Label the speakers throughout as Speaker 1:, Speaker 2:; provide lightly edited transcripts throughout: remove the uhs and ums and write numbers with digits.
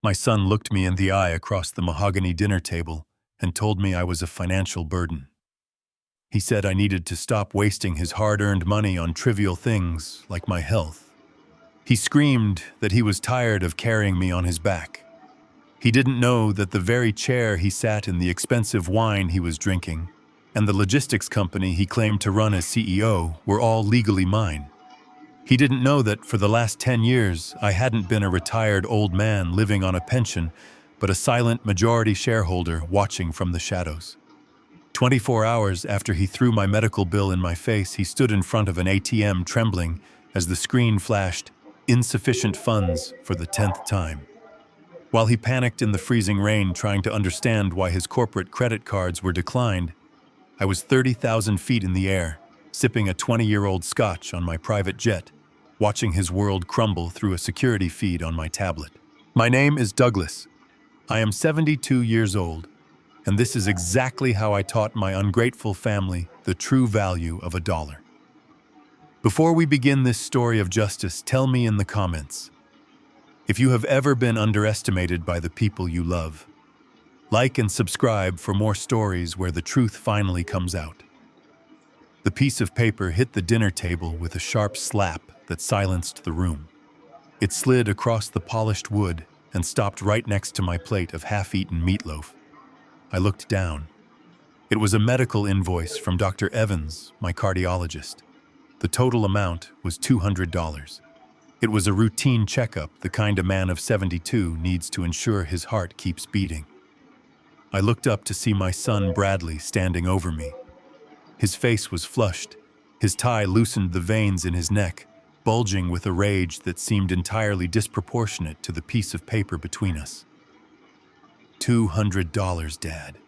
Speaker 1: My son looked me in the eye across the mahogany dinner table and told me I was a financial burden. He said I needed to stop wasting his hard-earned money on trivial things like my health. He screamed that he was tired of carrying me on his back. He didn't know that the very chair he sat in, the expensive wine he was drinking, and the logistics company he claimed to run as CEO were all legally mine. He didn't know that for the last 10 years, I hadn't been a retired old man living on a pension, but a silent majority shareholder watching from the shadows. 24 hours after he threw my medical bill in my face, he stood in front of an ATM trembling as the screen flashed insufficient funds for the 10th time. While he panicked in the freezing rain trying to understand why his corporate credit cards were declined, I was 30,000 feet in the air, sipping a 20-year-old scotch on my private jet, watching his world crumble through a security feed on my tablet. My name is Douglas. I am 72 years old, and this is exactly how I taught my ungrateful family the true value of $1. Before we begin this story of justice, tell me in the comments if you have ever been underestimated by the people you love. Like and subscribe for more stories where the truth finally comes out. The piece of paper hit the dinner table with a sharp slap that silenced the room. It slid across the polished wood and stopped right next to my plate of half-eaten meatloaf. I looked down. It was a medical invoice from Dr. Evans, my cardiologist. The total amount was $200. It was a routine checkup, the kind a man of 72 needs to ensure his heart keeps beating. I looked up to see my son Bradley standing over me. His face was flushed. His tie loosened the veins in his neck, bulging with a rage that seemed entirely disproportionate to the piece of paper between us. $200, Dad.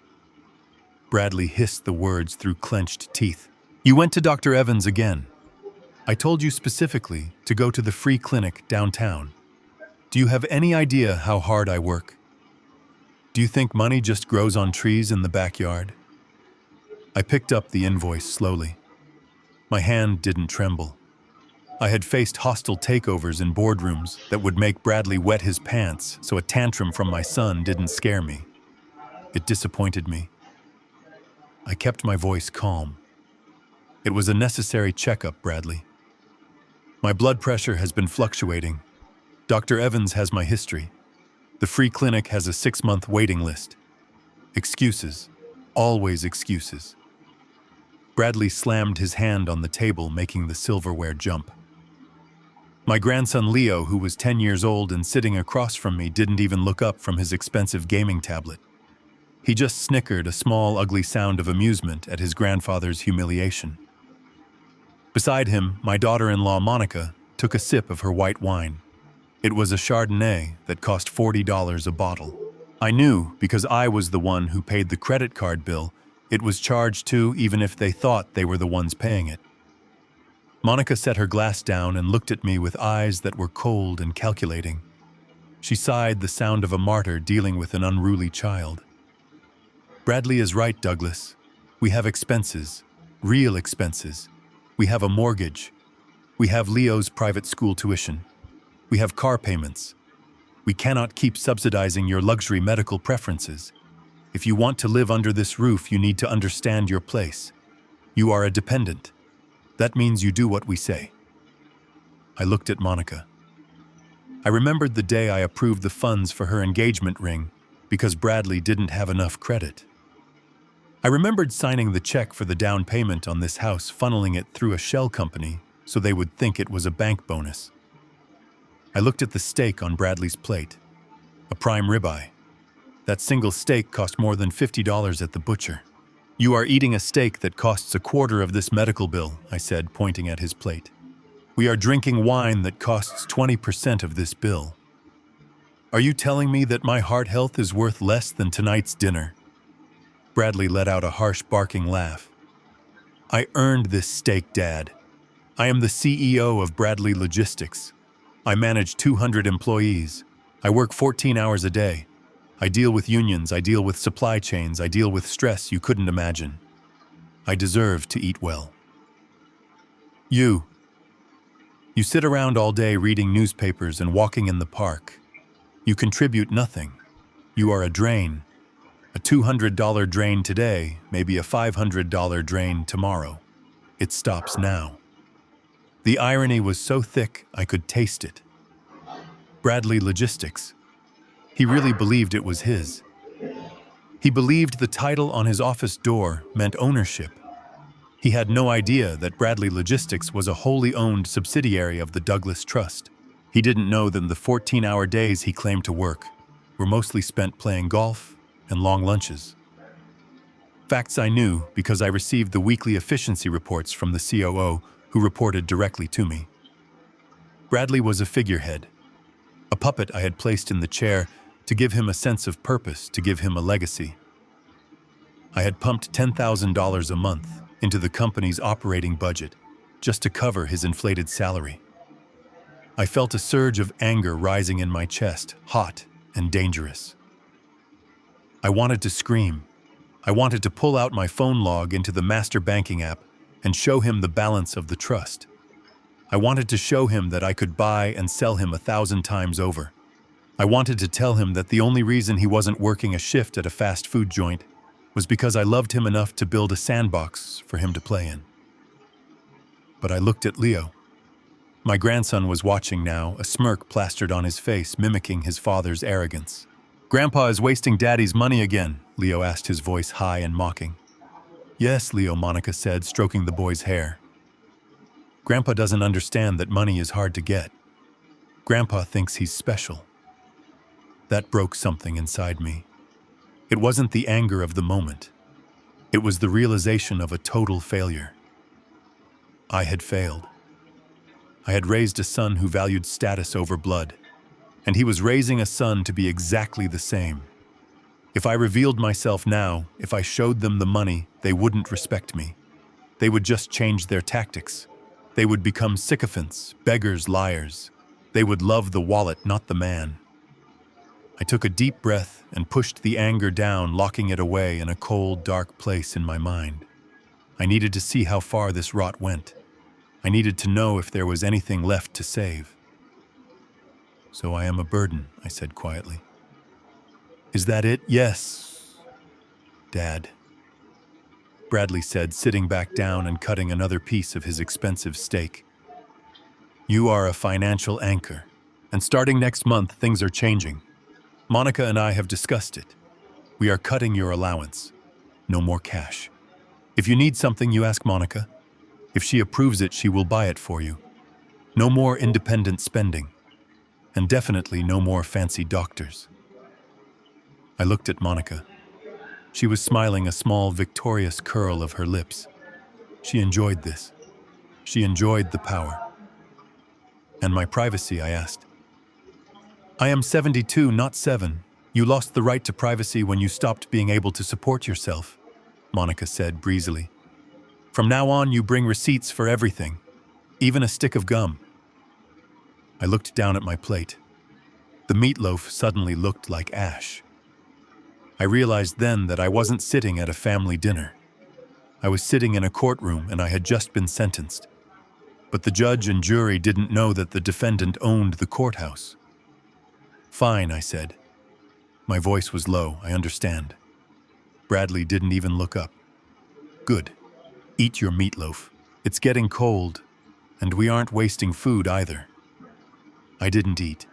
Speaker 1: Bradley hissed the words through clenched teeth. You went to Dr. Evans again. I told you specifically to go to the free clinic downtown. Do you have any idea how hard I work? Do you think money just grows on trees in the backyard? I picked up the invoice slowly. My hand didn't tremble. I had faced hostile takeovers in boardrooms that would make Bradley wet his pants, so a tantrum from my son didn't scare me. It disappointed me. I kept my voice calm. It was a necessary checkup, Bradley. My blood pressure has been fluctuating. Dr. Evans has my history. The free clinic has a 6-month waiting list. Excuses. Always excuses. Bradley slammed his hand on the table, making the silverware jump. My grandson Leo, who was 10 years old and sitting across from me, didn't even look up from his expensive gaming tablet. He just snickered, a small, ugly sound of amusement at his grandfather's humiliation. Beside him, my daughter-in-law Monica took a sip of her white wine. It was a Chardonnay that cost $40 a bottle. I knew, because I was the one who paid the credit card bill, it was charged too, even if they thought they were the ones paying it. Monica set her glass down and looked at me with eyes that were cold and calculating. She sighed, the sound of a martyr dealing with an unruly child. Bradley is right, Douglas. We have expenses, real expenses. We have a mortgage. We have Leo's private school tuition. We have car payments. We cannot keep subsidizing your luxury medical preferences. If you want to live under this roof, you need to understand your place. You are a dependent. That means you do what we say. I looked at Monica. I remembered the day I approved the funds for her engagement ring because Bradley didn't have enough credit. I remembered signing the check for the down payment on this house, funneling it through a shell company so they would think it was a bank bonus. I looked at the steak on Bradley's plate, a prime ribeye. That single steak cost more than $50 at the butcher. You are eating a steak that costs a quarter of this medical bill, I said, pointing at his plate. We are drinking wine that costs 20% of this bill. Are you telling me that my heart health is worth less than tonight's dinner? Bradley let out a harsh barking laugh. I earned this steak, Dad. I am the CEO of Bradley Logistics. I manage 200 employees. I work 14 hours a day. I deal with unions, I deal with supply chains, I deal with stress you couldn't imagine. I deserve to eat well. You sit around all day reading newspapers and walking in the park. You contribute nothing. You are a drain. A $200 drain today, maybe a $500 drain tomorrow. It stops now. The irony was so thick I could taste it. Bradley Logistics. He really believed it was his. He believed the title on his office door meant ownership. He had no idea that Bradley Logistics was a wholly owned subsidiary of the Douglas Trust. He didn't know that the 14-hour days he claimed to work were mostly spent playing golf and long lunches. Facts I knew because I received the weekly efficiency reports from the COO, who reported directly to me. Bradley was a figurehead, a puppet I had placed in the chair to give him a sense of purpose, to give him a legacy. I had pumped $10,000 a month into the company's operating budget just to cover his inflated salary. I felt a surge of anger rising in my chest, hot and dangerous. I wanted to scream. I wanted to pull out my phone log into the master banking app and show him the balance of the trust. I wanted to show him that I could buy and sell him 1,000 times over. I wanted to tell him that the only reason he wasn't working a shift at a fast food joint was because I loved him enough to build a sandbox for him to play in. But I looked at Leo. My grandson was watching now, a smirk plastered on his face, mimicking his father's arrogance. "Grandpa is wasting Daddy's money again," Leo asked, his voice high and mocking. "Yes, Leo," Monica said, stroking the boy's hair. "Grandpa doesn't understand that money is hard to get. Grandpa thinks he's special." That broke something inside me. It wasn't the anger of the moment. It was the realization of a total failure. I had failed. I had raised a son who valued status over blood, and he was raising a son to be exactly the same. If I revealed myself now, if I showed them the money, they wouldn't respect me. They would just change their tactics. They would become sycophants, beggars, liars. They would love the wallet, not the man. I took a deep breath and pushed the anger down, locking it away in a cold, dark place in my mind. I needed to see how far this rot went. I needed to know if there was anything left to save. "So I am a burden," I said quietly. "Is that it?" "Yes, Dad," Bradley said, sitting back down and cutting another piece of his expensive steak. "You are a financial anchor, and starting next month, things are changing. Monica and I have discussed it. We are cutting your allowance. No more cash. If you need something, you ask Monica. If she approves it, she will buy it for you. No more independent spending. And definitely no more fancy doctors." I looked at Monica. She was smiling, a small, victorious curl of her lips. She enjoyed this. She enjoyed the power. "And my privacy?" I asked. "I am 72, not 7. You lost the right to privacy when you stopped being able to support yourself," Monica said breezily. "From now on, you bring receipts for everything, even a stick of gum." I looked down at my plate. The meatloaf suddenly looked like ash. I realized then that I wasn't sitting at a family dinner. I was sitting in a courtroom and I had just been sentenced. But the judge and jury didn't know that the defendant owned the courthouse. "Fine," I said. My voice was low, I understand. Bradley didn't even look up. "Good. Eat your meatloaf. It's getting cold, and we aren't wasting food either." I didn't eat.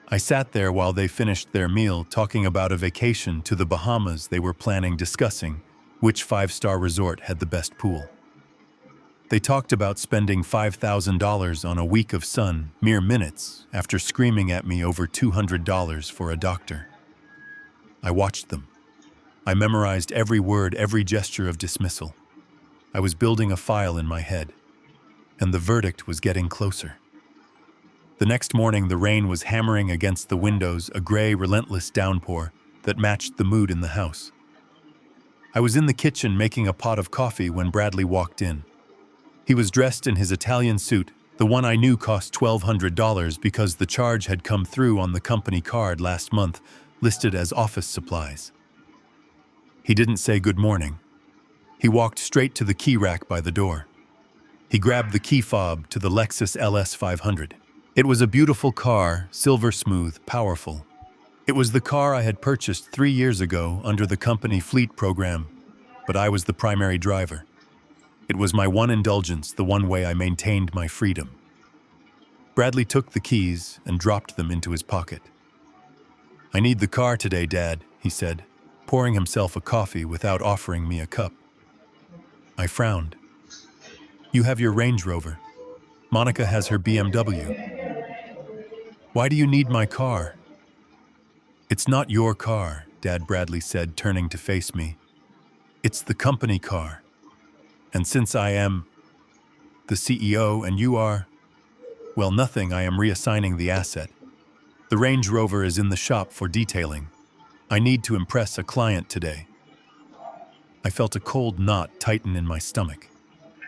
Speaker 1: I sat there while they finished their meal, talking about a vacation to the Bahamas they were planning, discussing which 5-star resort had the best pool. They talked about spending $5,000 on a week of sun, mere minutes after screaming at me over $200 for a doctor. I watched them. I memorized every word, every gesture of dismissal. I was building a file in my head, and the verdict was getting closer. The next morning, the rain was hammering against the windows, a gray, relentless downpour that matched the mood in the house. I was in the kitchen making a pot of coffee when Bradley walked in. He was dressed in his Italian suit, the one I knew cost $1,200 because the charge had come through on the company card last month, listed as office supplies. He didn't say good morning. He walked straight to the key rack by the door. He grabbed the key fob to the Lexus LS 500. It was a beautiful car, silver smooth, powerful. It was the car I had purchased 3 years ago under the company fleet program, but I was the primary driver. It was my one indulgence, the one way I maintained my freedom. Bradley took the keys and dropped them into his pocket. "I need the car today, Dad," he said, pouring himself a coffee without offering me a cup. I frowned. "You have your Range Rover. Monica has her BMW. Why do you need my car?" "It's not your car," Dad Bradley said, turning to face me. "It's the company car. And since I am the CEO and you are, well, nothing, I am reassigning the asset. The Range Rover is in the shop for detailing. I need to impress a client today." I felt a cold knot tighten in my stomach.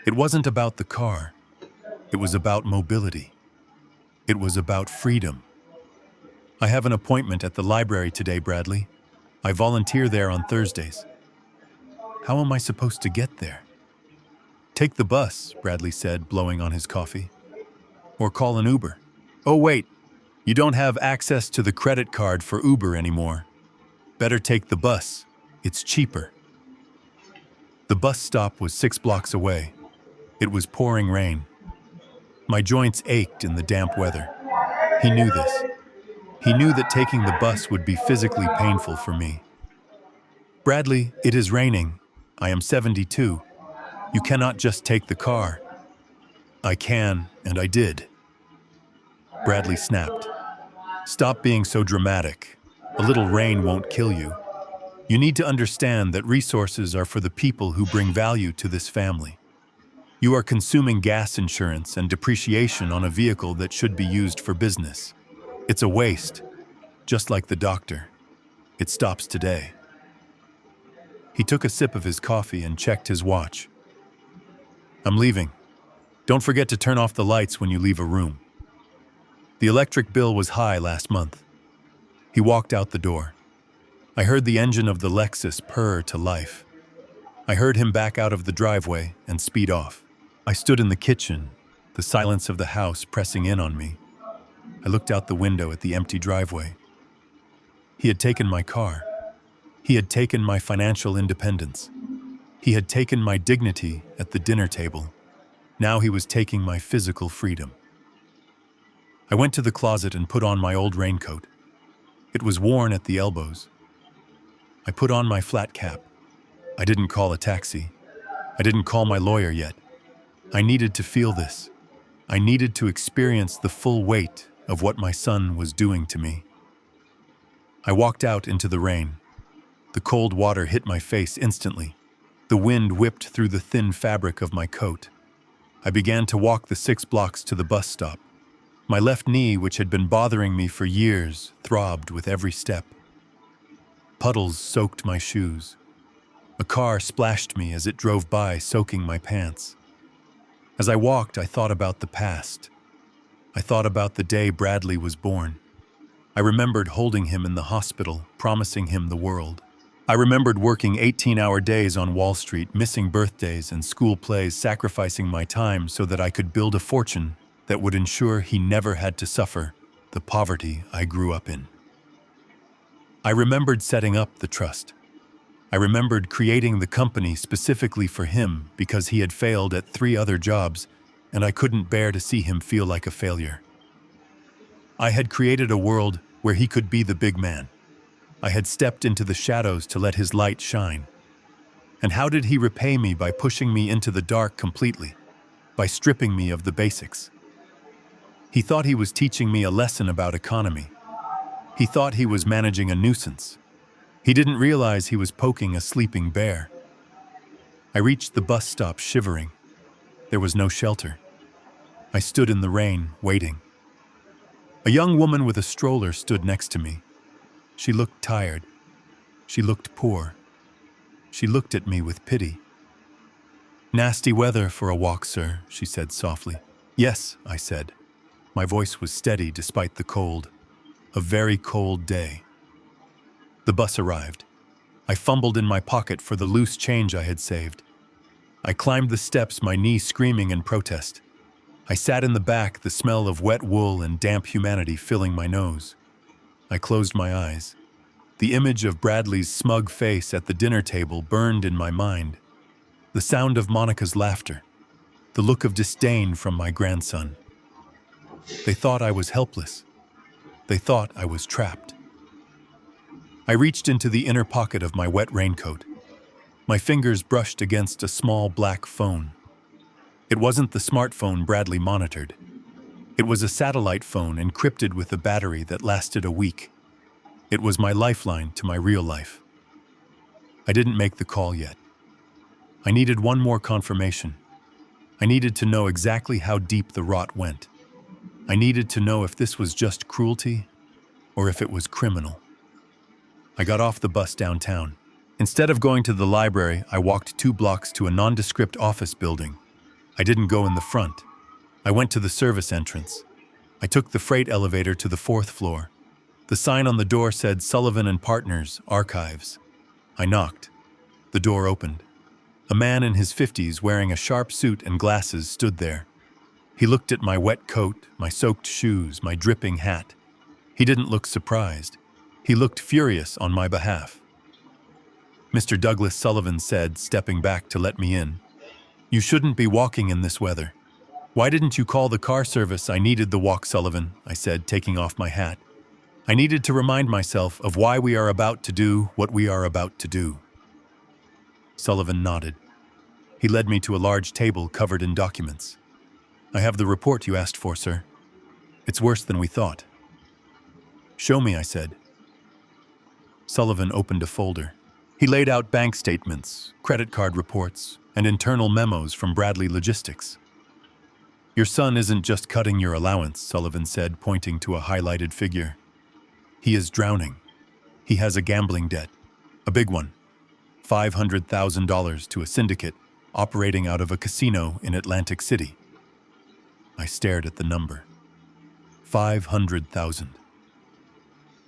Speaker 1: It wasn't about the car. It was about mobility. It was about freedom. "I have an appointment at the library today, Bradley. I volunteer there on Thursdays." "How am I supposed to get there?" "Take the bus," Bradley said, blowing on his coffee. "Or call an Uber." "Oh, wait. You don't have access to the credit card for Uber anymore. Better take the bus. It's cheaper." The bus stop was 6 blocks away. It was pouring rain. My joints ached in the damp weather. He knew this. He knew that taking the bus would be physically painful for me. "Bradley, it is raining. I am 72. You cannot just take the car." "I can, and I did." Bradley snapped. "Stop being so dramatic. A little rain won't kill you. You need to understand that resources are for the people who bring value to this family. You are consuming gas insurance and depreciation on a vehicle that should be used for business. It's a waste, just like the doctor. It stops today." He took a sip of his coffee and checked his watch. "I'm leaving. Don't forget to turn off the lights when you leave a room. The electric bill was high last month." He walked out the door. I heard the engine of the Lexus purr to life. I heard him back out of the driveway and speed off. I stood in the kitchen, the silence of the house pressing in on me. I looked out the window at the empty driveway. He had taken my car. He had taken my financial independence. He had taken my dignity at the dinner table. Now he was taking my physical freedom. I went to the closet and put on my old raincoat. It was worn at the elbows. I put on my flat cap. I didn't call a taxi. I didn't call my lawyer yet. I needed to feel this. I needed to experience the full weight of what my son was doing to me. I walked out into the rain. The cold water hit my face instantly. The wind whipped through the thin fabric of my coat. I began to walk the 6 blocks to the bus stop. My left knee, which had been bothering me for years, throbbed with every step. Puddles soaked my shoes. A car splashed me as it drove by, soaking my pants. As I walked, I thought about the past. I thought about the day Bradley was born. I remembered holding him in the hospital, promising him the world. I remembered working 18-hour days on Wall Street, missing birthdays and school plays, sacrificing my time so that I could build a fortune that would ensure he never had to suffer the poverty I grew up in. I remembered setting up the trust. I remembered creating the company specifically for him because he had failed at 3 other jobs and I couldn't bear to see him feel like a failure. I had created a world where he could be the big man. I had stepped into the shadows to let his light shine. And how did he repay me? By pushing me into the dark completely, by stripping me of the basics. He thought he was teaching me a lesson about economy. He thought he was managing a nuisance. He didn't realize he was poking a sleeping bear. I reached the bus stop shivering. There was no shelter. I stood in the rain, waiting. A young woman with a stroller stood next to me. She looked tired. She looked poor. She looked at me with pity. "Nasty weather for a walk, sir," she said softly. "Yes," I said. My voice was steady despite the cold. A very cold day. The bus arrived. I fumbled in my pocket for the loose change I had saved. I climbed the steps, my knee screaming in protest. I sat in the back, the smell of wet wool and damp humanity filling my nose. I closed my eyes. The image of Bradley's smug face at the dinner table burned in my mind. The sound of Monica's laughter. The look of disdain from my grandson. They thought I was helpless. They thought I was trapped. I reached into the inner pocket of my wet raincoat. My fingers brushed against a small black phone. It wasn't the smartphone Bradley monitored. It was a satellite phone encrypted with a battery that lasted a week. It was my lifeline to my real life. I didn't make the call yet. I needed one more confirmation. I needed to know exactly how deep the rot went. I needed to know if this was just cruelty or if it was criminal. I got off the bus downtown. Instead of going to the library, I walked 2 blocks to a nondescript office building. I didn't go in the front. I went to the service entrance. I took the freight elevator to the 4th floor. The sign on the door said Sullivan and Partners, Archives. I knocked. The door opened. A man in his 50s wearing a sharp suit and glasses stood there. He looked at my wet coat, my soaked shoes, my dripping hat. He didn't look surprised. He looked furious on my behalf. Mr. Douglas Sullivan said, stepping back to let me in, "You shouldn't be walking in this weather." "Why didn't you call the car service?" "I needed the walk, Sullivan," I said, taking off my hat. "I needed to remind myself of why we are about to do what we are about to do." Sullivan nodded. He led me to a large table covered in documents. "I have the report you asked for, sir. It's worse than we thought." "Show me," I said. Sullivan opened a folder. He laid out bank statements, credit card reports, and internal memos from Bradley Logistics. "Your son isn't just cutting your allowance," Sullivan said, pointing to a highlighted figure. "He is drowning. He has a gambling debt, a big one, $500,000 to a syndicate operating out of a casino in Atlantic City." I stared at the number. 500,000.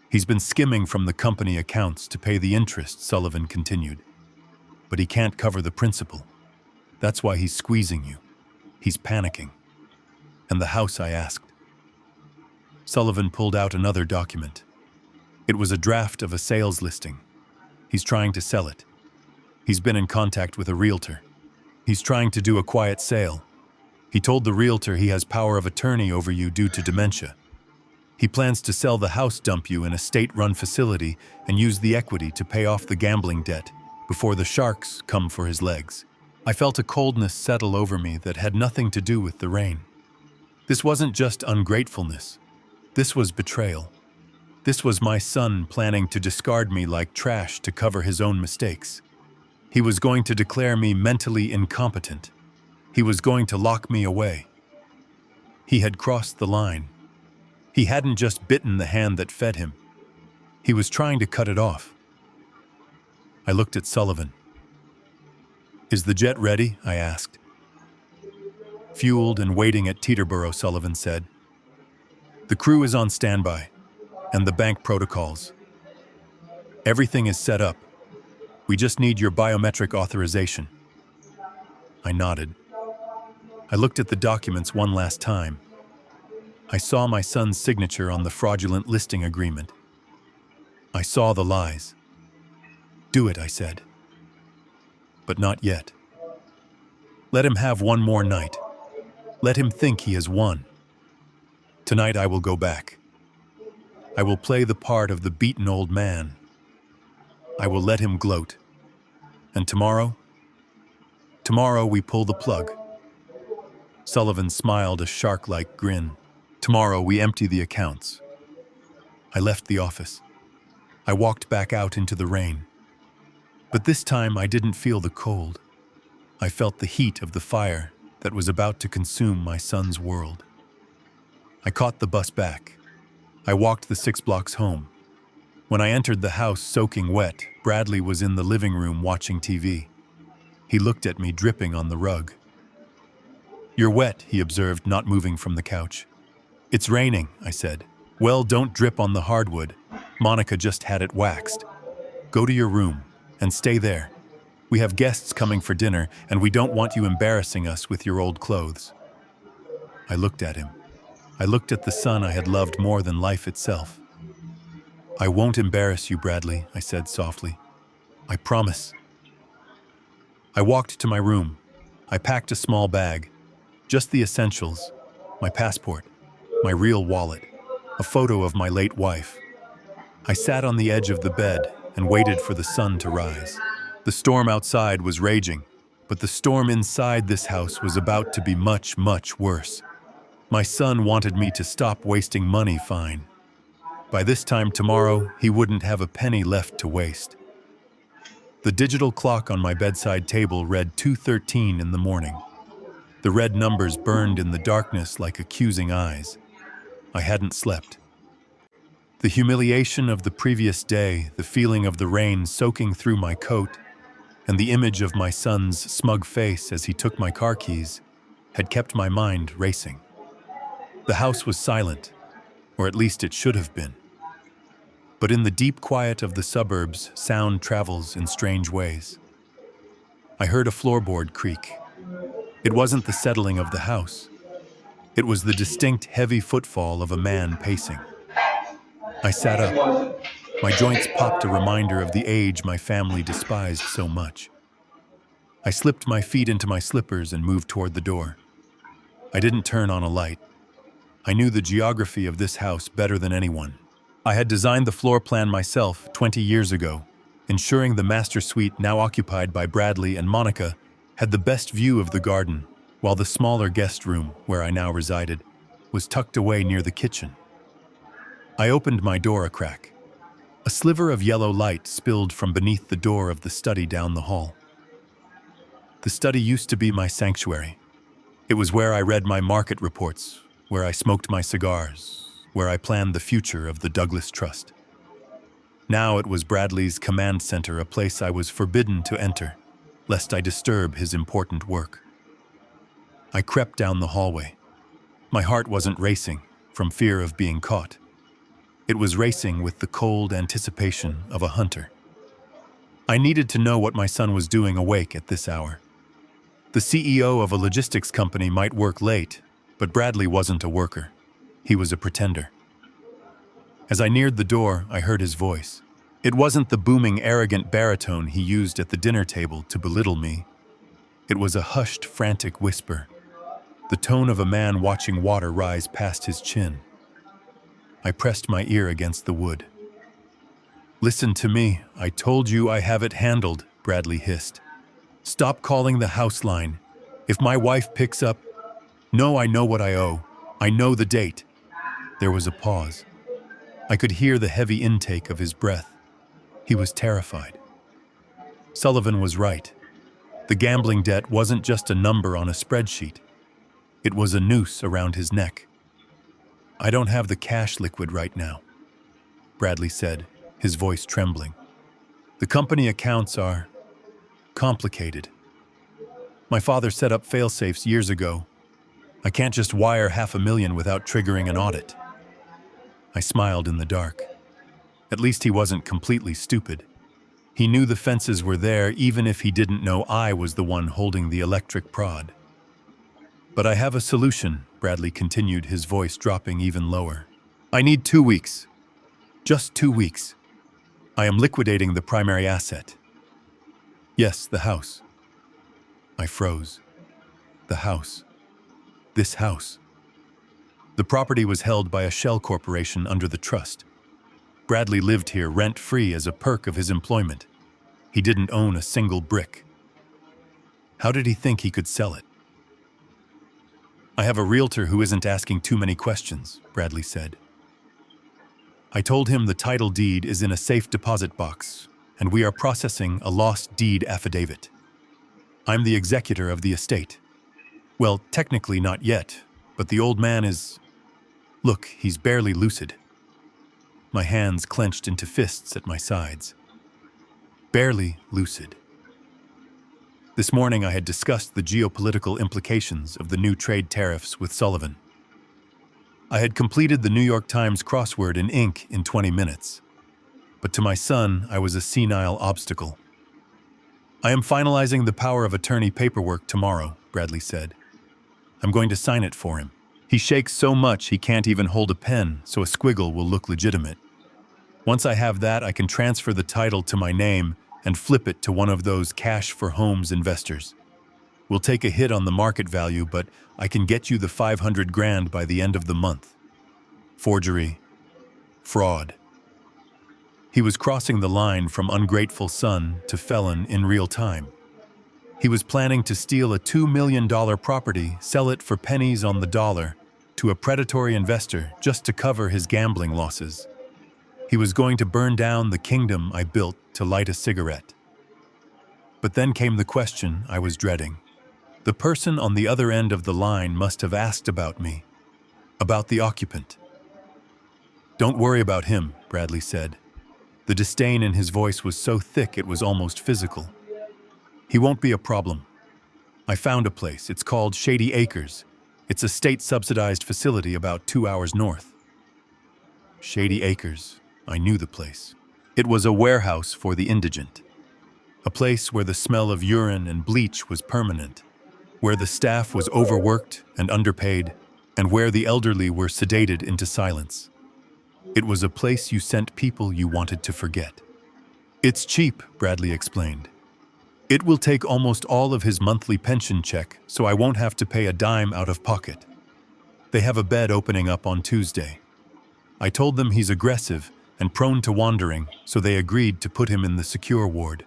Speaker 1: "He's been skimming from the company accounts to pay the interest," Sullivan continued. "But he can't cover the principal. That's why he's squeezing you. He's panicking." "And the house?" I asked. Sullivan pulled out another document. It was a draft of a sales listing. He's trying to sell it. He's been in contact with a realtor. He's trying to do a quiet sale. He told the realtor he has power of attorney over you due to dementia. He plans to sell the house, dump you in a state-run facility, and use the equity to pay off the gambling debt before the sharks come for his legs. I felt a coldness settle over me that had nothing to do with the rain. This wasn't just ungratefulness. This was betrayal. This was my son planning to discard me like trash to cover his own mistakes. He was going to declare me mentally incompetent. He was going to lock me away. He had crossed the line. He hadn't just bitten the hand that fed him. He was trying to cut it off. I looked at Sullivan. "Is the jet ready?" I asked. "Fueled and waiting at Teterboro," Sullivan said. "The crew is on standby, and the bank protocols. Everything is set up. We just need your biometric authorization." I nodded. I looked at the documents one last time. I saw my son's signature on the fraudulent listing agreement. I saw the lies. "Do it," I said. "But not yet. Let him have one more night. Let him think he has won. Tonight I will go back. I will play the part of the beaten old man. I will let him gloat. And tomorrow we pull the plug." Sullivan smiled a shark-like grin. "Tomorrow we empty the accounts." I left the office. I walked back out into the rain. But this time I didn't feel the cold. I felt the heat of the fire that was about to consume my son's world. I caught the bus back. I walked the 6 blocks home. When I entered the house soaking wet, Bradley was in the living room watching TV. He looked at me dripping on the rug. "You're wet," he observed, not moving from the couch. "It's raining," I said. "Well, don't drip on the hardwood. Monica just had it waxed. Go to your room and stay there. We have guests coming for dinner, and we don't want you embarrassing us with your old clothes." I looked at him. I looked at the son I had loved more than life itself. "I won't embarrass you, Bradley," I said softly. "I promise." I walked to my room. I packed a small bag, just the essentials, my passport, my real wallet, a photo of my late wife. I sat on the edge of the bed and waited for the sun to rise. The storm outside was raging, but the storm inside this house was about to be much, much worse. My son wanted me to stop wasting money, fine. By this time tomorrow, he wouldn't have a penny left to waste. The digital clock on my bedside table read 2:13 in the morning. The red numbers burned in the darkness like accusing eyes. I hadn't slept. The humiliation of the previous day, the feeling of the rain soaking through my coat, and the image of my son's smug face as he took my car keys had kept my mind racing. The house was silent, or at least it should have been. But in the deep quiet of the suburbs, sound travels in strange ways. I heard a floorboard creak. It wasn't the settling of the house. It was the distinct, heavy footfall of a man pacing. I sat up. My joints popped, a reminder of the age my family despised so much. I slipped my feet into my slippers and moved toward the door. I didn't turn on a light. I knew the geography of this house better than anyone. I had designed the floor plan myself 20 years ago, ensuring the master suite, now occupied by Bradley and Monica, had the best view of the garden, while the smaller guest room, where I now resided, was tucked away near the kitchen. I opened my door a crack. A sliver of yellow light spilled from beneath the door of the study down the hall. The study used to be my sanctuary. It was where I read my market reports, where I smoked my cigars, where I planned the future of the Douglas Trust. Now it was Bradley's command center, a place I was forbidden to enter, lest I disturb his important work. I crept down the hallway. My heart wasn't racing from fear of being caught. It was racing with the cold anticipation of a hunter. I needed to know what my son was doing awake at this hour. The CEO of a logistics company might work late, but Bradley wasn't a worker. He was a pretender. As I neared the door, I heard his voice. It wasn't the booming, arrogant baritone he used at the dinner table to belittle me. It was a hushed, frantic whisper, the tone of a man watching water rise past his chin. I pressed my ear against the wood. "Listen to me. I told you I have it handled," Bradley hissed. "Stop calling the house line. If my wife picks up..." "No, I know what I owe. I know the date." There was a pause. I could hear the heavy intake of his breath. He was terrified. Sullivan was right. The gambling debt wasn't just a number on a spreadsheet. It was a noose around his neck. "I don't have the cash liquid right now," Bradley said, his voice trembling. "The company accounts are complicated. My father set up fail-safes years ago. I can't just wire $500,000 without triggering an audit." I smiled in the dark. At least he wasn't completely stupid. He knew the fences were there even if he didn't know I was the one holding the electric prod. "But I have a solution," Bradley continued, his voice dropping even lower. "I need 2 weeks. Just 2 weeks. I am liquidating the primary asset." "Yes, the house." I froze. The house. This house. The property was held by a shell corporation under the trust. Bradley lived here rent-free as a perk of his employment. He didn't own a single brick. How did he think he could sell it? "I have a realtor who isn't asking too many questions," Bradley said. I told him the title deed is in a safe deposit box, and we are processing a lost deed affidavit. I'm the executor of the estate. Well, technically not yet, but the old man is... Look, he's barely lucid. My hands clenched into fists at my sides. Barely lucid. This morning I had discussed the geopolitical implications of the new trade tariffs with Sullivan. I had completed the New York Times crossword in ink in 20 minutes. But to my son, I was a senile obstacle. "I am finalizing the power of attorney paperwork tomorrow," Bradley said. "I'm going to sign it for him. He shakes so much he can't even hold a pen, so a squiggle will look legitimate. Once I have that, I can transfer the title to my name and flip it to one of those cash for homes investors. We'll take a hit on the market value, but I can get you the 500 grand by the end of the month. Forgery. Fraud. He was crossing the line from ungrateful son to felon in real time. He was planning to steal a $2 million property, sell it for pennies on the dollar, to a predatory investor just to cover his gambling losses. He was going to burn down the kingdom I built to light a cigarette. But then came the question I was dreading. The person on the other end of the line must have asked about me, about the occupant. "Don't worry about him," Bradley said. The disdain in his voice was so thick it was almost physical. "He won't be a problem. I found a place. It's called Shady Acres. It's a state-subsidized facility about 2 hours north." Shady Acres. I knew the place. It was a warehouse for the indigent. A place where the smell of urine and bleach was permanent, where the staff was overworked and underpaid, and where the elderly were sedated into silence. It was a place you sent people you wanted to forget. "It's cheap," Bradley explained. "It will take almost all of his monthly pension check, so I won't have to pay a dime out of pocket. They have a bed opening up on Tuesday." I told them he's aggressive and prone to wandering, so they agreed to put him in the secure ward.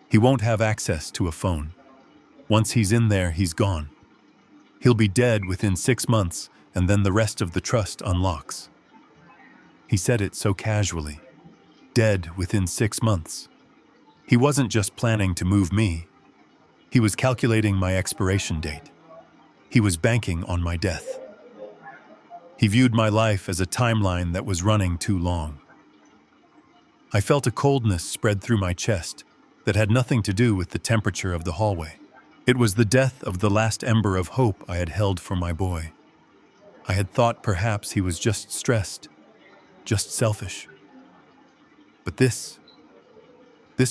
Speaker 1: He won't have access to a phone. Once he's in there, he's gone. He'll be dead within 6 months, and then the rest of the trust unlocks. He said it so casually. Dead within 6 months. He wasn't just planning to move me. He was calculating my expiration date. He was banking on my death. He viewed my life as a timeline that was running too long. I felt a coldness spread through my chest that had nothing to do with the temperature of the hallway. It was the death of the last ember of hope I had held for my boy. I had thought perhaps he was just stressed, just selfish. But this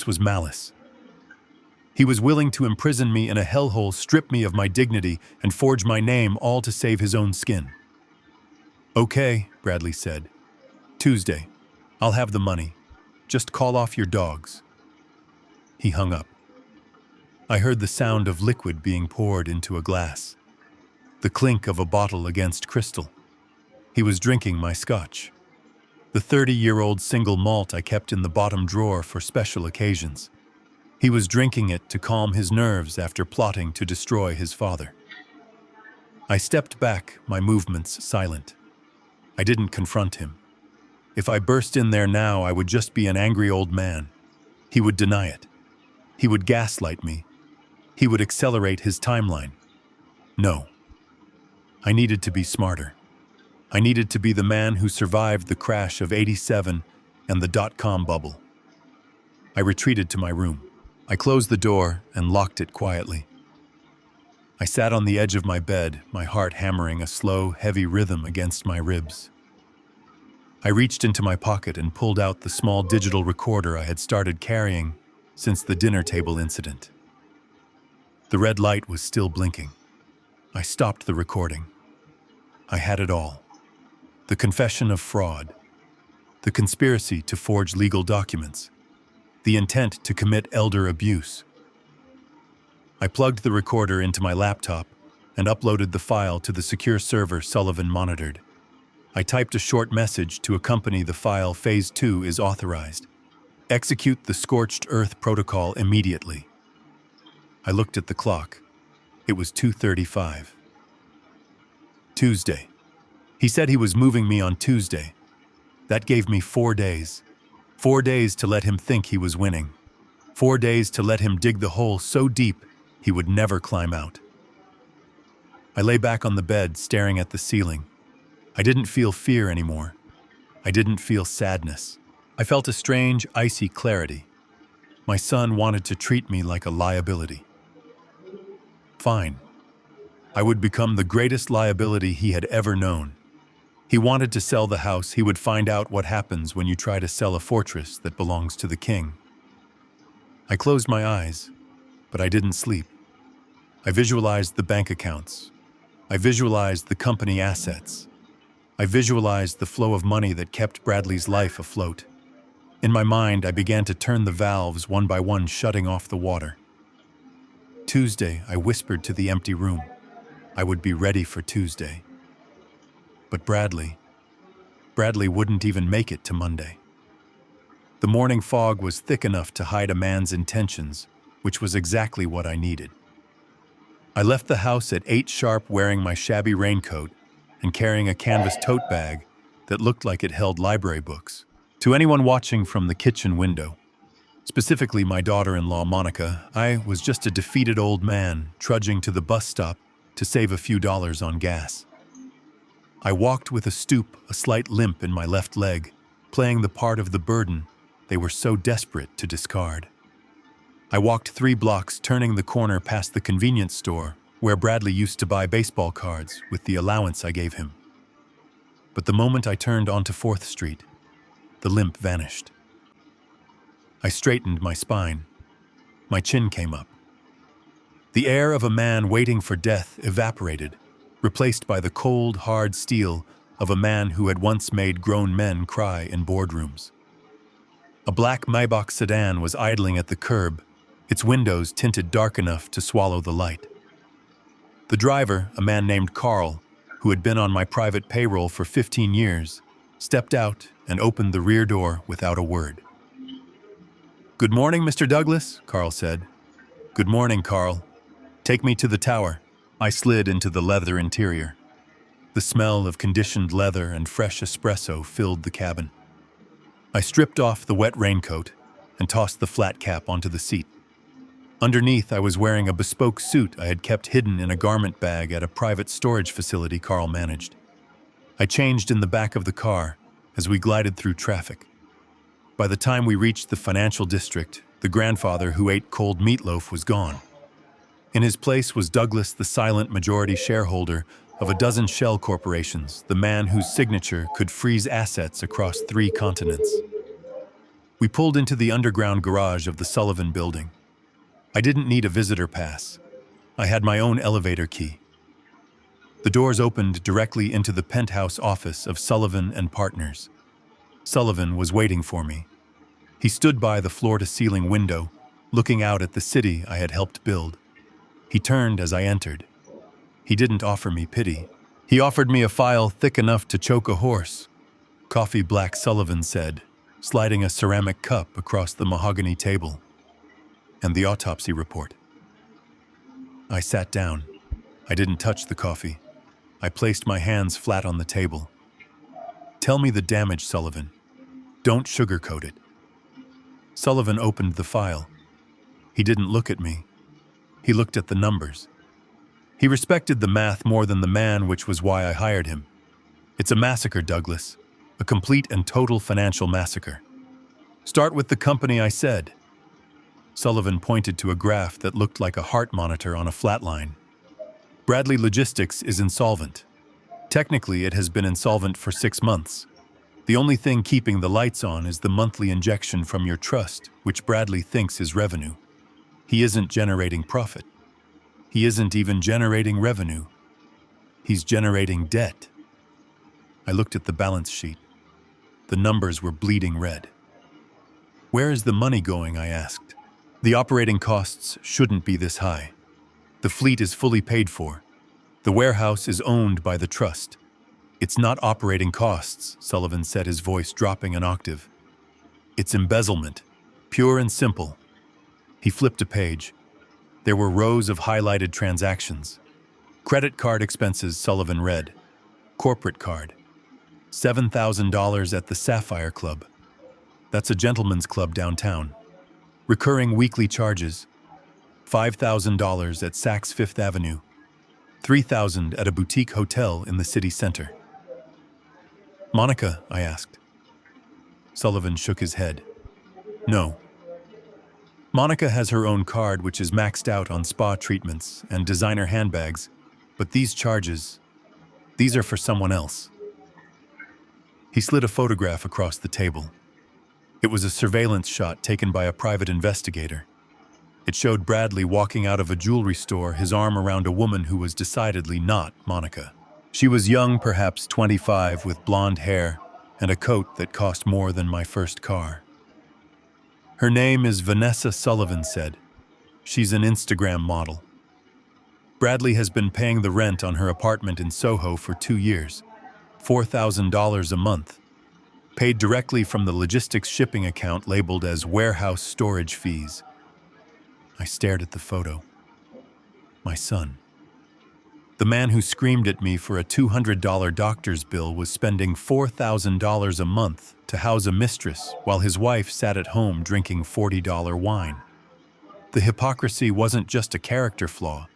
Speaker 1: was malice. He was willing to imprison me in a hellhole, strip me of my dignity, and forge my name, all to save his own skin. "Okay," Bradley said. "Tuesday. I'll have the money. Just call off your dogs." He hung up. I heard the sound of liquid being poured into a glass, the clink of a bottle against crystal. He was drinking my scotch, the 30-year-old single malt I kept in the bottom drawer for special occasions. He was drinking it to calm his nerves after plotting to destroy his father. I stepped back, my movements silent. I didn't confront him. If I burst in there now, I would just be an angry old man. He would deny it. He would gaslight me. He would accelerate his timeline. No. I needed to be smarter. I needed to be the man who survived the crash of '87 and the dot-com bubble. I retreated to my room. I closed the door and locked it quietly. I sat on the edge of my bed, my heart hammering a slow, heavy rhythm against my ribs. I reached into my pocket and pulled out the small digital recorder I had started carrying since the dinner table incident. The red light was still blinking. I stopped the recording. I had it all. The confession of fraud, the conspiracy to forge legal documents, the intent to commit elder abuse. I plugged the recorder into my laptop and uploaded the file to the secure server Sullivan monitored. I typed a short message to accompany the file. Phase 2 is authorized. Execute the scorched earth protocol immediately. I looked at the clock. It was 2:35. Tuesday. He said he was moving me on Tuesday. That gave me 4 days. 4 days to let him think he was winning. 4 days to let him dig the hole so deep he would never climb out. I lay back on the bed, staring at the ceiling. I didn't feel fear anymore. I didn't feel sadness. I felt a strange, icy clarity. My son wanted to treat me like a liability. Fine. I would become the greatest liability he had ever known. He wanted to sell the house. He would find out what happens when you try to sell a fortress that belongs to the king. I closed my eyes, but I didn't sleep. I visualized the bank accounts, I visualized the company assets. I visualized the flow of money that kept Bradley's life afloat. In my mind, I began to turn the valves one by one, shutting off the water. Tuesday, I whispered to the empty room. I would be ready for Tuesday. But Bradley wouldn't even make it to Monday. The morning fog was thick enough to hide a man's intentions, which was exactly what I needed. I left the house at 8 sharp, wearing my shabby raincoat and carrying a canvas tote bag that looked like it held library books. To anyone watching from the kitchen window, specifically my daughter-in-law Monica, I was just a defeated old man trudging to the bus stop to save a few dollars on gas. I walked with a stoop, a slight limp in my left leg, playing the part of the burden they were so desperate to discard. I walked 3 blocks, turning the corner past the convenience store where Bradley used to buy baseball cards with the allowance I gave him. But the moment I turned onto 4th Street, the limp vanished. I straightened my spine. My chin came up. The air of a man waiting for death evaporated, replaced by the cold, hard steel of a man who had once made grown men cry in boardrooms. A black Maybach sedan was idling at the curb, its windows tinted dark enough to swallow the light. The driver, a man named Carl, who had been on my private payroll for 15 years, stepped out and opened the rear door without a word. "Good morning, Mr. Douglas," Carl said. "Good morning, Carl. Take me to the tower." I slid into the leather interior. The smell of conditioned leather and fresh espresso filled the cabin. I stripped off the wet raincoat and tossed the flat cap onto the seat. Underneath, I was wearing a bespoke suit I had kept hidden in a garment bag at a private storage facility Carl managed. I changed in the back of the car as we glided through traffic. By the time we reached the financial district, the grandfather who ate cold meatloaf was gone. In his place was Douglas, the silent majority shareholder of a dozen shell corporations, the man whose signature could freeze assets across 3 continents. We pulled into the underground garage of the Sullivan building. I didn't need a visitor pass. I had my own elevator key. The doors opened directly into the penthouse office of Sullivan and Partners. Sullivan was waiting for me. He stood by the floor-to-ceiling window, looking out at the city I had helped build. He turned as I entered. He didn't offer me pity. He offered me a file thick enough to choke a horse. "Coffee black," Sullivan said, sliding a ceramic cup across the mahogany table. "And the autopsy report." I sat down. I didn't touch the coffee. I placed my hands flat on the table. "Tell me the damage, Sullivan. Don't sugarcoat it." Sullivan opened the file. He didn't look at me. He looked at the numbers. He respected the math more than the man, which was why I hired him. "It's a massacre, Douglas. A complete and total financial massacre." "Start with the company," I said. Sullivan pointed to a graph that looked like a heart monitor on a flat line. "Bradley Logistics is insolvent. Technically, it has been insolvent for 6 months. The only thing keeping the lights on is the monthly injection from your trust, which Bradley thinks is revenue. He isn't generating profit. He isn't even generating revenue. He's generating debt." I looked at the balance sheet. The numbers were bleeding red. "Where is the money going?" I asked. "The operating costs shouldn't be this high. The fleet is fully paid for. The warehouse is owned by the trust. It's not operating costs," Sullivan said, his voice dropping an octave. "It's embezzlement, pure and simple." He flipped a page. There were rows of highlighted transactions. "Credit card expenses," Sullivan read. "Corporate card. $7,000 at the Sapphire Club. That's a gentleman's club downtown. Recurring weekly charges. $5,000 at Saks Fifth Avenue. $3,000 at a boutique hotel in the city center." "Monica?" I asked. Sullivan shook his head. "No. Monica has her own card, which is maxed out on spa treatments and designer handbags, but these charges, these are for someone else." He slid a photograph across the table. It was a surveillance shot taken by a private investigator. It showed Bradley walking out of a jewelry store, his arm around a woman who was decidedly not Monica. She was young, perhaps 25, with blonde hair and a coat that cost more than my first car. Her name is Vanessa, Sullivan said. She's an Instagram model. Bradley has been paying the rent on her apartment in Soho for 2 years, $4,000 a month, paid directly from the logistics shipping account labeled as warehouse storage fees. I stared at the photo. My son. The man who screamed at me for a $200 doctor's bill was spending $4,000 a month to house a mistress while his wife sat at home drinking $40 wine. The hypocrisy wasn't just a character flaw,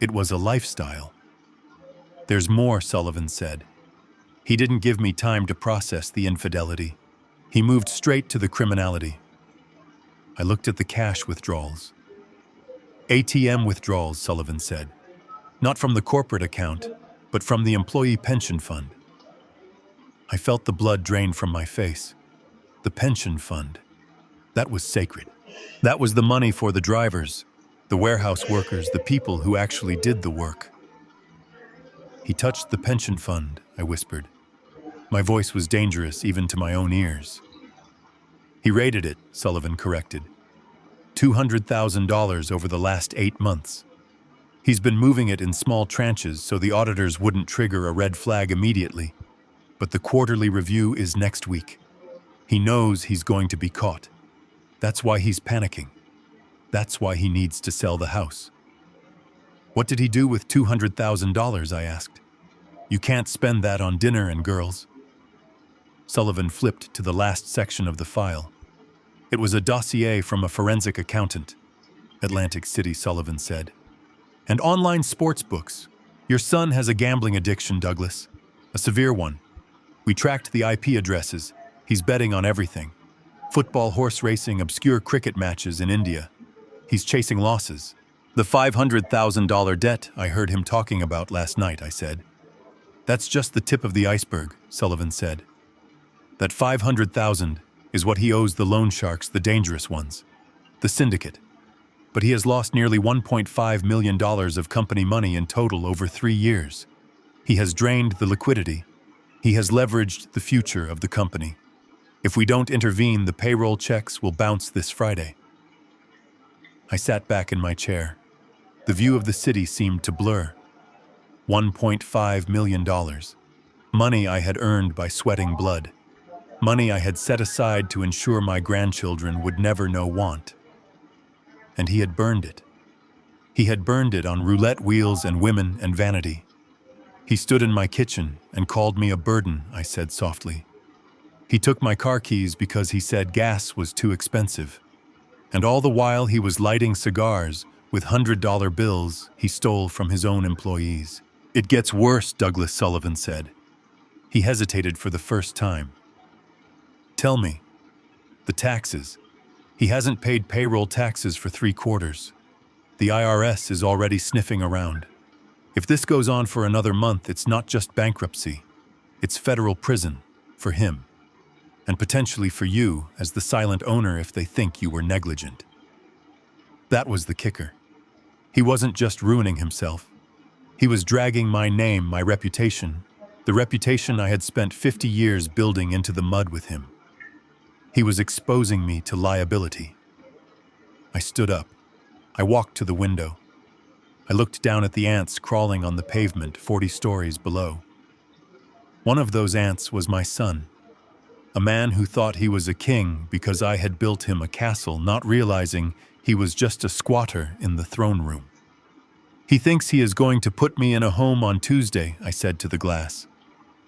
Speaker 1: it was a lifestyle. There's more, Sullivan said. He didn't give me time to process the infidelity. He moved straight to the criminality. I looked at the cash withdrawals. ATM withdrawals, Sullivan said. Not from the corporate account, but from the employee pension fund. I felt the blood drain from my face. The pension fund. That was sacred. That was the money for the drivers, the warehouse workers, the people who actually did the work. He touched the pension fund, I whispered. My voice was dangerous even to my own ears. He raided it, Sullivan corrected. $200,000 over the last 8 months. He's been moving it in small tranches so the auditors wouldn't trigger a red flag immediately. But the quarterly review is next week. He knows he's going to be caught. That's why he's panicking. That's why he needs to sell the house. What did he do with $200,000, I asked. You can't spend that on dinner and girls. Sullivan flipped to the last section of the file. It was a dossier from a forensic accountant. Atlantic City, Sullivan said. And online sports books. Your son has a gambling addiction, Douglas. A severe one. We tracked the IP addresses. He's betting on everything. Football, horse racing, obscure cricket matches in India. He's chasing losses. The $500,000 debt I heard him talking about last night, I said. That's just the tip of the iceberg, Sullivan said. That $500,000 is what he owes the loan sharks, the dangerous ones, the syndicate. But he has lost nearly $1.5 million of company money in total over 3 years. He has drained the liquidity. He has leveraged the future of the company. If we don't intervene, the payroll checks will bounce this Friday. I sat back in my chair. The view of the city seemed to blur. $1.5 million. Money I had earned by sweating blood. Money I had set aside to ensure my grandchildren would never know want. And he had burned it. He had burned it on roulette wheels and women and vanity. He stood in my kitchen and called me a burden, I said softly. He took my car keys because he said gas was too expensive. And all the while he was lighting cigars with $100 bills he stole from his own employees. It gets worse, Douglas, Sullivan said. He hesitated for the first time. Tell me. The taxes. He hasn't paid payroll taxes for 3 quarters. The IRS is already sniffing around. If this goes on for another month, it's not just bankruptcy. It's federal prison, for him. And potentially for you, as the silent owner, if they think you were negligent. That was the kicker. He wasn't just ruining himself. He was dragging my name, my reputation, the reputation I had spent 50 years building into the mud with him. He was exposing me to liability. I stood up. I walked to the window. I looked down at the ants crawling on the pavement 40 stories below. One of those ants was my son, a man who thought he was a king because I had built him a castle, not realizing he was just a squatter in the throne room. He thinks he is going to put me in a home on Tuesday, I said to the glass.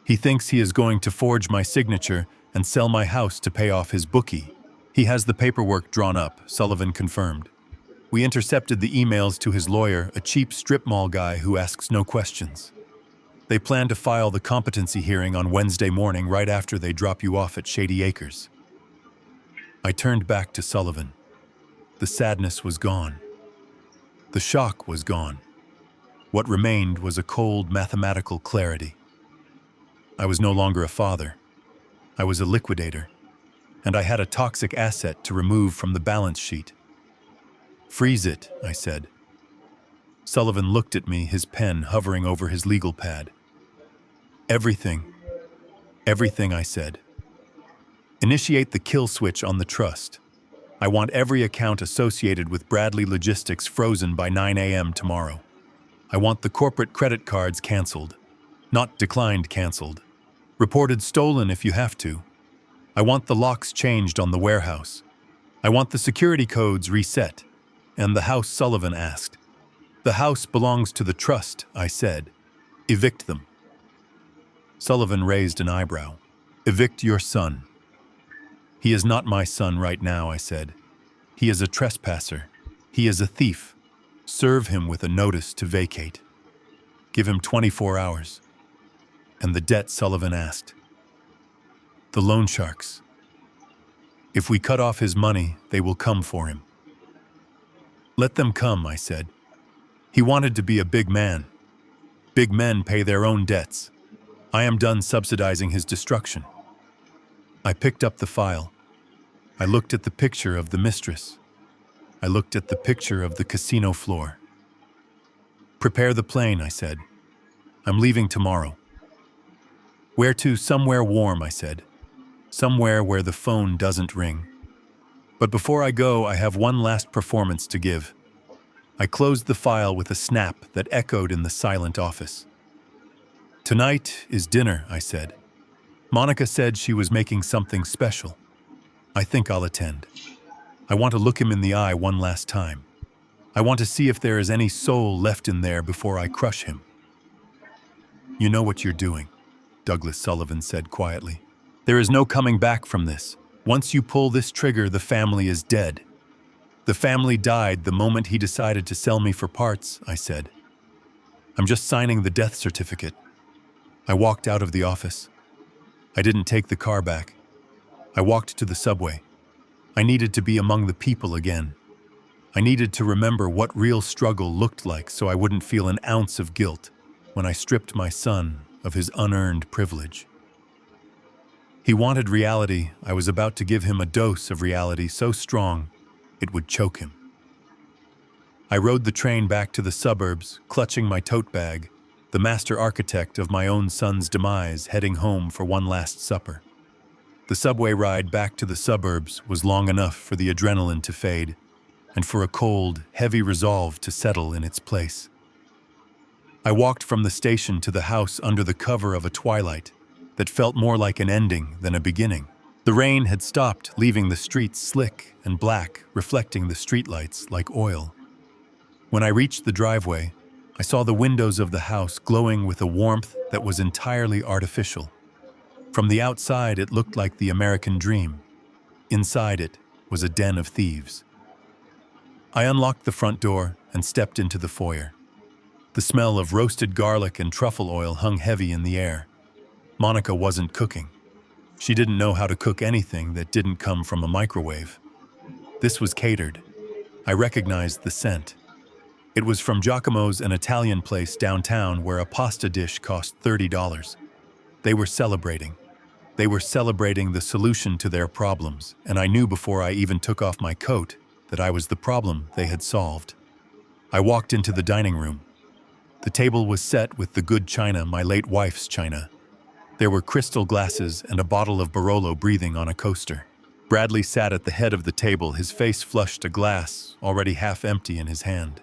Speaker 1: He thinks he is going to forge my signature and sell my house to pay off his bookie. He has the paperwork drawn up, Sullivan confirmed. We intercepted the emails to his lawyer, a cheap strip mall guy who asks no questions. They plan to file the competency hearing on Wednesday morning right after they drop you off at Shady Acres. I turned back to Sullivan. The sadness was gone. The shock was gone. What remained was a cold mathematical clarity. I was no longer a father. I was a liquidator, and I had a toxic asset to remove from the balance sheet. Freeze it, I said. Sullivan looked at me, his pen hovering over his legal pad. Everything, I said. Initiate the kill switch on the trust. I want every account associated with Bradley Logistics frozen by 9 a.m. tomorrow. I want the corporate credit cards canceled. Not declined, canceled. Reported stolen if you have to. I want the locks changed on the warehouse. I want the security codes reset. And the house, Sullivan asked. The house belongs to the trust, I said. Evict them. Sullivan raised an eyebrow. Evict your son. He is not my son right now, I said. He is a trespasser. He is a thief. Serve him with a notice to vacate. Give him 24 hours. And the debt, Sullivan asked. The loan sharks. If we cut off his money, they will come for him. Let them come, I said. He wanted to be a big man. Big men pay their own debts. I am done subsidizing his destruction. I picked up the file. I looked at the picture of the mistress. I looked at the picture of the casino floor. Prepare the plane, I said. I'm leaving tomorrow. Where to? Somewhere warm, I said. Somewhere where the phone doesn't ring. But before I go, I have one last performance to give. I closed the file with a snap that echoed in the silent office. Tonight is dinner, I said. Monica said she was making something special. I think I'll attend. I want to look him in the eye one last time. I want to see if there is any soul left in there before I crush him. You know what you're doing, Douglas Sullivan said quietly. There is no coming back from this. Once you pull this trigger, the family is dead. The family died the moment he decided to sell me for parts, I said. I'm just signing the death certificate. I walked out of the office. I didn't take the car back. I walked to the subway. I needed to be among the people again. I needed to remember what real struggle looked like so I wouldn't feel an ounce of guilt when I stripped my son of his unearned privilege. He wanted reality. I was about to give him a dose of reality so strong it would choke him. I rode the train back to the suburbs, clutching my tote bag, the master architect of my own son's demise, heading home for one last supper. The subway ride back to the suburbs was long enough for the adrenaline to fade and for a cold, heavy resolve to settle in its place. I walked from the station to the house under the cover of a twilight that felt more like an ending than a beginning. The rain had stopped, leaving the streets slick and black, reflecting the streetlights like oil. When I reached the driveway, I saw the windows of the house glowing with a warmth that was entirely artificial. From the outside, it looked like the American dream. Inside it was a den of thieves. I unlocked the front door and stepped into the foyer. The smell of roasted garlic and truffle oil hung heavy in the air. Monica wasn't cooking. She didn't know how to cook anything that didn't come from a microwave. This was catered. I recognized the scent. It was from Giacomo's, an Italian place downtown where a pasta dish cost $30. They were celebrating. They were celebrating the solution to their problems, and I knew before I even took off my coat that I was the problem they had solved. I walked into the dining room. The table was set with the good china, my late wife's china. There were crystal glasses and a bottle of Barolo breathing on a coaster. Bradley sat at the head of the table, his face flushed, a glass, already half empty, in his hand.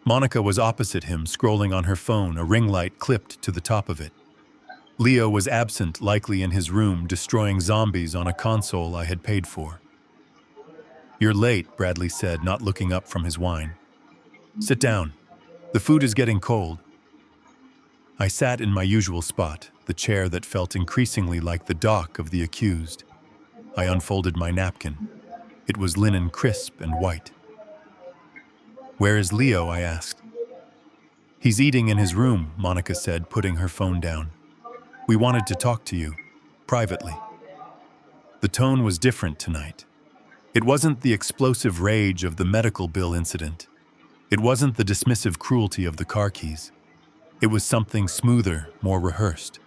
Speaker 1: Monica was opposite him, scrolling on her phone, a ring light clipped to the top of it. Leo was absent, likely in his room, destroying zombies on a console I had paid for. You're late, Bradley said, not looking up from his wine. Sit down. The food is getting cold. I sat in my usual spot, the chair that felt increasingly like the dock of the accused. I unfolded my napkin. It was linen, crisp and white. Where is Leo? I asked. He's eating in his room, Monica said, putting her phone down. We wanted to talk to you, privately. The tone was different tonight. It wasn't the explosive rage of the medical bill incident. It wasn't the dismissive cruelty of the car keys. It was something smoother, more rehearsed.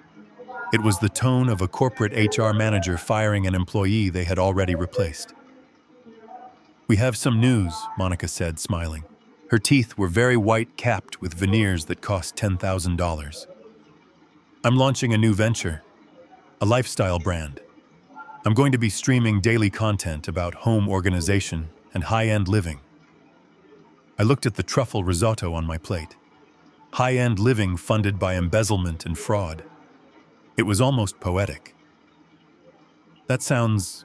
Speaker 1: It was the tone of a corporate HR manager firing an employee they had already replaced. We have some news, Monica said, smiling. Her teeth were very white, capped with veneers that cost $10,000. I'm launching a new venture, a lifestyle brand. I'm going to be streaming daily content about home organization and high-end living. I looked at the truffle risotto on my plate. High-end living funded by embezzlement and fraud. It was almost poetic. That sounds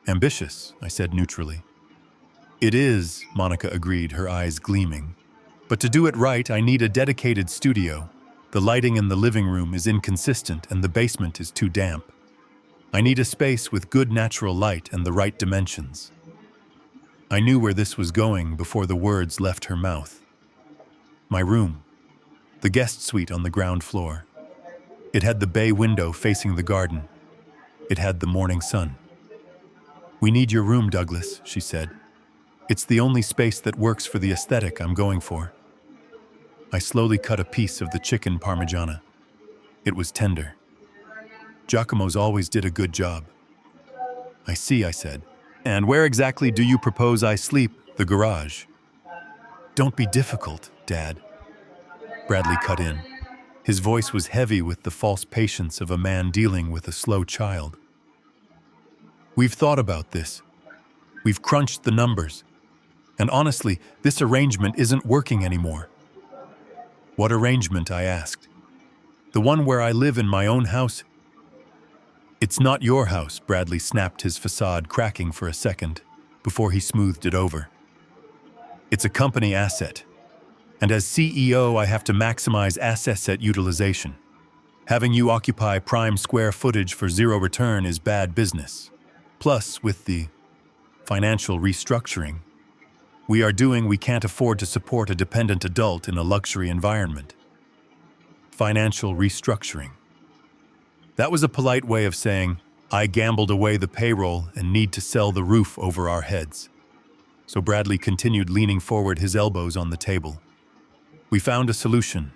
Speaker 1: ambitious, I said neutrally. It is, Monica agreed, her eyes gleaming. But to do it right, I need a dedicated studio. The lighting in the living room is inconsistent and the basement is too damp. I need a space with good natural light and the right dimensions. I knew where this was going before the words left her mouth. My room, the guest suite on the ground floor. It had the bay window facing the garden. It had the morning sun. We need your room, Douglas, she said. It's the only space that works for the aesthetic I'm going for. I slowly cut a piece of the chicken parmigiana. It was tender. Giacomo's always did a good job. I see, I said. And where exactly do you propose I sleep? The garage. Don't be difficult, Dad. Bradley cut in. His voice was heavy with the false patience of a man dealing with a slow child. We've thought about this. We've crunched the numbers. And honestly, this arrangement isn't working anymore. What arrangement? I asked. The one where I live in my own house? It's not your house, Bradley snapped, his facade cracking for a second before he smoothed it over. It's a company asset. And as CEO, I have to maximize asset utilization. Having you occupy prime square footage for zero return is bad business. Plus, with the financial restructuring we can't afford to support a dependent adult in a luxury environment. Financial restructuring. That was a polite way of saying, I gambled away the payroll and need to sell the roof over our heads. So Bradley continued, leaning forward, his elbows on the table. We found a solution,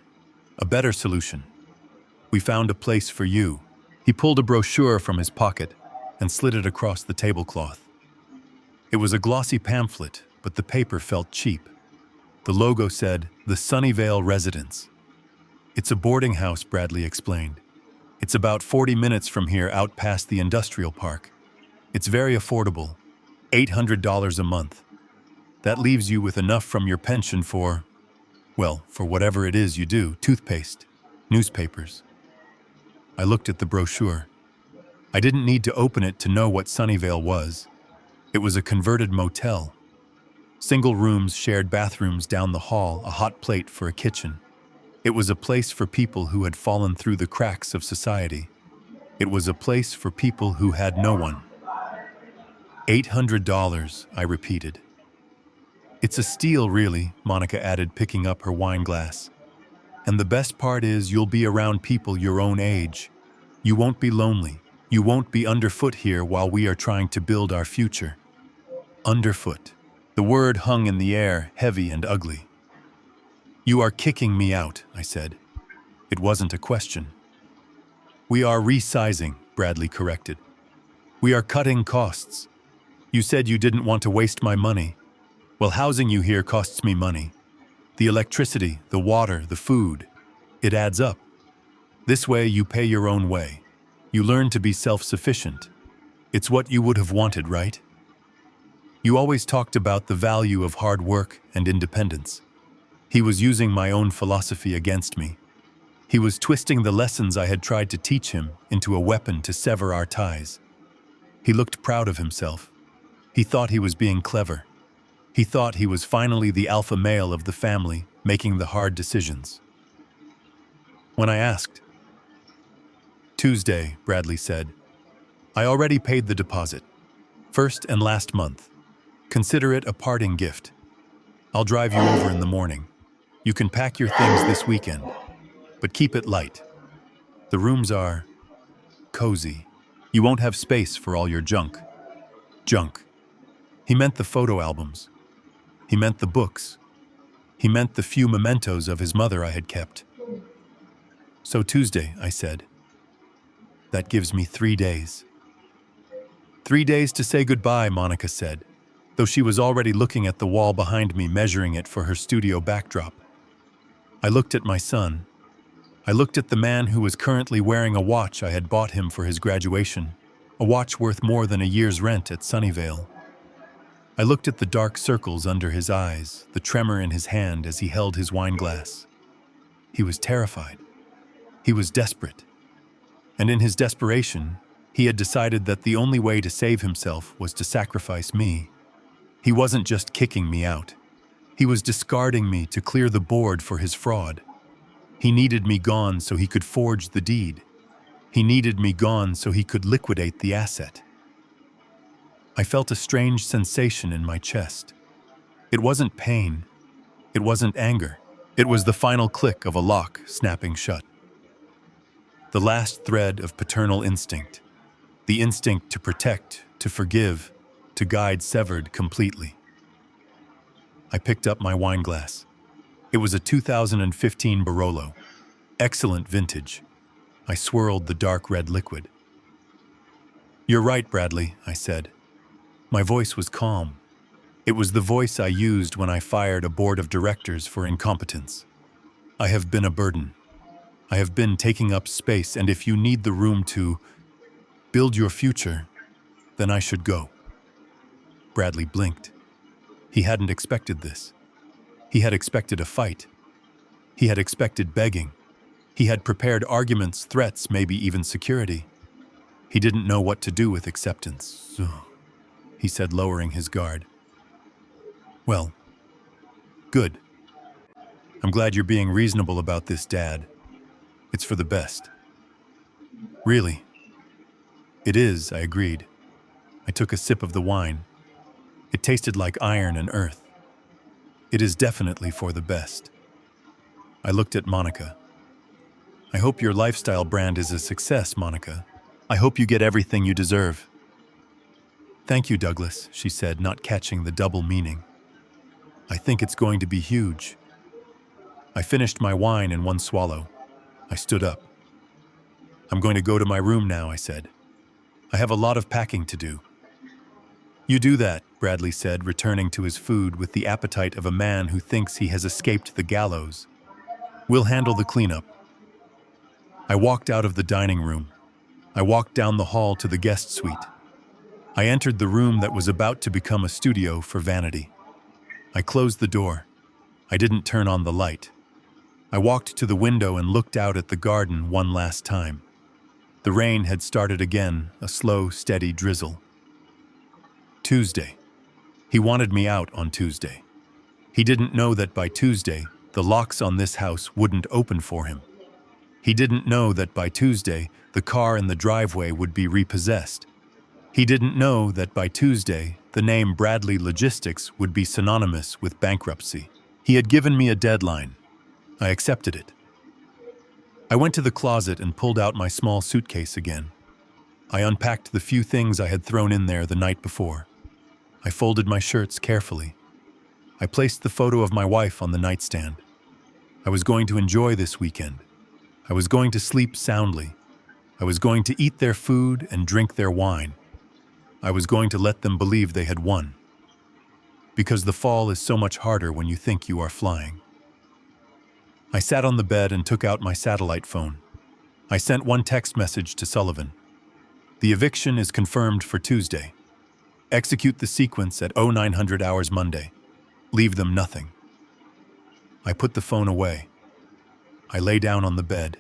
Speaker 1: a better solution. We found a place for you. He pulled a brochure from his pocket and slid it across the tablecloth. It was a glossy pamphlet, but the paper felt cheap. The logo said, The Sunnyvale Residence. It's a boarding house, Bradley explained. It's about 40 minutes from here, out past the industrial park. It's very affordable, $800 a month. That leaves you with enough from your pension for whatever it is you do, toothpaste, newspapers. I looked at the brochure. I didn't need to open it to know what Sunnyvale was. It was a converted motel. Single rooms, shared bathrooms down the hall, a hot plate for a kitchen. It was a place for people who had fallen through the cracks of society. It was a place for people who had no one. $800, I repeated. It's a steal, really, Monica added, picking up her wine glass. And the best part is you'll be around people your own age. You won't be lonely. You won't be underfoot here while we are trying to build our future. Underfoot. The word hung in the air, heavy and ugly. You are kicking me out, I said. It wasn't a question. We are resizing, Bradley corrected. We are cutting costs. You said you didn't want to waste my money. Well, housing you here costs me money. The electricity, the water, the food. It adds up. This way you pay your own way. You learn to be self-sufficient. It's what you would have wanted, right? You always talked about the value of hard work and independence. He was using my own philosophy against me. He was twisting the lessons I had tried to teach him into a weapon to sever our ties. He looked proud of himself. He thought he was being clever. He thought he was finally the alpha male of the family, making the hard decisions. When I asked, Tuesday, Bradley said, I already paid the deposit, first and last month. Consider it a parting gift. I'll drive you over in the morning. You can pack your things this weekend, but keep it light. The rooms are cozy. You won't have space for all your junk. Junk. He meant the photo albums. He meant the books. He meant the few mementos of his mother I had kept. So Tuesday, I said. That gives me 3 days. 3 days to say goodbye, Monica said. though she was already looking at the wall behind me, measuring it for her studio backdrop. I looked at my son. I looked at the man who was currently wearing a watch I had bought him for his graduation, a watch worth more than a year's rent at Sunnyvale. I looked at the dark circles under his eyes, the tremor in his hand as he held his wine glass. He was terrified. He was desperate. And in his desperation, he had decided that the only way to save himself was to sacrifice me. He wasn't just kicking me out. He was discarding me to clear the board for his fraud. He needed me gone so he could forge the deed. He needed me gone so he could liquidate the asset. I felt a strange sensation in my chest. It wasn't pain. It wasn't anger. It was the final click of a lock snapping shut. The last thread of paternal instinct. The instinct to protect, to forgive, to guide severed completely. I picked up my wine glass. It was a 2015 Barolo. Excellent vintage. I swirled the dark red liquid. "You're right, Bradley," I said. My voice was calm. It was the voice I used when I fired a board of directors for incompetence. I have been a burden. I have been taking up space, and if you need the room to build your future, then I should go. Bradley blinked. He hadn't expected this. He had expected a fight. He had expected begging. He had prepared arguments, threats, maybe even security. He didn't know what to do with acceptance. He said, lowering his guard. "Well, good. I'm glad you're being reasonable about this, Dad. It's for the best." "Really?" "It is," I agreed. I took a sip of the wine. It tasted like iron and earth. "It is definitely for the best." I looked at Monica. "I hope your lifestyle brand is a success, Monica. I hope you get everything you deserve." "Thank you, Douglas," she said, not catching the double meaning. "I think it's going to be huge." I finished my wine in one swallow. I stood up. "I'm going to go to my room now," I said. "I have a lot of packing to do." "You do that," Bradley said, returning to his food with the appetite of a man who thinks he has escaped the gallows. "We'll handle the cleanup." I walked out of the dining room. I walked down the hall to the guest suite. I entered the room that was about to become a studio for vanity. I closed the door. I didn't turn on the light. I walked to the window and looked out at the garden one last time. The rain had started again, a slow, steady drizzle. Tuesday. He wanted me out on Tuesday. He didn't know that by Tuesday, the locks on this house wouldn't open for him. He didn't know that by Tuesday, the car in the driveway would be repossessed. He didn't know that by Tuesday, the name Bradley Logistics would be synonymous with bankruptcy. He had given me a deadline. I accepted it. I went to the closet and pulled out my small suitcase again. I unpacked the few things I had thrown in there the night before. I folded my shirts carefully. I placed the photo of my wife on the nightstand. I was going to enjoy this weekend. I was going to sleep soundly. I was going to eat their food and drink their wine. I was going to let them believe they had won. Because the fall is so much harder when you think you are flying. I sat on the bed and took out my satellite phone. I sent one text message to Sullivan. "The eviction is confirmed for Tuesday. Execute the sequence at 0900 hours Monday. Leave them nothing." I put the phone away. I lay down on the bed.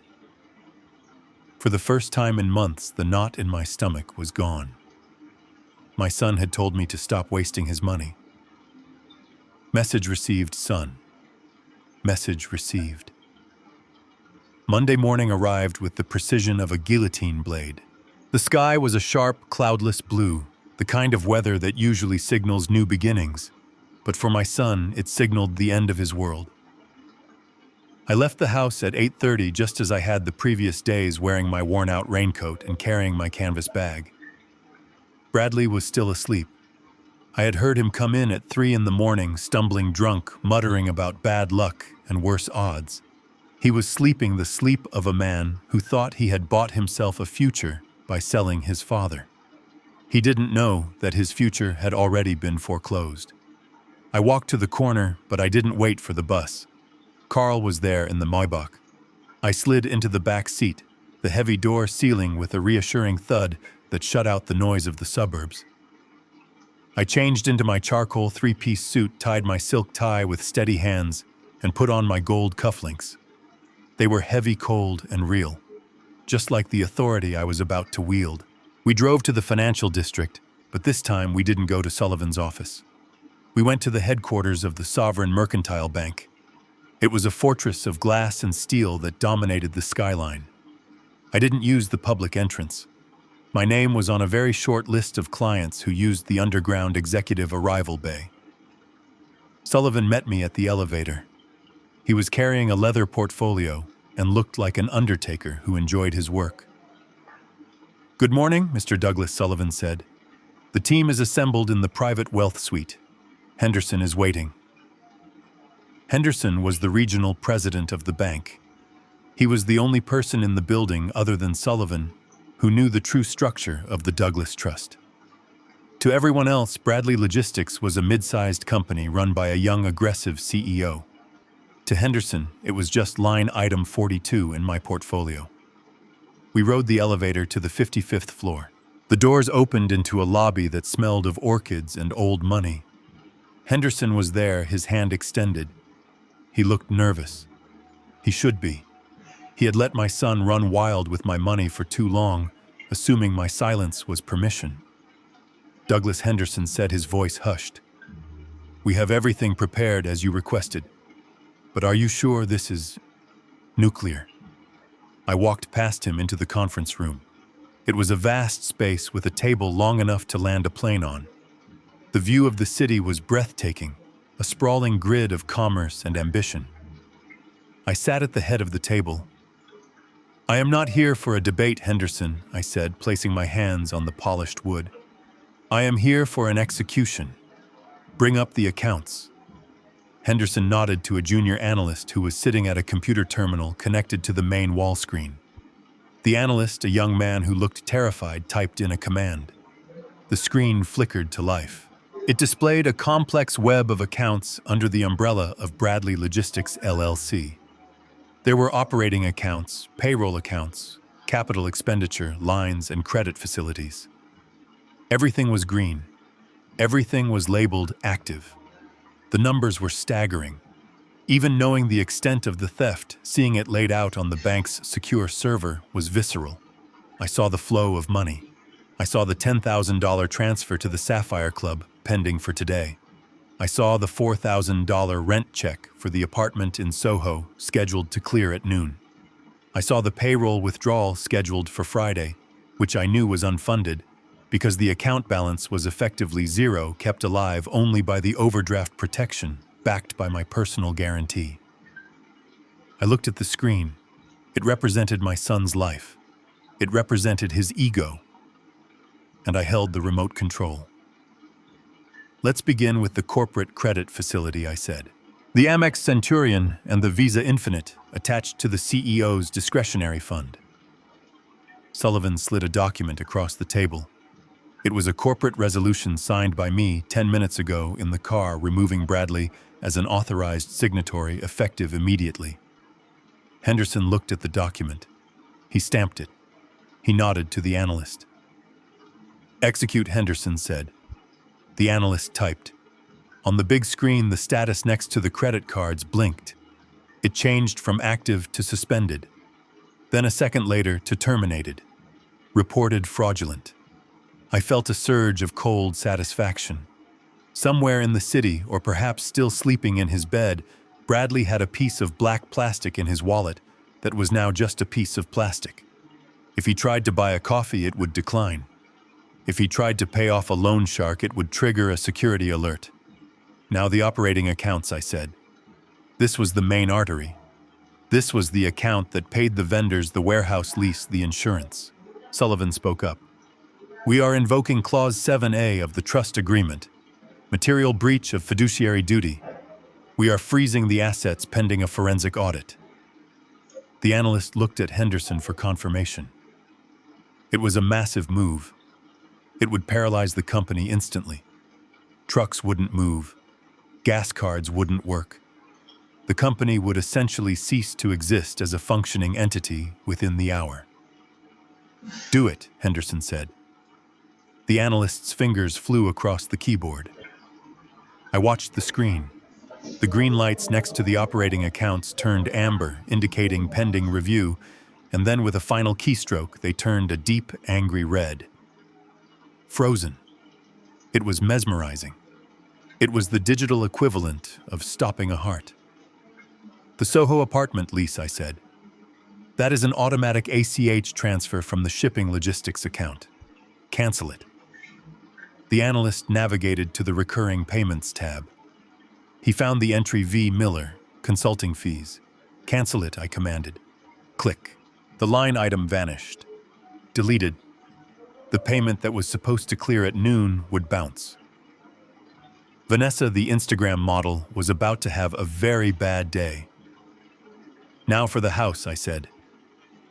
Speaker 1: For the first time in months, the knot in my stomach was gone. My son had told me to stop wasting his money. Message received, son. Message received. Monday morning arrived with the precision of a guillotine blade. The sky was a sharp, cloudless blue, the kind of weather that usually signals new beginnings, but for my son, it signaled the end of his world. I left the house at 8:30 just as I had the previous days, wearing my worn-out raincoat and carrying my canvas bag. Bradley was still asleep. I had heard him come in at 3 in the morning, stumbling drunk, muttering about bad luck and worse odds. He was sleeping the sleep of a man who thought he had bought himself a future by selling his father. He didn't know that his future had already been foreclosed. I walked to the corner, but I didn't wait for the bus. Carl was there in the Maybach. I slid into the back seat, the heavy door sealing with a reassuring thud that shut out the noise of the suburbs. I changed into my charcoal three-piece suit, tied my silk tie with steady hands, and put on my gold cufflinks. They were heavy, cold, and real, just like the authority I was about to wield. We drove to the financial district, but this time we didn't go to Sullivan's office. We went to the headquarters of the Sovereign Mercantile Bank. It was a fortress of glass and steel that dominated the skyline. I didn't use the public entrance. My name was on a very short list of clients who used the underground executive arrival bay. Sullivan met me at the elevator. He was carrying a leather portfolio and looked like an undertaker who enjoyed his work. "Good morning, Mr. Douglas," Sullivan said. "The team is assembled in the private wealth suite. Henderson is waiting." Henderson was the regional president of the bank. He was the only person in the building other than Sullivan who knew the true structure of the Douglas Trust. To everyone else, Bradley Logistics was a mid-sized company run by a young, aggressive CEO. To Henderson, it was just line item 42 in my portfolio. We rode the elevator to the 55th floor. The doors opened into a lobby that smelled of orchids and old money. Henderson was there, his hand extended. He looked nervous. He should be. He had let my son run wild with my money for too long, assuming my silence was permission. Douglas Henderson said, his voice hushed. "We have everything prepared as you requested. But are you sure this is nuclear?" I walked past him into the conference room. It was a vast space with a table long enough to land a plane on. The view of the city was breathtaking, a sprawling grid of commerce and ambition. I sat at the head of the table. "I am not here for a debate, Henderson," I said, placing my hands on the polished wood. "I am here for an execution. Bring up the accounts." Henderson nodded to a junior analyst who was sitting at a computer terminal connected to the main wall screen. The analyst, a young man who looked terrified, typed in a command. The screen flickered to life. It displayed a complex web of accounts under the umbrella of Bradley Logistics LLC. There were operating accounts, payroll accounts, capital expenditure, lines, and credit facilities. Everything was green. Everything was labeled active. The numbers were staggering. Even knowing the extent of the theft, seeing it laid out on the bank's secure server was visceral. I saw the flow of money. I saw the $10,000 transfer to the Sapphire Club pending for today. I saw the $4,000 rent check for the apartment in Soho scheduled to clear at noon. I saw the payroll withdrawal scheduled for Friday, which I knew was unfunded because the account balance was effectively zero, kept alive only by the overdraft protection backed by my personal guarantee. I looked at the screen. It represented my son's life. It represented his ego. And I held the remote control. "Let's begin with the corporate credit facility," I said. "The Amex Centurion and the Visa Infinite attached to the CEO's discretionary fund." Sullivan slid a document across the table. It was a corporate resolution signed by me 10 minutes ago in the car, removing Bradley as an authorized signatory effective immediately. Henderson looked at the document. He stamped it. He nodded to the analyst. "Execute," Henderson said. The analyst typed. On the big screen, the status next to the credit cards blinked. It changed from active to suspended. Then a second later to terminated. Reported fraudulent. I felt a surge of cold satisfaction. Somewhere in the city, or perhaps still sleeping in his bed, Bradley had a piece of black plastic in his wallet that was now just a piece of plastic. If he tried to buy a coffee, it would decline. If he tried to pay off a loan shark, it would trigger a security alert. Now the operating accounts, I said. This was the main artery. This was the account that paid the vendors the warehouse lease, the insurance. Sullivan spoke up. "We are invoking Clause 7A of the Trust Agreement, material breach of fiduciary duty. We are freezing the assets pending a forensic audit." The analyst looked at Henderson for confirmation. It was a massive move. It would paralyze the company instantly. Trucks wouldn't move. Gas cards wouldn't work. The company would essentially cease to exist as a functioning entity within the hour. "Do it," Henderson said. The analyst's fingers flew across the keyboard. I watched the screen. The green lights next to the operating accounts turned amber, indicating pending review, and then with a final keystroke, they turned a deep, angry red. Frozen. It was mesmerizing. It was the digital equivalent of stopping a heart. "The Soho apartment lease," I said. "That is an automatic ACH transfer from the shipping logistics account. Cancel it." The analyst navigated to the recurring payments tab. He found the entry V. Miller, consulting fees. "Cancel it," I commanded. Click. The line item vanished. Deleted. The payment that was supposed to clear at noon would bounce. Vanessa, the Instagram model, was about to have a very bad day. "Now for the house," I said.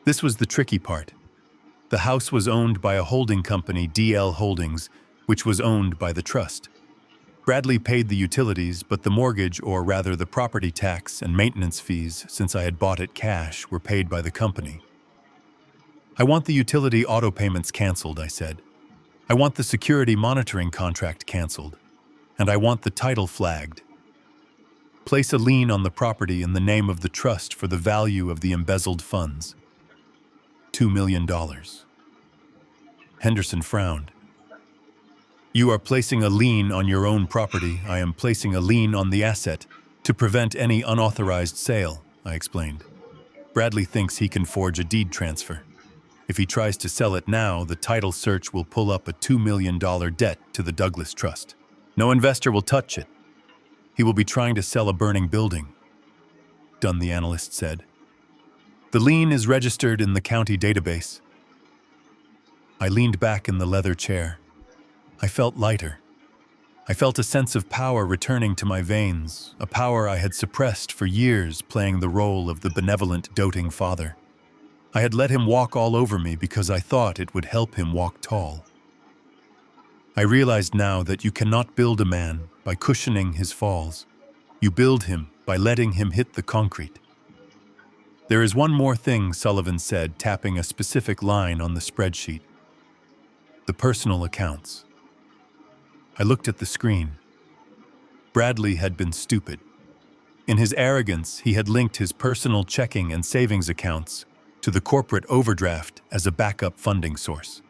Speaker 1: This was the tricky part. The house was owned by a holding company, DL Holdings, which was owned by the trust. Bradley paid the utilities, but the mortgage, or rather the property tax and maintenance fees, since I had bought it cash, were paid by the company. "I want the utility auto payments canceled," I said. "I want the security monitoring contract canceled. And I want the title flagged. Place a lien on the property in the name of the trust for the value of the embezzled funds. $2 million. Henderson frowned. "You are placing a lien on your own property. I am placing a lien on the asset to prevent any unauthorized sale," I explained. "Bradley thinks he can forge a deed transfer. If he tries to sell it now, the title search will pull up a $2 million debt to the Douglas Trust. No investor will touch it. He will be trying to sell a burning building." "Done," the analyst said. "The lien is registered in the county database." I leaned back in the leather chair. I felt lighter. I felt a sense of power returning to my veins, a power I had suppressed for years, playing the role of the benevolent, doting father. I had let him walk all over me because I thought it would help him walk tall. I realized now that you cannot build a man by cushioning his falls. You build him by letting him hit the concrete. "There is one more thing," Sullivan said, tapping a specific line on the spreadsheet. "The personal accounts." I looked at the screen. Bradley had been stupid. In his arrogance, he had linked his personal checking and savings accounts to the corporate overdraft as a backup funding source.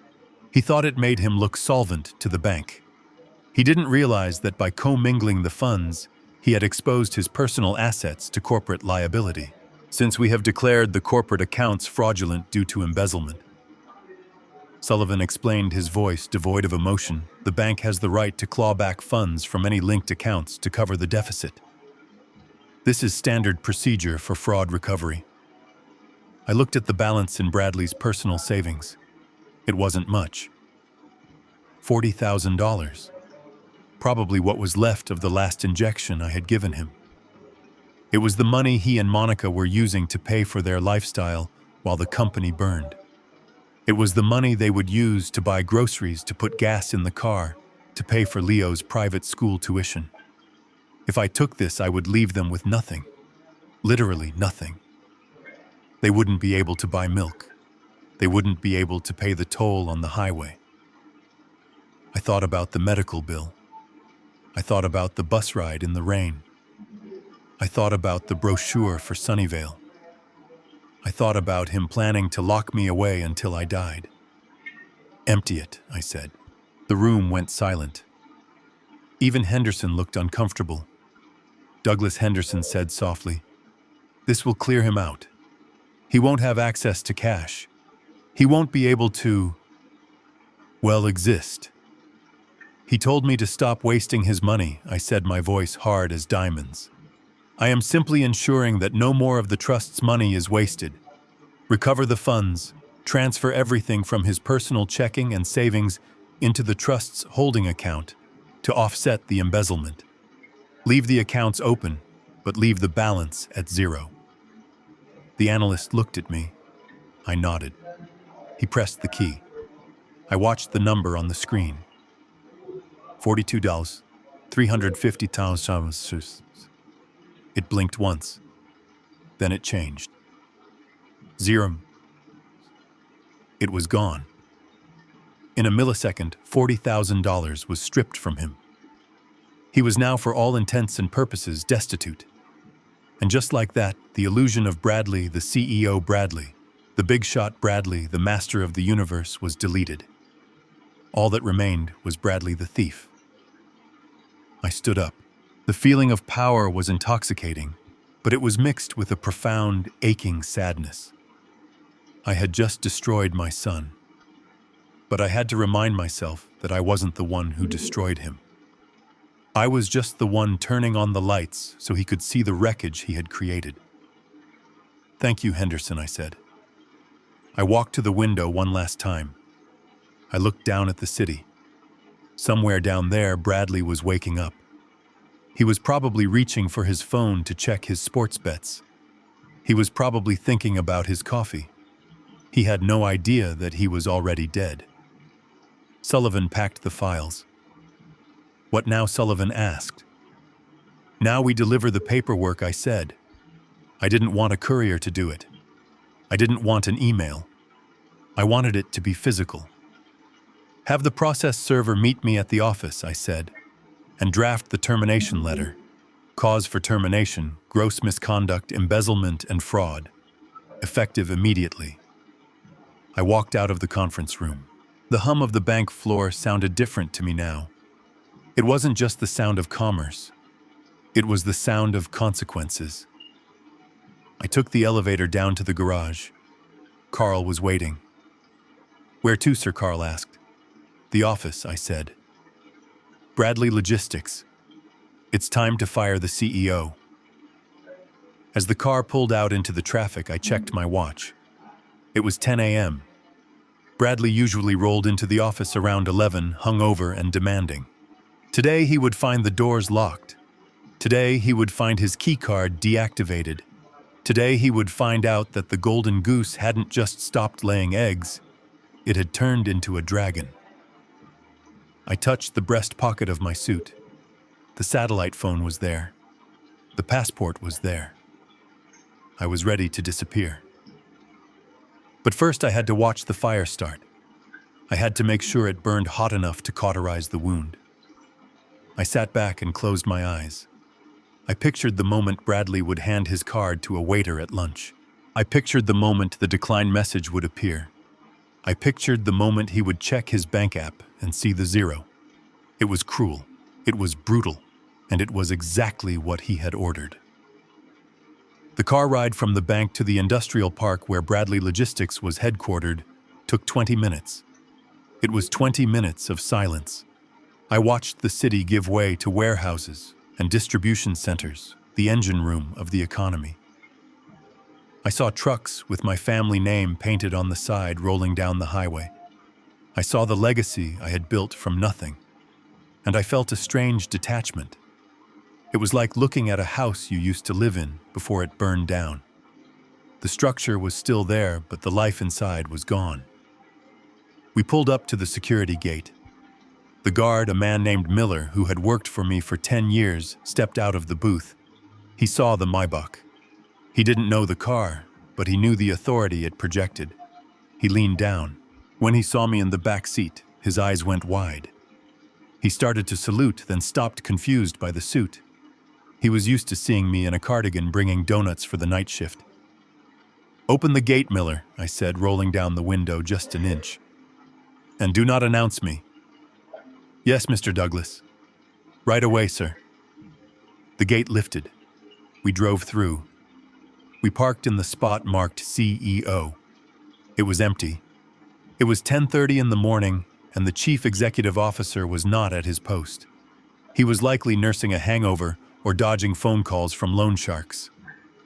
Speaker 1: He thought it made him look solvent to the bank. He didn't realize that by commingling the funds, he had exposed his personal assets to corporate liability, since we have declared the corporate accounts fraudulent due to embezzlement. Sullivan explained, his voice devoid of emotion. "The bank has the right to claw back funds from any linked accounts to cover the deficit. This is standard procedure for fraud recovery." I looked at the balance in Bradley's personal savings. It wasn't much. $40,000. Probably what was left of the last injection I had given him. It was the money he and Monica were using to pay for their lifestyle while the company burned. It was the money they would use to buy groceries, to put gas in the car, to pay for Leo's private school tuition. If I took this, I would leave them with nothing. Literally nothing. They wouldn't be able to buy milk. They wouldn't be able to pay the toll on the highway. I thought about the medical bill. I thought about the bus ride in the rain. I thought about the brochure for Sunnyvale. I thought about him planning to lock me away until I died. "Empty it," I said. The room went silent. Even Henderson looked uncomfortable. Douglas Henderson said softly, "This will clear him out. He won't have access to cash. He won't be able to, well, exist." He told me to stop wasting his money, I said, my voice hard as diamonds. "I am simply ensuring that no more of the trust's money is wasted. Recover the funds, transfer everything from his personal checking and savings into the trust's holding account to offset the embezzlement. Leave the accounts open, but leave the balance at zero." The analyst looked at me. I nodded. He pressed the key. I watched the number on the screen. $42, $350. It blinked once. Then it changed. Zero. It was gone. In a millisecond, $40,000 was stripped from him. He was now, for all intents and purposes, destitute. And just like that, the illusion of Bradley, the CEO Bradley, the big shot Bradley, the master of the universe, was deleted. All that remained was Bradley the thief. I stood up. The feeling of power was intoxicating, but it was mixed with a profound, aching sadness. I had just destroyed my son, but I had to remind myself that I wasn't the one who destroyed him. I was just the one turning on the lights so he could see the wreckage he had created. "Thank you, Henderson," I said. I walked to the window one last time. I looked down at the city. Somewhere down there, Bradley was waking up. He was probably reaching for his phone to check his sports bets. He was probably thinking about his coffee. He had no idea that he was already dead. Sullivan packed the files. "What now?" Sullivan asked. "Now we deliver the paperwork," I said. I didn't want a courier to do it. I didn't want an email. I wanted it to be physical. "Have the process server meet me at the office," I said, "and draft the termination letter. Cause for termination, gross misconduct, embezzlement, and fraud. Effective immediately." I walked out of the conference room. The hum of the bank floor sounded different to me now. It wasn't just the sound of commerce. It was the sound of consequences. I took the elevator down to the garage. Carl was waiting. "Where to, sir?" Carl asked. "The office," I said. "Bradley Logistics. It's time to fire the CEO." As the car pulled out into the traffic, I checked my watch. It was 10 a.m. Bradley usually rolled into the office around 11, hungover and demanding. Today he would find the doors locked. Today he would find his keycard deactivated. Today he would find out that the golden goose hadn't just stopped laying eggs, it had turned into a dragon. I touched the breast pocket of my suit. The satellite phone was there. The passport was there. I was ready to disappear. But first I had to watch the fire start. I had to make sure it burned hot enough to cauterize the wound. I sat back and closed my eyes. I pictured the moment Bradley would hand his card to a waiter at lunch. I pictured the moment the decline message would appear. I pictured the moment he would check his bank app and see the zero. It was cruel, it was brutal, and it was exactly what he had ordered. The car ride from the bank to the industrial park where Bradley Logistics was headquartered took 20 minutes. It was 20 minutes of silence. I watched the city give way to warehouses and distribution centers, the engine room of the economy. I saw trucks with my family name painted on the side rolling down the highway. I saw the legacy I had built from nothing, and I felt a strange detachment. It was like looking at a house you used to live in before it burned down. The structure was still there, but the life inside was gone. We pulled up to the security gate. The guard, a man named Miller, who had worked for me for 10 years, stepped out of the booth. He saw the Maybach. He didn't know the car, but he knew the authority it projected. He leaned down. When he saw me in the back seat, his eyes went wide. He started to salute, then stopped, confused by the suit. He was used to seeing me in a cardigan bringing donuts for the night shift. "Open the gate, Miller," I said, rolling down the window just an inch. "And do not announce me." "Yes, Mr. Douglas." "Right away, sir." The gate lifted. We drove through. We parked in the spot marked CEO. It was empty. It was 10:30 in the morning, and the chief executive officer was not at his post. He was likely nursing a hangover or dodging phone calls from loan sharks.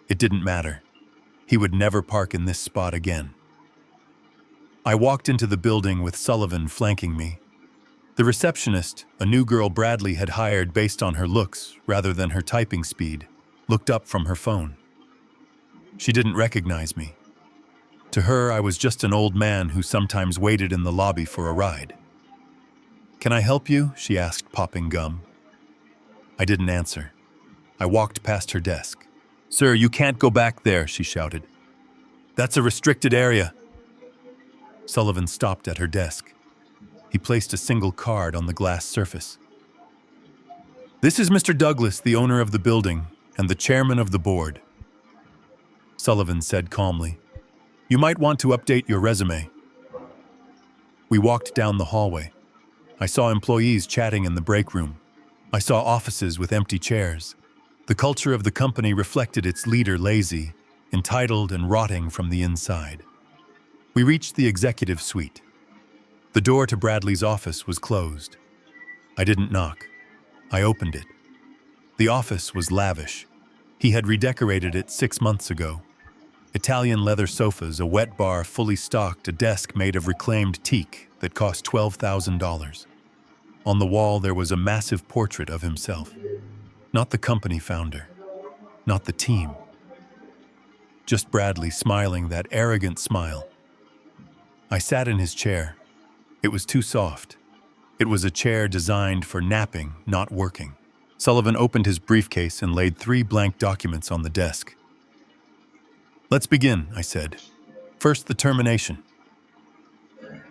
Speaker 1: It didn't matter. He would never park in this spot again. I walked into the building with Sullivan flanking me. The receptionist, a new girl Bradley had hired based on her looks rather than her typing speed, looked up from her phone. She didn't recognize me. To her, I was just an old man who sometimes waited in the lobby for a ride. "Can I help you?" she asked, popping gum. I didn't answer. I walked past her desk. "Sir, you can't go back there," she shouted. "That's a restricted area." Sullivan stopped at her desk. He placed a single card on the glass surface. "This is Mr. Douglas, the owner of the building and the chairman of the board," Sullivan said calmly. "You might want to update your resume." We walked down the hallway. I saw employees chatting in the break room. I saw offices with empty chairs. The culture of the company reflected its leader lazy, entitled and rotting from the inside. We reached the executive suite. The door to Bradley's office was closed. I didn't knock. I opened it. The office was lavish. He had redecorated it 6 months ago. Italian leather sofas, a wet bar fully stocked, a desk made of reclaimed teak that cost $12,000. On the wall there was a massive portrait of himself. Not the company founder. Not the team. Just Bradley smiling that arrogant smile. I sat in his chair. It was too soft. It was a chair designed for napping, not working. Sullivan opened his briefcase and laid 3 blank documents on the desk. "Let's begin," I said. "First, the termination."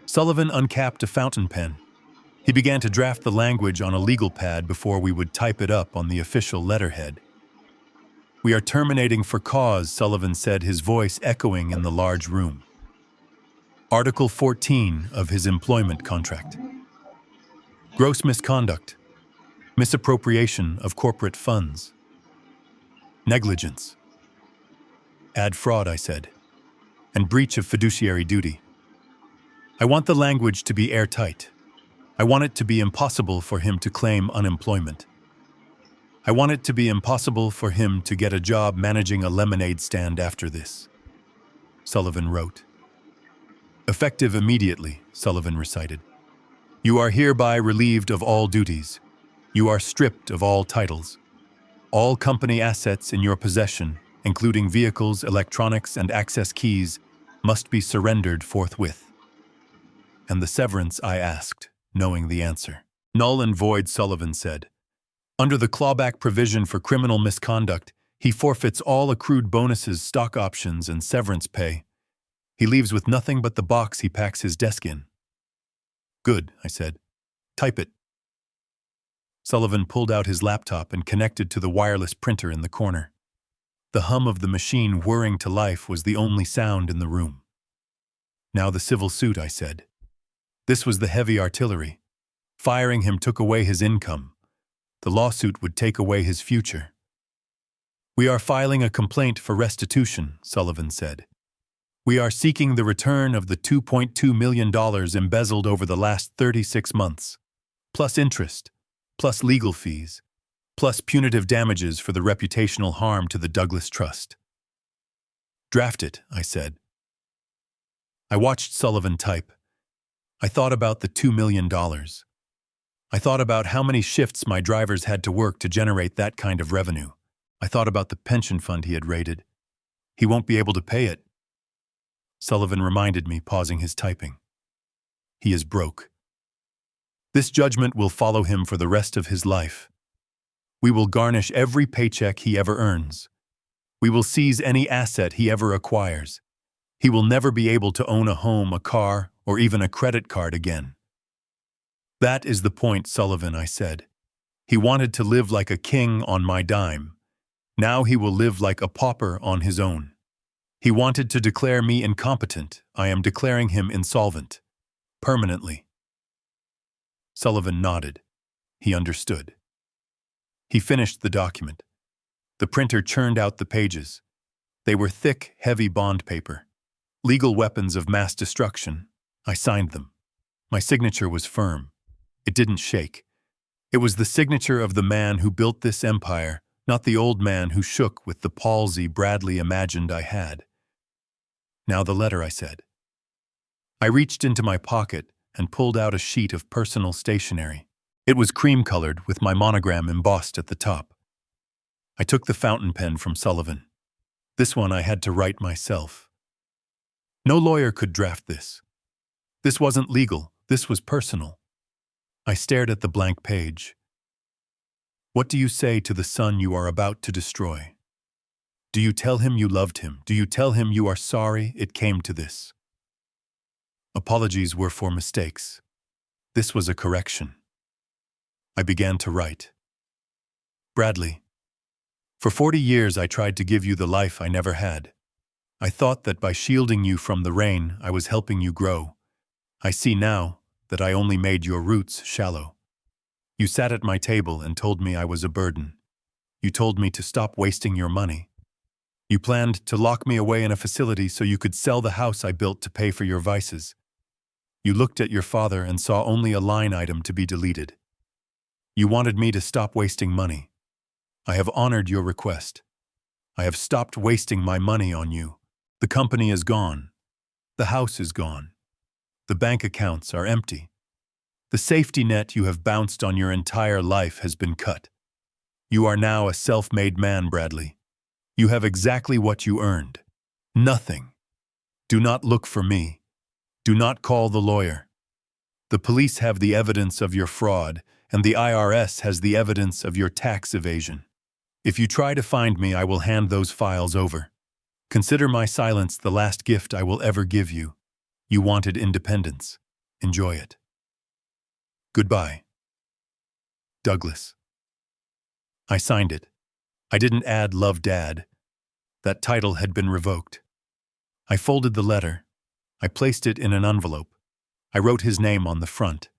Speaker 1: Sullivan uncapped a fountain pen. He began to draft the language on a legal pad before we would type it up on the official letterhead. "We are terminating for cause," Sullivan said, his voice echoing in the large room. Article 14 of his employment contract. Gross misconduct. Misappropriation of corporate funds. Negligence. Add fraud, I said. And breach of fiduciary duty. I want the language to be airtight. I want it to be impossible for him to claim unemployment. I want it to be impossible for him to get a job managing a lemonade stand after this. Sullivan wrote. Effective immediately, Sullivan recited. You are hereby relieved of all duties. You are stripped of all titles. All company assets in your possession, including vehicles, electronics, and access keys, must be surrendered forthwith. And the severance, I asked, knowing the answer. Null and void, Sullivan said. Under the clawback provision for criminal misconduct, he forfeits all accrued bonuses, stock options, and severance pay. He leaves with nothing but the box he packs his desk in. Good, I said. Type it. Sullivan pulled out his laptop and connected to the wireless printer in the corner. The hum of the machine whirring to life was the only sound in the room. Now the civil suit, I said. This was the heavy artillery. Firing him took away his income. The lawsuit would take away his future. We are filing a complaint for restitution, Sullivan said. We are seeking the return of the $2.2 million embezzled over the last 36 months, plus interest, plus legal fees, plus punitive damages for the reputational harm to the Douglas Trust. Draft it, I said. I watched Sullivan type. I thought about the $2 million. I thought about how many shifts my drivers had to work to generate that kind of revenue. I thought about the pension fund he had raided. He won't be able to pay it. Sullivan reminded me, pausing his typing. He is broke. This judgment will follow him for the rest of his life. We will garnish every paycheck he ever earns. We will seize any asset he ever acquires. He will never be able to own a home, a car, or even a credit card again. That is the point, Sullivan, I said. He wanted to live like a king on my dime. Now he will live like a pauper on his own. He wanted to declare me incompetent. I am declaring him insolvent. Permanently. Sullivan nodded. He understood. He finished the document. The printer churned out the pages. They were thick, heavy bond paper. Legal weapons of mass destruction. I signed them. My signature was firm. It didn't shake. It was the signature of the man who built this empire, not the old man who shook with the palsy Bradley imagined I had. Now the letter, I said. I reached into my pocket and pulled out a sheet of personal stationery. It was cream-colored with my monogram embossed at the top. I took the fountain pen from Sullivan. This one I had to write myself. No lawyer could draft this. This wasn't legal, this was personal. I stared at the blank page. What do you say to the son you are about to destroy? Do you tell him you loved him? Do you tell him you are sorry it came to this? Apologies were for mistakes. This was a correction. I began to write. Bradley, for 40 years I tried to give you the life I never had. I thought that by shielding you from the rain, I was helping you grow. I see now that I only made your roots shallow. You sat at my table and told me I was a burden. You told me to stop wasting your money. You planned to lock me away in a facility so you could sell the house I built to pay for your vices. You looked at your father and saw only a line item to be deleted. You wanted me to stop wasting money. I have honored your request. I have stopped wasting my money on you. The company is gone. The house is gone. The bank accounts are empty. The safety net you have bounced on your entire life has been cut. You are now a self-made man, Bradley. You have exactly what you earned. Nothing. Do not look for me. Do not call the lawyer. The police have the evidence of your fraud, and the IRS has the evidence of your tax evasion. If you try to find me, I will hand those files over. Consider my silence the last gift I will ever give you. You wanted independence. Enjoy it. Goodbye. Douglas. I signed it. I didn't add Love Dad. That title had been revoked. I folded the letter. I placed it in an envelope. I wrote his name on the front.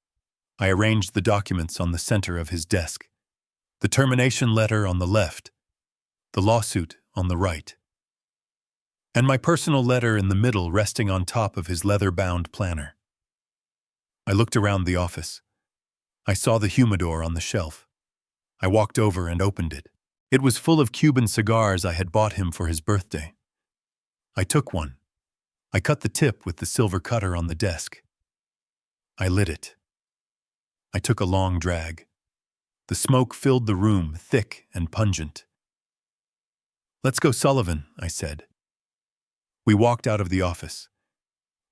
Speaker 1: I arranged the documents on the center of his desk. The termination letter on the left. The lawsuit on the right. And my personal letter in the middle resting on top of his leather-bound planner. I looked around the office. I saw the humidor on the shelf. I walked over and opened it. It was full of Cuban cigars I had bought him for his birthday. I took one. I cut the tip with the silver cutter on the desk. I lit it. I took a long drag. The smoke filled the room, thick and pungent. "Let's go, Sullivan," I said. We walked out of the office.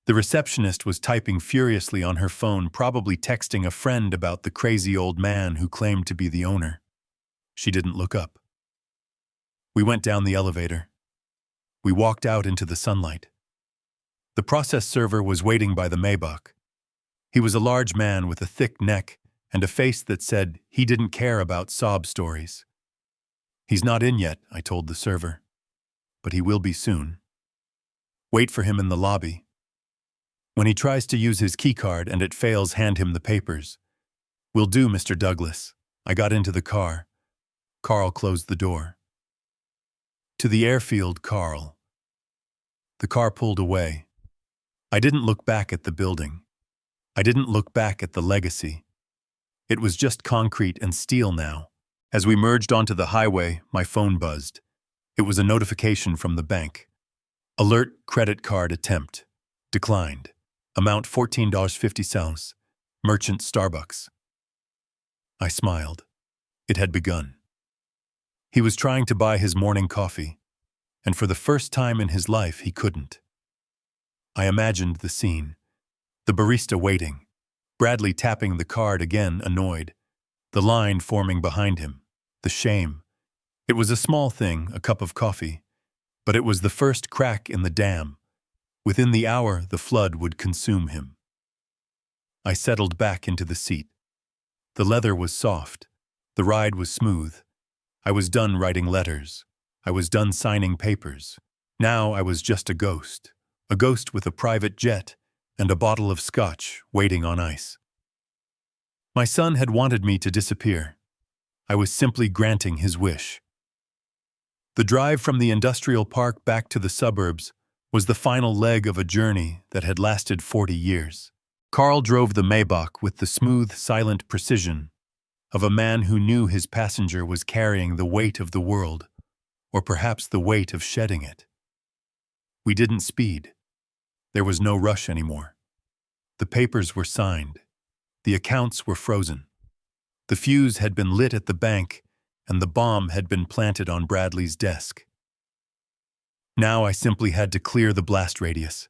Speaker 1: The receptionist was typing furiously on her phone, probably texting a friend about the crazy old man who claimed to be the owner. She didn't look up. We went down the elevator. We walked out into the sunlight. The process server was waiting by the Maybach. He was a large man with a thick neck and a face that said he didn't care about sob stories. "He's not in yet," I told the server. "But he will be soon. Wait for him in the lobby. When he tries to use his keycard and it fails, hand him the papers." "Will do, Mr. Douglas." I got into the car. Carl closed the door. "To the airfield, Carl." The car pulled away. I didn't look back at the building. I didn't look back at the legacy. It was just concrete and steel now. As we merged onto the highway, my phone buzzed. It was a notification from the bank. Alert, credit card attempt. Declined. Amount $14.50. Merchant Starbucks. I smiled. It had begun. He was trying to buy his morning coffee, and for the first time in his life he couldn't. I imagined the scene. The barista waiting. Bradley tapping the card again, annoyed. The line forming behind him. The shame. It was a small thing, a cup of coffee. But it was the first crack in the dam. Within the hour, the flood would consume him. I settled back into the seat. The leather was soft. The ride was smooth. I was done writing letters. I was done signing papers. Now I was just a ghost with a private jet and a bottle of scotch waiting on ice. My son had wanted me to disappear. I was simply granting his wish. The drive from the industrial park back to the suburbs was the final leg of a journey that had lasted 40 years. Carl drove the Maybach with the smooth, silent precision of a man who knew his passenger was carrying the weight of the world, or perhaps the weight of shedding it. We didn't speed. There was no rush anymore. The papers were signed. The accounts were frozen. The fuse had been lit at the bank, and the bomb had been planted on Bradley's desk. Now I simply had to clear the blast radius.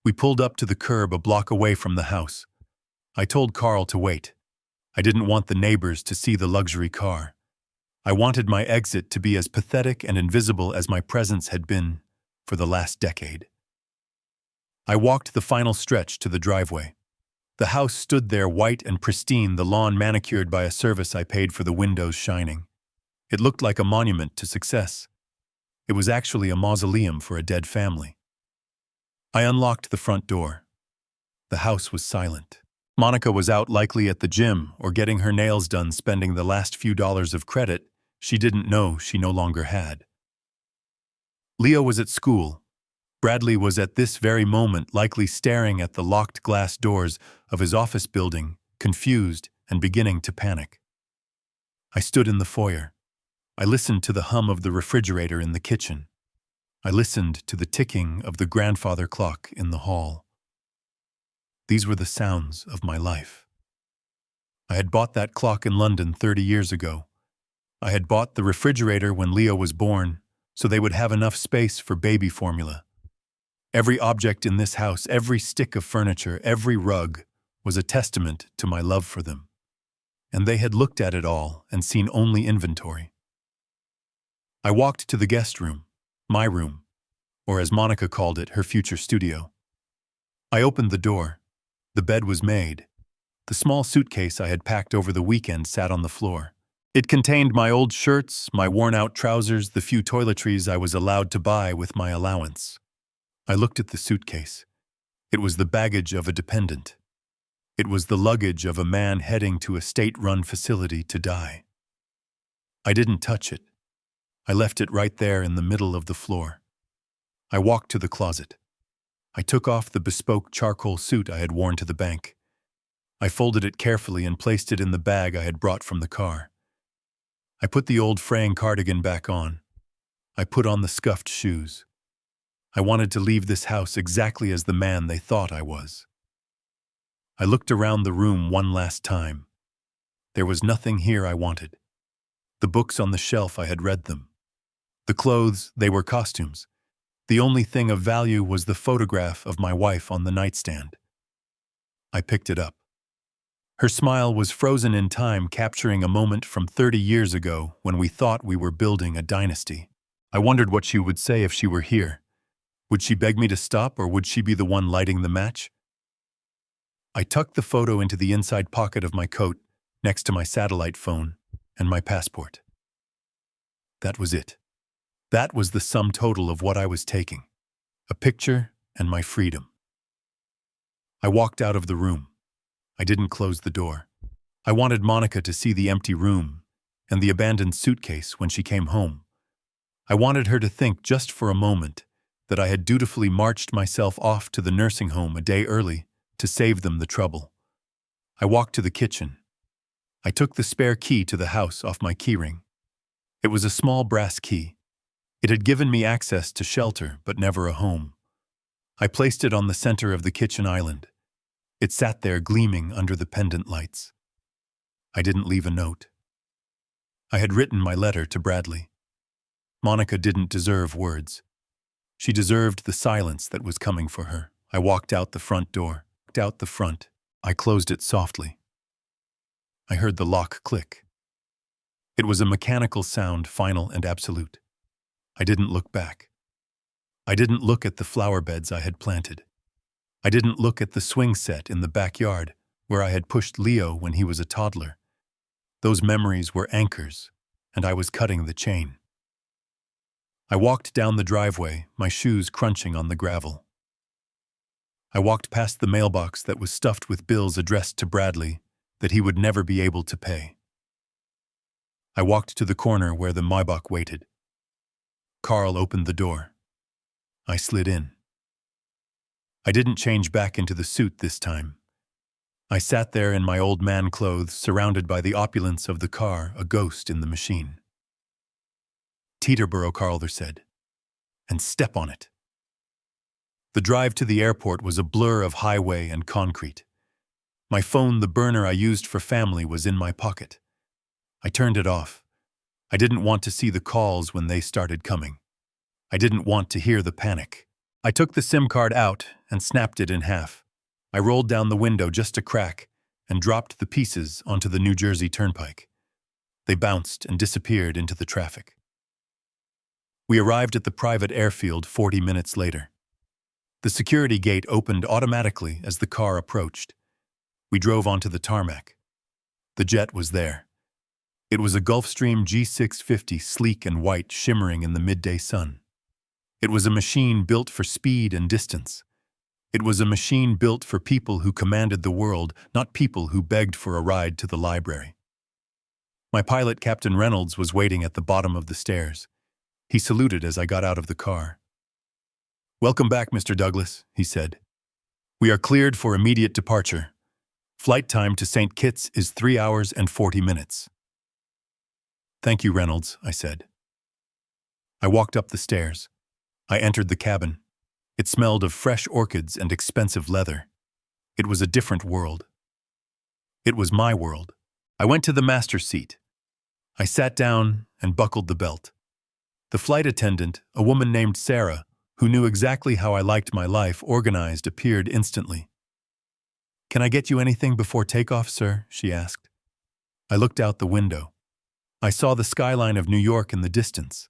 Speaker 1: We pulled up to the curb a block away from the house. I told Carl to wait. I didn't want the neighbors to see the luxury car. I wanted my exit to be as pathetic and invisible as my presence had been for the last decade. I walked the final stretch to the driveway. The house stood there white and pristine, the lawn manicured by a service I paid for, the windows shining. It looked like a monument to success. It was actually a mausoleum for a dead family. I unlocked the front door. The house was silent. Monica was out, likely at the gym or getting her nails done, spending the last few dollars of credit she didn't know she no longer had. Leo was at school. Bradley was at this very moment likely staring at the locked glass doors of his office building, confused and beginning to panic. I stood in the foyer. I listened to the hum of the refrigerator in the kitchen. I listened to the ticking of the grandfather clock in the hall. These were the sounds of my life. I had bought that clock in London 30 years ago. I had bought the refrigerator when Leo was born, so they would have enough space for baby formula. Every object in this house, every stick of furniture, every rug, was a testament to my love for them. And they had looked at it all and seen only inventory. I walked to the guest room, my room, or as Monica called it, her future studio. I opened the door. The bed was made. The small suitcase I had packed over the weekend sat on the floor. It contained my old shirts, my worn-out trousers, the few toiletries I was allowed to buy with my allowance. I looked at the suitcase. It was the baggage of a dependent. It was the luggage of a man heading to a state-run facility to die. I didn't touch it. I left it right there in the middle of the floor. I walked to the closet. I took off the bespoke charcoal suit I had worn to the bank. I folded it carefully and placed it in the bag I had brought from the car. I put the old fraying cardigan back on. I put on the scuffed shoes. I wanted to leave this house exactly as the man they thought I was. I looked around the room one last time. There was nothing here I wanted. The books on the shelf, I had read them. The clothes, they were costumes. The only thing of value was the photograph of my wife on the nightstand. I picked it up. Her smile was frozen in time, capturing a moment from 30 years ago when we thought we were building a dynasty. I wondered what she would say if she were here. Would she beg me to stop, or would she be the one lighting the match? I tucked the photo into the inside pocket of my coat, next to my satellite phone and my passport. That was it. That was the sum total of what I was taking. A picture and my freedom. I walked out of the room. I didn't close the door. I wanted Monica to see the empty room and the abandoned suitcase when she came home. I wanted her to think just for a moment that I had dutifully marched myself off to the nursing home a day early to save them the trouble. I walked to the kitchen. I took the spare key to the house off my keyring. It was a small brass key. It had given me access to shelter, but never a home. I placed it on the center of the kitchen island. It sat there gleaming under the pendant lights. I didn't leave a note. I had written my letter to Bradley. Monica didn't deserve words. She deserved the silence that was coming for her. I walked out the front door. Out the front. I closed it softly. I heard the lock click. It was a mechanical sound, final and absolute. I didn't look back. I didn't look at the flower beds I had planted. I didn't look at the swing set in the backyard where I had pushed Leo when he was a toddler. Those memories were anchors, and I was cutting the chain. I walked down the driveway, my shoes crunching on the gravel. I walked past the mailbox that was stuffed with bills addressed to Bradley that he would never be able to pay. I walked to the corner where the Maybach waited. Carl opened the door. I slid in. I didn't change back into the suit this time. I sat there in my old man clothes, surrounded by the opulence of the car, a ghost in the machine. Teterboro, Carl said, and step on it. The drive to the airport was a blur of highway and concrete. My phone, the burner I used for family, was in my pocket. I turned it off. I didn't want to see the calls when they started coming. I didn't want to hear the panic. I took the SIM card out and snapped it in half. I rolled down the window just a crack and dropped the pieces onto the New Jersey Turnpike. They bounced and disappeared into the traffic. We arrived at the private airfield 40 minutes later. The security gate opened automatically as the car approached. We drove onto the tarmac. The jet was there. It was a Gulfstream G650, sleek and white, shimmering in the midday sun. It was a machine built for speed and distance. It was a machine built for people who commanded the world, not people who begged for a ride to the library. My pilot, Captain Reynolds, was waiting at the bottom of the stairs. He saluted as I got out of the car. "Welcome back, Mr. Douglas," he said. "We are cleared for immediate departure. Flight time to St. Kitts is 3 hours and 40 minutes. "Thank you, Reynolds," I said. I walked up the stairs. I entered the cabin. It smelled of fresh orchids and expensive leather. It was a different world. It was my world. I went to the master seat. I sat down and buckled the belt. The flight attendant, a woman named Sarah, who knew exactly how I liked my life organized, appeared instantly. "Can I get you anything before takeoff, sir?" she asked. I looked out the window. I saw the skyline of New York in the distance.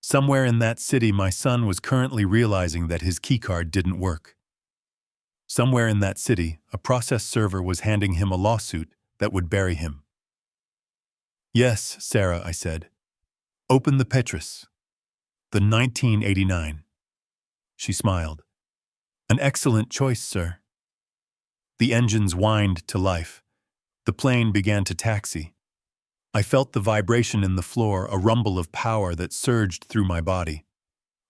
Speaker 1: Somewhere in that city, my son was currently realizing that his keycard didn't work. Somewhere in that city, a process server was handing him a lawsuit that would bury him. "Yes, Sarah," I said. "Open the Petrus. The 1989. She smiled. "An excellent choice, sir." The engines whined to life. The plane began to taxi. I felt the vibration in the floor, a rumble of power that surged through my body.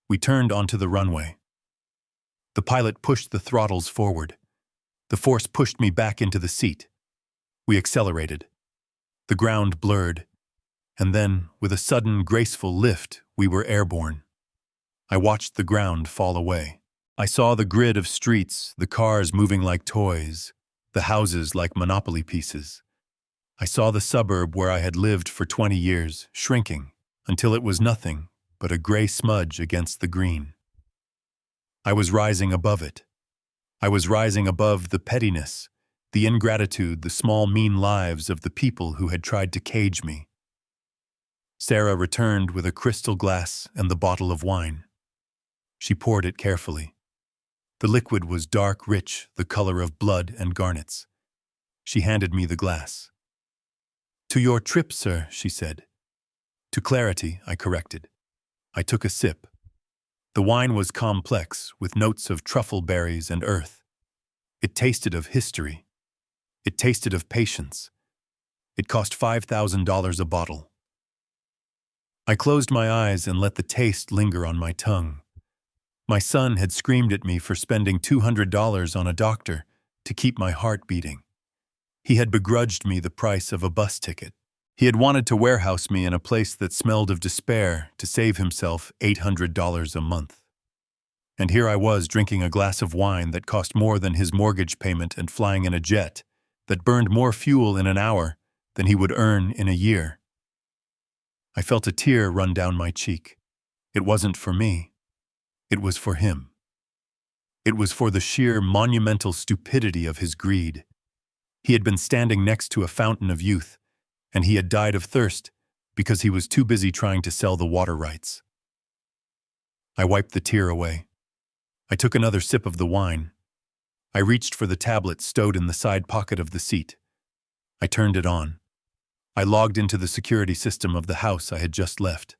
Speaker 1: We turned onto the runway. The pilot pushed the throttles forward. The force pushed me back into the seat. We accelerated. The ground blurred. And then, with a sudden, graceful lift, we were airborne. I watched the ground fall away. I saw the grid of streets, the cars moving like toys, the houses like Monopoly pieces. I saw the suburb where I had lived for 20 years, shrinking, until it was nothing but a gray smudge against the green. I was rising above it. I was rising above the pettiness, the ingratitude, the small, mean lives of the people who had tried to cage me. Sarah returned with a crystal glass and the bottle of wine. She poured it carefully. The liquid was dark, rich, the color of blood and garnets. She handed me the glass. "To your trip, sir," she said. "To clarity," I corrected. I took a sip. The wine was complex, with notes of truffle berries and earth. It tasted of history. It tasted of patience. It cost $5,000 a bottle. I closed my eyes and let the taste linger on my tongue. My son had screamed at me for spending $200 on a doctor to keep my heart beating. He had begrudged me the price of a bus ticket. He had wanted to warehouse me in a place that smelled of despair to save himself $800 a month. And here I was drinking a glass of wine that cost more than his mortgage payment and flying in a jet that burned more fuel in an hour than he would earn in a year. I felt a tear run down my cheek. It wasn't for me. It was for him. It was for the sheer monumental stupidity of his greed. He had been standing next to a fountain of youth, and he had died of thirst because he was too busy trying to sell the water rights. I wiped the tear away. I took another sip of the wine. I reached for the tablet stowed in the side pocket of the seat. I turned it on. I logged into the security system of the house I had just left.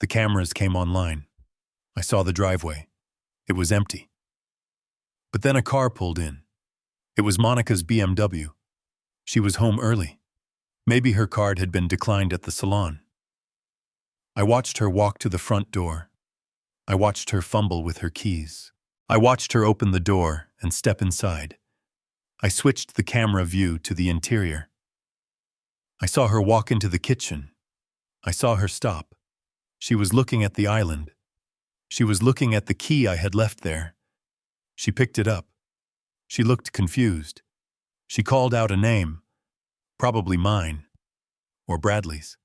Speaker 1: The cameras came online. I saw the driveway. It was empty. But then a car pulled in. It was Monica's BMW. She was home early. Maybe her card had been declined at the salon. I watched her walk to the front door. I watched her fumble with her keys. I watched her open the door and step inside. I switched the camera view to the interior. I saw her walk into the kitchen. I saw her stop. She was looking at the island. She was looking at the key I had left there. She picked it up. She looked confused. She called out a name, probably mine, or Bradley's.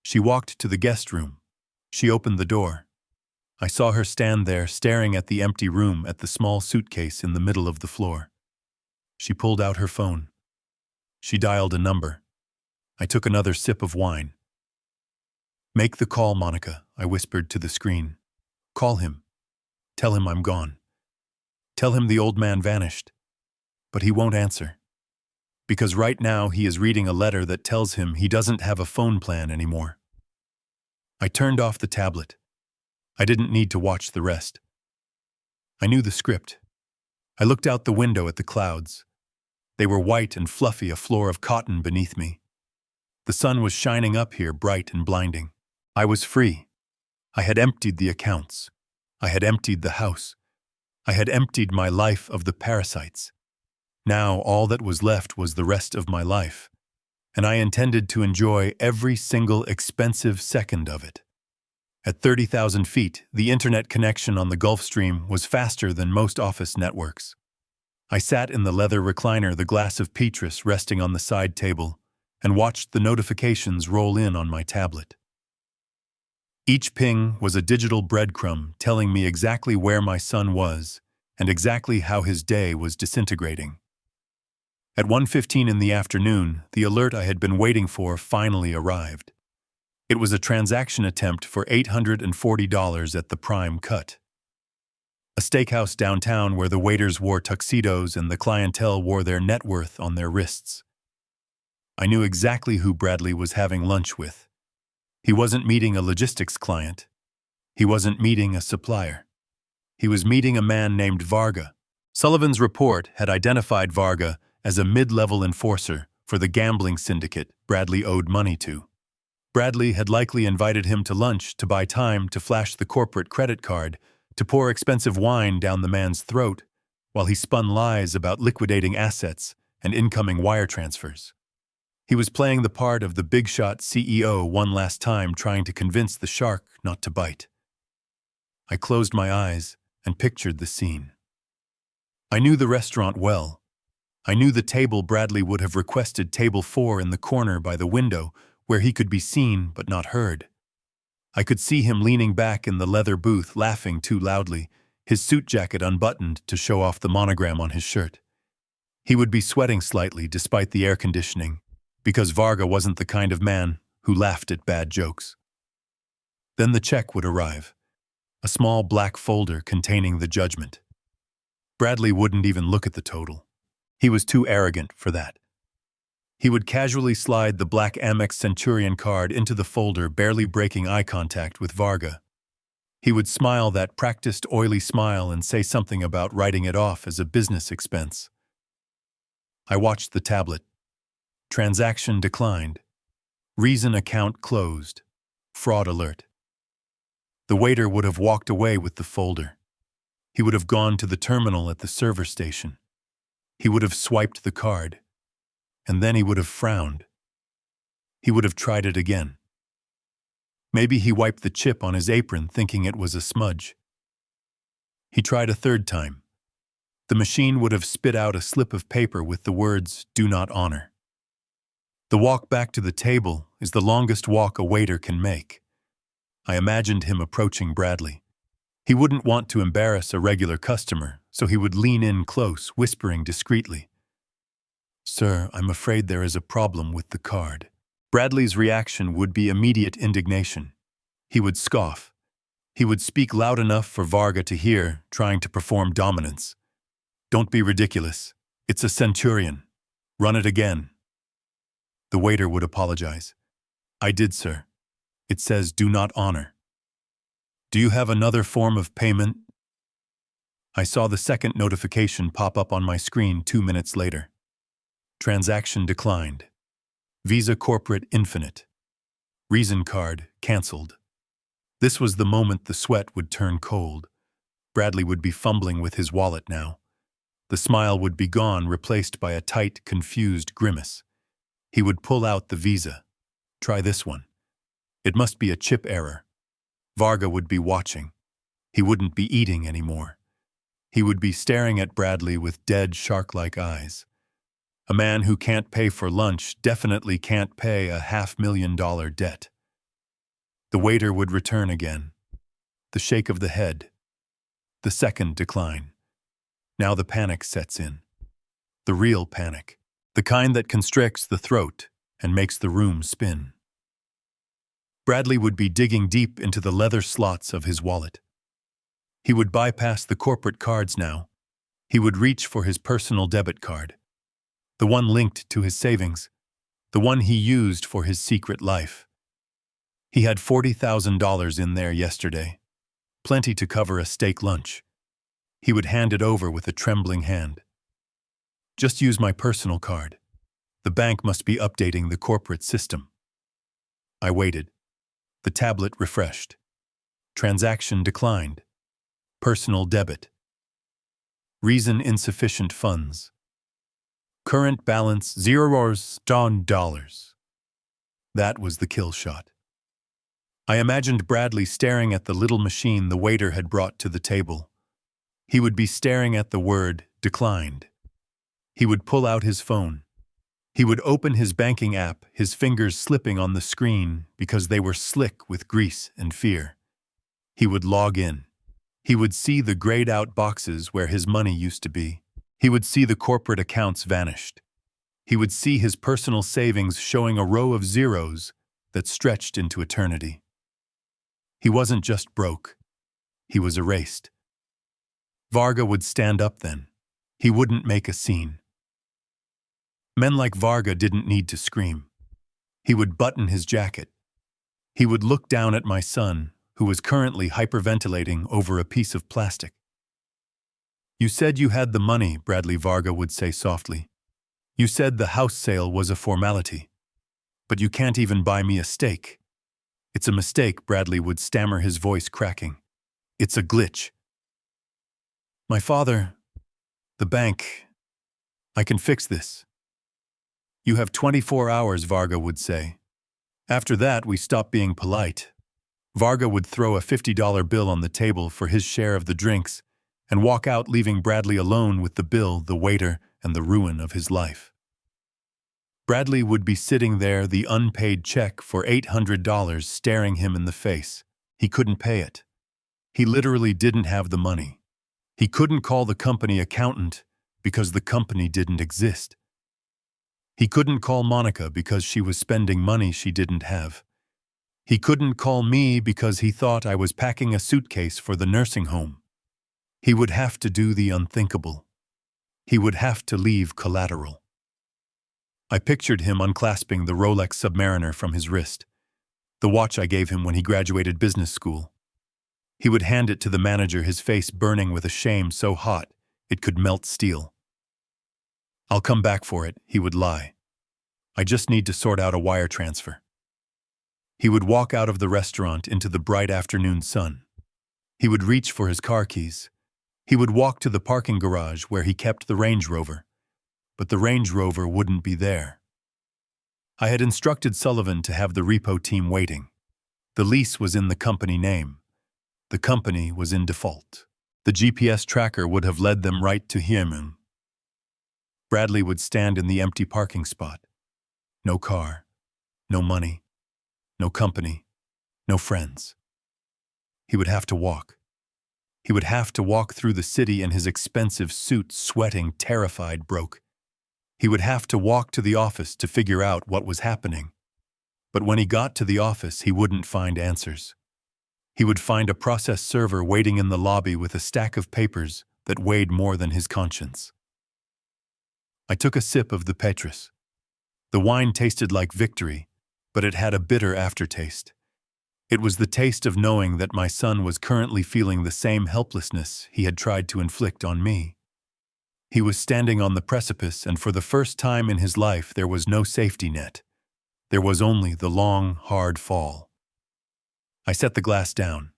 Speaker 1: She walked to the guest room. She opened the door. I saw her stand there staring at the empty room at the small suitcase in the middle of the floor. She pulled out her phone. She dialed a number. I took another sip of wine. "Make the call, Monica," I whispered to the screen. "Call him. Tell him I'm gone. Tell him the old man vanished." But he won't answer. Because right now he is reading a letter that tells him he doesn't have a phone plan anymore. I turned off the tablet. I didn't need to watch the rest. I knew the script. I looked out the window at the clouds. They were white and fluffy, a floor of cotton beneath me. The sun was shining up here, bright and blinding. I was free. I had emptied the accounts. I had emptied the house. I had emptied my life of the parasites. Now all that was left was the rest of my life, and I intended to enjoy every single expensive second of it. At 30,000 feet, the internet connection on the Gulf Stream was faster than most office networks. I sat in the leather recliner, the glass of Petrus resting on the side table, and watched the notifications roll in on my tablet. Each ping was a digital breadcrumb telling me exactly where my son was and exactly how his day was disintegrating. At 1:15 in the afternoon, the alert I had been waiting for finally arrived. It was a transaction attempt for $840 at the prime cut. A steakhouse downtown where the waiters wore tuxedos and the clientele wore their net worth on their wrists. I knew exactly who Bradley was having lunch with. He wasn't meeting a logistics client. He wasn't meeting a supplier. He was meeting a man named Varga. Sullivan's report had identified Varga as a mid-level enforcer for the gambling syndicate Bradley owed money to. Bradley had likely invited him to lunch to buy time to flash the corporate credit card, to pour expensive wine down the man's throat, while he spun lies about liquidating assets and incoming wire transfers. He was playing the part of the big-shot CEO one last time, trying to convince the shark not to bite. I closed my eyes and pictured the scene. I knew the restaurant well. I knew the table Bradley would have requested, table 4 in the corner by the window, where he could be seen but not heard. I could see him leaning back in the leather booth, laughing too loudly, his suit jacket unbuttoned to show off the monogram on his shirt. He would be sweating slightly despite the air conditioning, because Varga wasn't the kind of man who laughed at bad jokes. Then the check would arrive, a small black folder containing the judgment. Bradley wouldn't even look at the total. He was too arrogant for that. He would casually slide the black Amex Centurion card into the folder, barely breaking eye contact with Varga. He would smile that practiced oily smile and say something about writing it off as a business expense. I watched the tablet. Transaction declined. Reason account closed. Fraud alert. The waiter would have walked away with the folder. He would have gone to the terminal at the server station. He would have swiped the card. And then he would have frowned. He would have tried it again. Maybe he wiped the chip on his apron thinking it was a smudge. He tried a third time. The machine would have spit out a slip of paper with the words, "Do not honor." The walk back to the table is the longest walk a waiter can make. I imagined him approaching Bradley. He wouldn't want to embarrass a regular customer, so he would lean in close, whispering discreetly, "Sir, I'm afraid there is a problem with the card." Bradley's reaction would be immediate indignation. He would scoff. He would speak loud enough for Varga to hear, trying to perform dominance. "Don't be ridiculous. It's a Centurion. Run it again." The waiter would apologize. "I did, sir. It says do not honor." "Do you have another form of payment?" I saw the second notification pop up on my screen 2 minutes later. Transaction declined. Visa Corporate Infinite. Reason card canceled. This was the moment the sweat would turn cold. Bradley would be fumbling with his wallet now. The smile would be gone, replaced by a tight, confused grimace. He would pull out the Visa. "Try this one. It must be a chip error." Varga would be watching. He wouldn't be eating anymore. He would be staring at Bradley with dead, shark-like eyes. A man who can't pay for lunch definitely can't pay a $500,000 debt. The waiter would return again. the shake of the head, the second decline. Now the panic sets in. The real panic. The kind that constricts the throat and makes the room spin. Bradley would be digging deep into the leather slots of his wallet. He would bypass the corporate cards now. He would reach for his personal debit card. The one linked to his savings. The one he used for his secret life. He had $40,000 in there yesterday. Plenty to cover a steak lunch. He would hand it over with a trembling hand. Just use my personal card. The bank must be updating the corporate system. I waited. The tablet refreshed. Transaction declined. Personal debit. Reason insufficient funds. Current balance $0. That was the kill shot. I imagined Bradley staring at the little machine the waiter had brought to the table. He would be staring at the word declined. He would pull out his phone. He would open his banking app, his fingers slipping on the screen because they were slick with grease and fear. He would log in. He would see the grayed-out boxes where his money used to be. He would see the corporate accounts vanished. He would see his personal savings showing a row of zeros that stretched into eternity. He wasn't just broke. He was erased. Varga would stand up then. He wouldn't make a scene. Men like Varga didn't need to scream. He would button his jacket. He would look down at my son, who was currently hyperventilating over a piece of plastic. You said you had the money, Bradley Varga would say softly. You said the house sale was a formality. But you can't even buy me a steak. It's a mistake, Bradley would stammer, his voice cracking. It's a glitch. My father, the bank, I can fix this. You have 24 hours, Varga would say. After that, we stop being polite. Varga would throw a $50 bill on the table for his share of the drinks and walk out, leaving Bradley alone with the bill, the waiter, and the ruin of his life. Bradley would be sitting there, the unpaid check for $800 staring him in the face. He couldn't pay it. He literally didn't have the money. He couldn't call the company accountant because the company didn't exist. He couldn't call Monica because she was spending money she didn't have. He couldn't call me because he thought I was packing a suitcase for the nursing home. He would have to do the unthinkable. He would have to leave collateral. I pictured him unclasping the Rolex Submariner from his wrist, the watch I gave him when he graduated business school. He would hand it to the manager, his face burning with a shame so hot it could melt steel. I'll come back for it, he would lie. I just need to sort out a wire transfer. He would walk out of the restaurant into the bright afternoon sun. He would reach for his car keys. He would walk to the parking garage where he kept the Range Rover. But the Range Rover wouldn't be there. I had instructed Sullivan to have the repo team waiting. The lease was in the company name. The company was in default. The GPS tracker would have led them right to him. Bradley would stand in the empty parking spot. No car, no money, no company, no friends. He would have to walk. He would have to walk through the city in his expensive suit, sweating, terrified, broke. He would have to walk to the office to figure out what was happening. But when he got to the office, he wouldn't find answers. He would find a process server waiting in the lobby with a stack of papers that weighed more than his conscience. I took a sip of the Petrus. The wine tasted like victory, but it had a bitter aftertaste. It was the taste of knowing that my son was currently feeling the same helplessness he had tried to inflict on me. He was standing on the precipice, and for the first time in his life there was no safety net. There was only the long, hard fall. I set the glass down.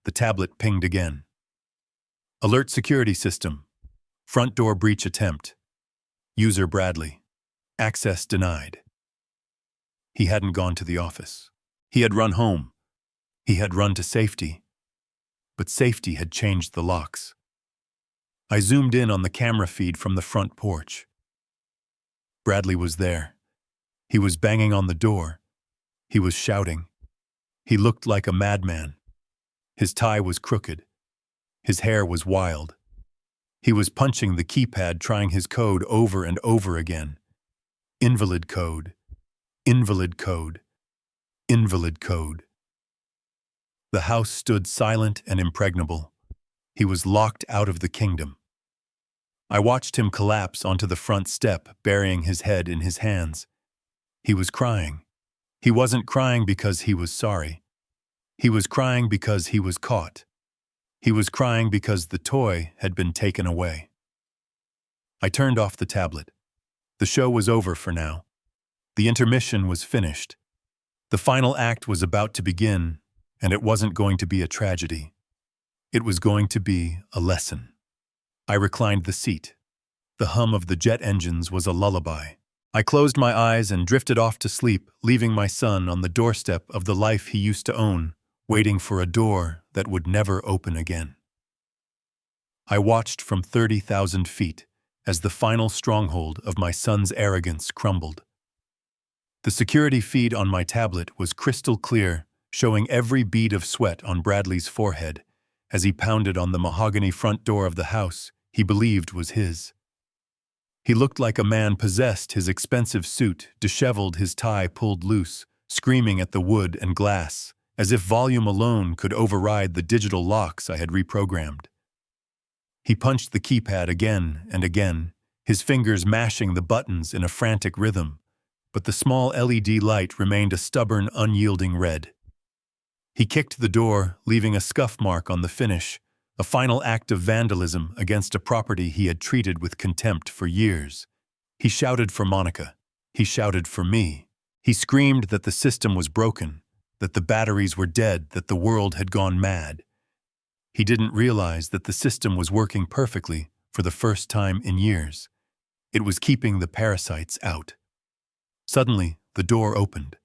Speaker 1: The tablet pinged again. Alert security system. Front door breach attempt. User Bradley. Access denied. He hadn't gone to the office. He had run home. He had run to safety. But safety had changed the locks. I zoomed in on the camera feed from the front porch. Bradley was there. He was banging on the door. He was shouting. He looked like a madman. His tie was crooked. His hair was wild. He was punching the keypad, trying his code over and over again. Invalid code. Invalid code. Invalid code. The house stood silent and impregnable. He was locked out of the kingdom. I watched him collapse onto the front step, burying his head in his hands. He was crying. He wasn't crying because he was sorry. He was crying because he was caught. He was crying because the toy had been taken away. I turned off the tablet. The show was over for now. The intermission was finished. The final act was about to begin, and it wasn't going to be a tragedy. It was going to be a lesson. I reclined the seat. The hum of the jet engines was a lullaby. I closed my eyes and drifted off to sleep, leaving my son on the doorstep of the life he used to own, waiting for a door that would never open again. I watched from 30,000 feet as the final stronghold of my son's arrogance crumbled. The security feed on my tablet was crystal clear, showing every bead of sweat on Bradley's forehead as he pounded on the mahogany front door of the house he believed was his. He looked like a man possessed, his expensive suit disheveled, his tie pulled loose, screaming at the wood and glass, as if volume alone could override the digital locks I had reprogrammed. He punched the keypad again and again, his fingers mashing the buttons in a frantic rhythm, but the small LED light remained a stubborn, unyielding red. He kicked the door, leaving a scuff mark on the finish, a final act of vandalism against a property he had treated with contempt for years. He shouted for Monica. He shouted for me. He screamed that the system was broken, that the batteries were dead, that the world had gone mad. He didn't realize that the system was working perfectly for the first time in years. It was keeping the parasites out. Suddenly, the door opened.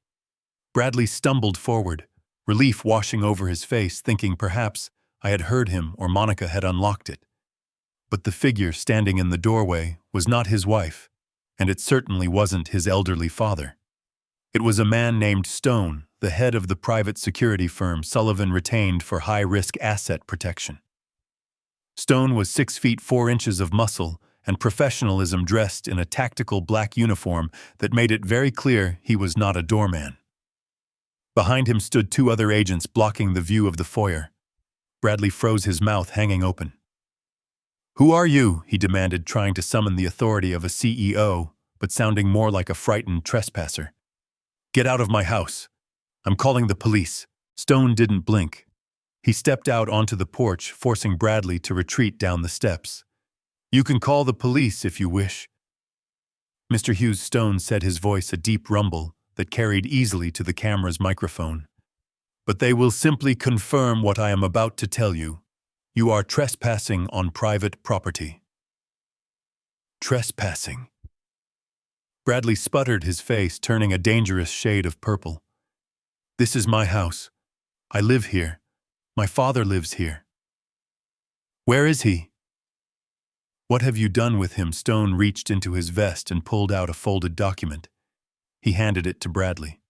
Speaker 1: Bradley stumbled forward, relief washing over his face, thinking perhaps I had heard him or Monica had unlocked it. But the figure standing in the doorway was not his wife, and it certainly wasn't his elderly father. It was a man named Stone, the head of the private security firm Sullivan retained for high-risk asset protection. Stone was 6 feet 4 inches of muscle and professionalism, dressed in a tactical black uniform that made it very clear he was not a doorman. Behind him stood 2 other agents blocking the view of the foyer. Bradley froze, his mouth hanging open. "Who are you?" he demanded, trying to summon the authority of a CEO, but sounding more like a frightened trespasser. "Get out of my house. I'm calling the police." Stone didn't blink. He stepped out onto the porch, forcing Bradley to retreat down the steps. "You can call the police if you wish." Mr. Hughes, Stone said, his voice a deep rumble that carried easily to the camera's microphone. "But they will simply confirm what I am about to tell you. You are trespassing on private property." Trespassing. Bradley sputtered, his face turning a dangerous shade of purple. "This is my house. I live here. My father lives here." "Where is he?" "What have you done with him?" Stone reached into his vest and pulled out a folded document. He handed it to Bradley.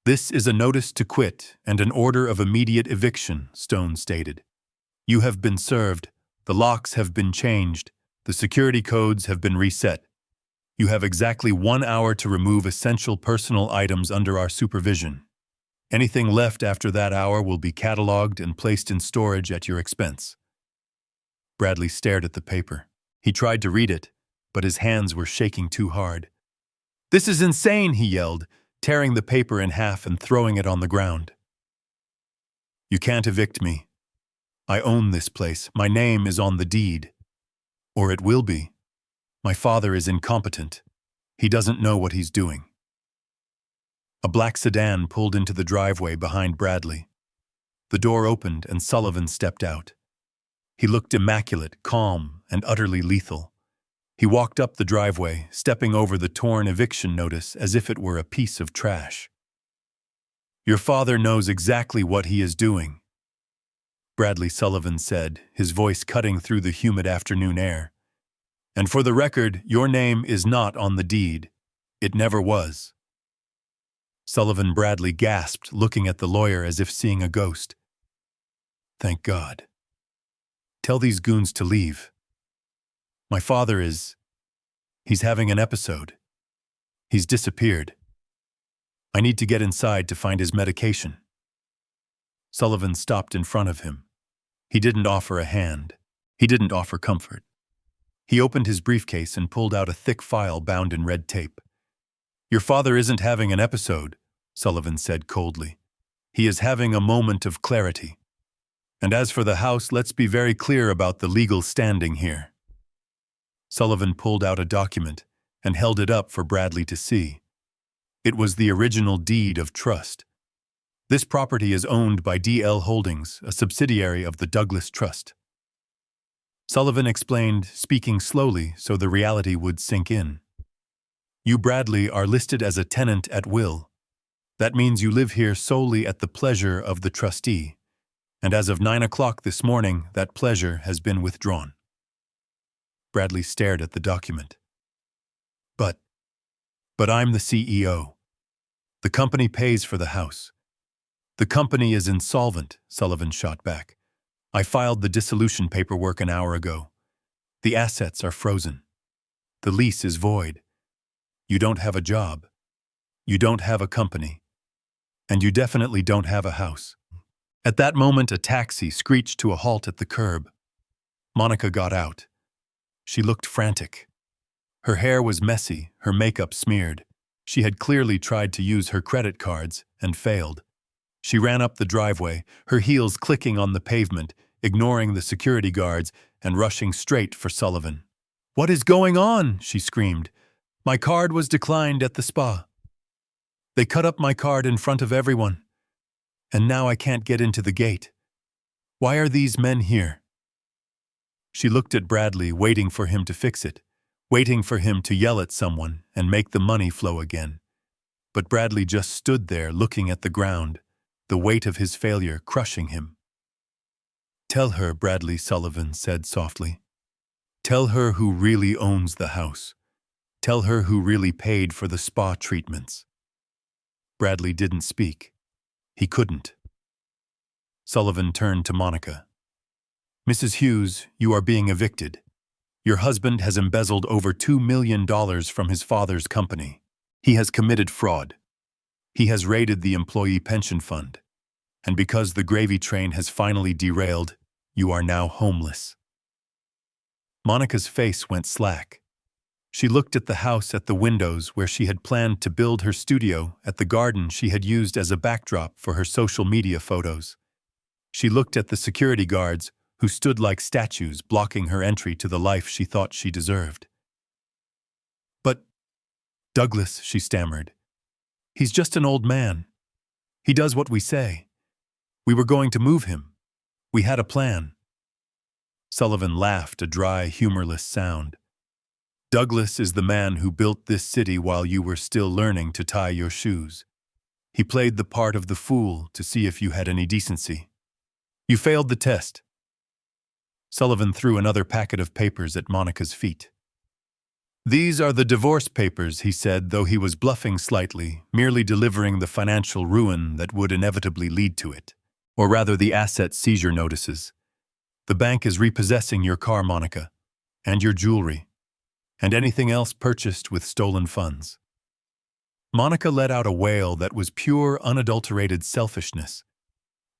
Speaker 1: "This is a notice to quit and an order of immediate eviction," Stone stated. "You have been served. The locks have been changed. The security codes have been reset. You have exactly 1 hour to remove essential personal items under our supervision. Anything left after that hour will be cataloged and placed in storage at your expense." Bradley stared at the paper. He tried to read it, but his hands were shaking too hard. "This is insane," he yelled, tearing the paper in half and throwing it on the ground. "You can't evict me. I own this place. My name is on the deed. Or it will be. My father is incompetent. He doesn't know what he's doing." A black sedan pulled into the driveway behind Bradley. The door opened and Sullivan stepped out. He looked immaculate, calm, and utterly lethal. He walked up the driveway, stepping over the torn eviction notice as if it were a piece of trash. "Your father knows exactly what he is doing," Bradley Sullivan said, his voice cutting through the humid afternoon air. "And for the record, your name is not on the deed. It never was." Sullivan Bradley gasped, looking at the lawyer as if seeing a ghost. Thank God. Tell these goons to leave. My father he's having an episode. He's disappeared. I need to get inside to find his medication. Sullivan stopped in front of him. He didn't offer a hand. He didn't offer comfort. He opened his briefcase and pulled out a thick file bound in red tape. Your father isn't having an episode, Sullivan said coldly. He is having a moment of clarity. And as for the house, let's be very clear about the legal standing here. Sullivan pulled out a document and held it up for Bradley to see. It was the original deed of trust. This property is owned by DL Holdings, a subsidiary of the Douglas Trust. Sullivan explained, speaking slowly so the reality would sink in. You, Bradley, are listed as a tenant at will. That means you live here solely at the pleasure of the trustee, and as of 9 o'clock this morning, that pleasure has been withdrawn. Bradley stared at the document. But I'm the CEO. The company pays for the house. The company is insolvent, Sullivan shot back. I filed the dissolution paperwork an hour ago. The assets are frozen. The lease is void. You don't have a job. You don't have a company. And you definitely don't have a house. At that moment, a taxi screeched to a halt at the curb. Monica got out. She looked frantic. Her hair was messy, her makeup smeared. She had clearly tried to use her credit cards and failed. She ran up the driveway, her heels clicking on the pavement, ignoring the security guards and rushing straight for Sullivan. What is going on? She screamed. My card was declined at the spa. They cut up my card in front of everyone. And now I can't get into the gate. Why are these men here? She looked at Bradley, waiting for him to fix it, waiting for him to yell at someone and make the money flow again. But Bradley just stood there looking at the ground, the weight of his failure crushing him. Tell her, Bradley, Sullivan said softly. Tell her who really owns the house. Tell her who really paid for the spa treatments. Bradley didn't speak. He couldn't. Sullivan turned to Monica. Mrs. Hughes, you are being evicted. Your husband has embezzled over $2 million from his father's company. He has committed fraud. He has raided the employee pension fund. And because the gravy train has finally derailed, you are now homeless. Monica's face went slack. She looked at the house at the windows where she had planned to build her studio, at the garden she had used as a backdrop for her social media photos. She looked at the security guards who stood like statues blocking her entry to the life she thought she deserved. But, Douglas, she stammered, he's just an old man. He does what we say. We were going to move him. We had a plan. Sullivan laughed, a dry, humorless sound. Douglas is the man who built this city while you were still learning to tie your shoes. He played the part of the fool to see if you had any decency. You failed the test. Sullivan threw another packet of papers at Monica's feet. These are the divorce papers, he said, though he was bluffing slightly, merely delivering the financial ruin that would inevitably lead to it. Or rather, the asset seizure notices. The bank is repossessing your car, Monica, and your jewelry, and anything else purchased with stolen funds. Monica let out a wail that was pure, unadulterated selfishness.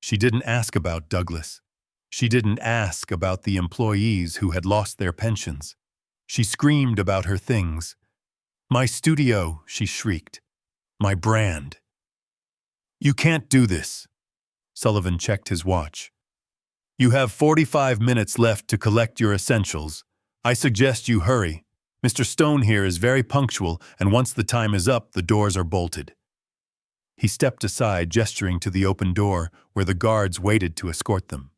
Speaker 1: She didn't ask about Douglas. She didn't ask about the employees who had lost their pensions. She screamed about her things. My studio, she shrieked. My brand. You can't do this. Sullivan checked his watch. You have 45 minutes left to collect your essentials. I suggest you hurry. Mr. Stone here is very punctual, and once the time is up, the doors are bolted. He stepped aside, gesturing to the open door where the guards waited to escort them.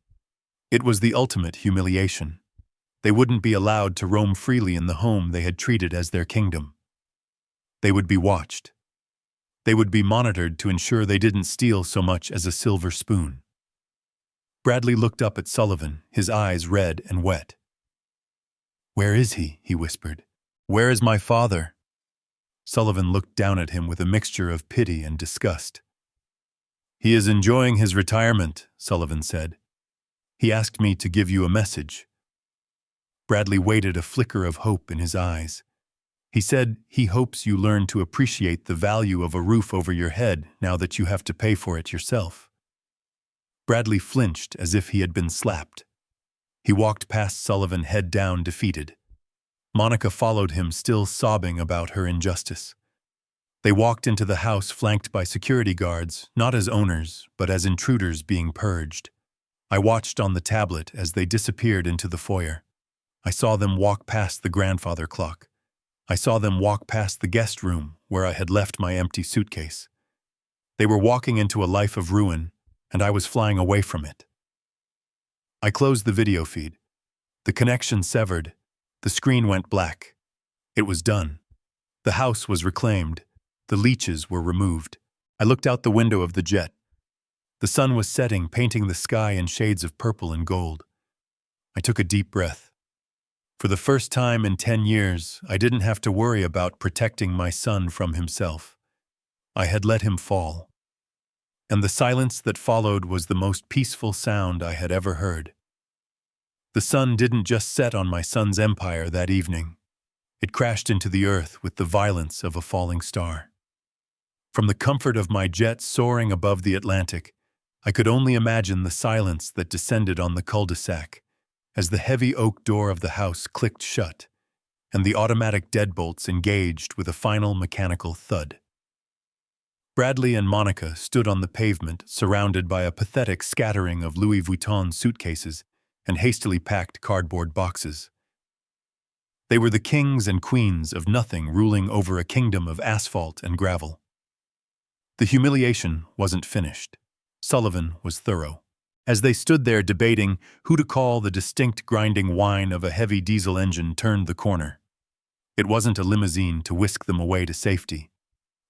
Speaker 1: It was the ultimate humiliation. They wouldn't be allowed to roam freely in the home they had treated as their kingdom. They would be watched. They would be monitored to ensure they didn't steal so much as a silver spoon. Bradley looked up at Sullivan, his eyes red and wet. Where is he? He whispered. Where is my father? Sullivan looked down at him with a mixture of pity and disgust. He is enjoying his retirement, Sullivan said. He asked me to give you a message. Bradley waited, a flicker of hope in his eyes. He said he hopes you learn to appreciate the value of a roof over your head now that you have to pay for it yourself. Bradley flinched as if he had been slapped. He walked past Sullivan, head down, defeated. Monica followed him, still sobbing about her injustice. They walked into the house, flanked by security guards, not as owners, but as intruders being purged. I watched on the tablet as they disappeared into the foyer. I saw them walk past the grandfather clock. I saw them walk past the guest room where I had left my empty suitcase. They were walking into a life of ruin, and I was flying away from it. I closed the video feed. The connection severed. The screen went black. It was done. The house was reclaimed. The leeches were removed. I looked out the window of the jet. The sun was setting, painting the sky in shades of purple and gold. I took a deep breath. For the first time in 10 years, I didn't have to worry about protecting my son from himself. I had let him fall. And the silence that followed was the most peaceful sound I had ever heard. The sun didn't just set on my son's empire that evening. It crashed into the earth with the violence of a falling star. From the comfort of my jet soaring above the Atlantic, I could only imagine the silence that descended on the cul-de-sac as the heavy oak door of the house clicked shut and the automatic deadbolts engaged with a final mechanical thud. Bradley and Monica stood on the pavement, surrounded by a pathetic scattering of Louis Vuitton suitcases and hastily packed cardboard boxes. They were the kings and queens of nothing, ruling over a kingdom of asphalt and gravel. The humiliation wasn't finished. Sullivan was thorough. As they stood there debating who to call, the distinct grinding whine of a heavy diesel engine turned the corner. It wasn't a limousine to whisk them away to safety.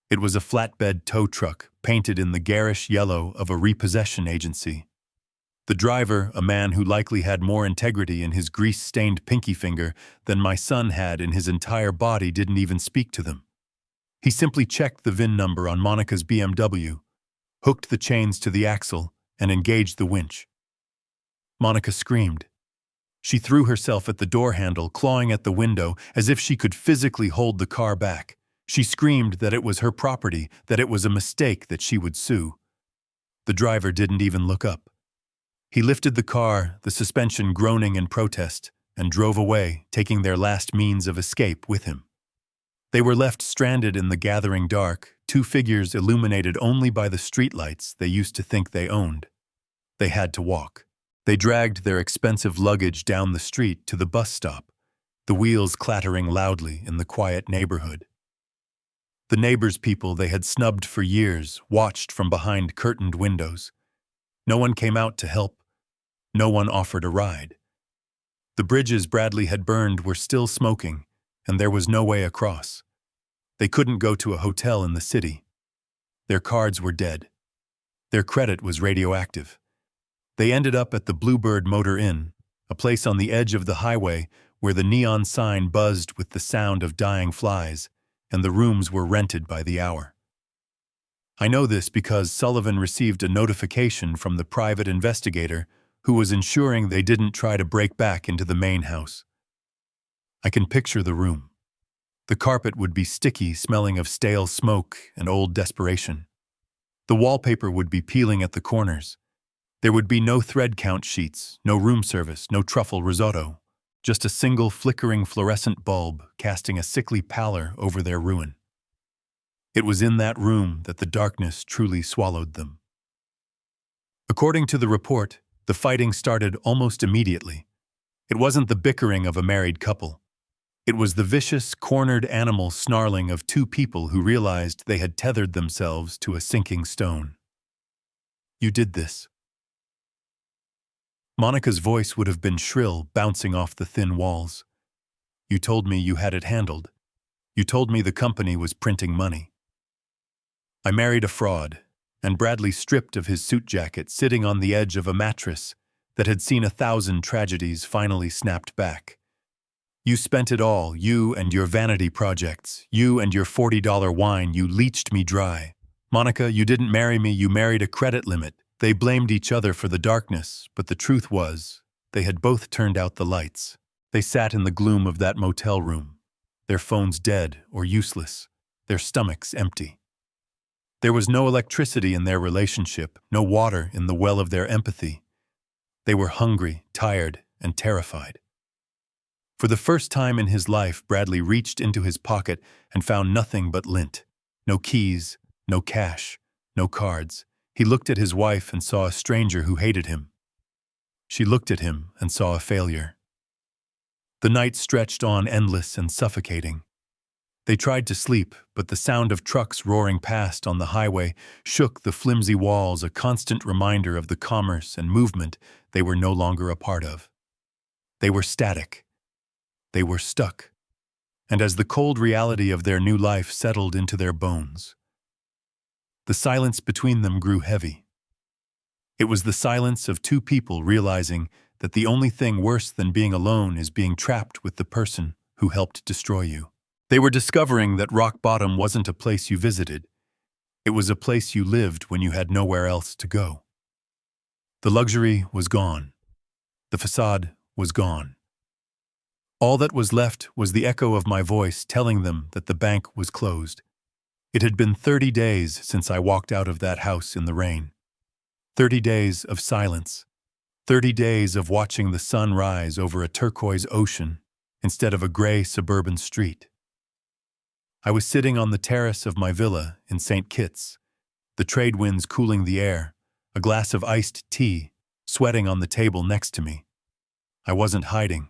Speaker 1: It was a flatbed tow truck painted in the garish yellow of a repossession agency. The driver, a man who likely had more integrity in his grease-stained pinky finger than my son had in his entire body, didn't even speak to them. He simply checked the VIN number on Monica's BMW, hooked the chains to the axle, and engaged the winch. Monica screamed. She threw herself at the door handle, clawing at the window as if she could physically hold the car back. She screamed that it was her property, that it was a mistake, that she would sue. The driver didn't even look up. He lifted the car, the suspension groaning in protest, and drove away, taking their last means of escape with him. They were left stranded in the gathering dark, two figures illuminated only by the streetlights they used to think they owned. They had to walk. They dragged their expensive luggage down the street to the bus stop, the wheels clattering loudly in the quiet neighborhood. The neighbors' people they had snubbed for years watched from behind curtained windows. No one came out to help. No one offered a ride. The bridges Bradley had burned were still smoking, and there was no way across. They couldn't go to a hotel in the city. Their cards were dead. Their credit was radioactive. They ended up at the Bluebird Motor Inn, a place on the edge of the highway where the neon sign buzzed with the sound of dying flies, and the rooms were rented by the hour. I know this because Sullivan received a notification from the private investigator who was ensuring they didn't try to break back into the main house. I can picture the room. The carpet would be sticky, smelling of stale smoke and old desperation. The wallpaper would be peeling at the corners. There would be no thread count sheets, no room service, no truffle risotto. Just a single flickering fluorescent bulb casting a sickly pallor over their ruin. It was in that room that the darkness truly swallowed them. According to the report, the fighting started almost immediately. It wasn't the bickering of a married couple. It was the vicious, cornered animal snarling of two people who realized they had tethered themselves to a sinking stone. You did this. Monica's voice would have been shrill, bouncing off the thin walls. You told me you had it handled. You told me the company was printing money. I married a fraud, and Bradley stripped of his suit jacket, sitting on the edge of a mattress that had seen 1,000 tragedies finally snapped back. You spent it all, you and your vanity projects, you and your $40 wine, you leached me dry. Monica, you didn't marry me, you married a credit limit, They blamed each other for the darkness, but the truth was, they had both turned out the lights. They sat in the gloom of that motel room, their phones dead or useless, their stomachs empty. There was no electricity in their relationship, no water in the well of their empathy. They were hungry, tired, and terrified. For the first time in his life, Bradley reached into his pocket and found nothing but lint. No keys, no cash, no cards. He looked at his wife and saw a stranger who hated him. She looked at him and saw a failure. The night stretched on endless and suffocating. They tried to sleep, but the sound of trucks roaring past on the highway shook the flimsy walls, a constant reminder of the commerce and movement they were no longer a part of. They were static. They were stuck. And as the cold reality of their new life settled into their bones, the silence between them grew heavy. It was the silence of two people realizing that the only thing worse than being alone is being trapped with the person who helped destroy you. They were discovering that rock bottom wasn't a place you visited. It was a place you lived when you had nowhere else to go. The luxury was gone. The facade was gone. All that was left was the echo of my voice telling them that the bank was closed. It had been 30 days since I walked out of that house in the rain. 30 days of silence. 30 days of watching the sun rise over a turquoise ocean instead of a gray suburban street. I was sitting on the terrace of my villa in St. Kitts, the trade winds cooling the air, a glass of iced tea sweating on the table next to me. I wasn't hiding.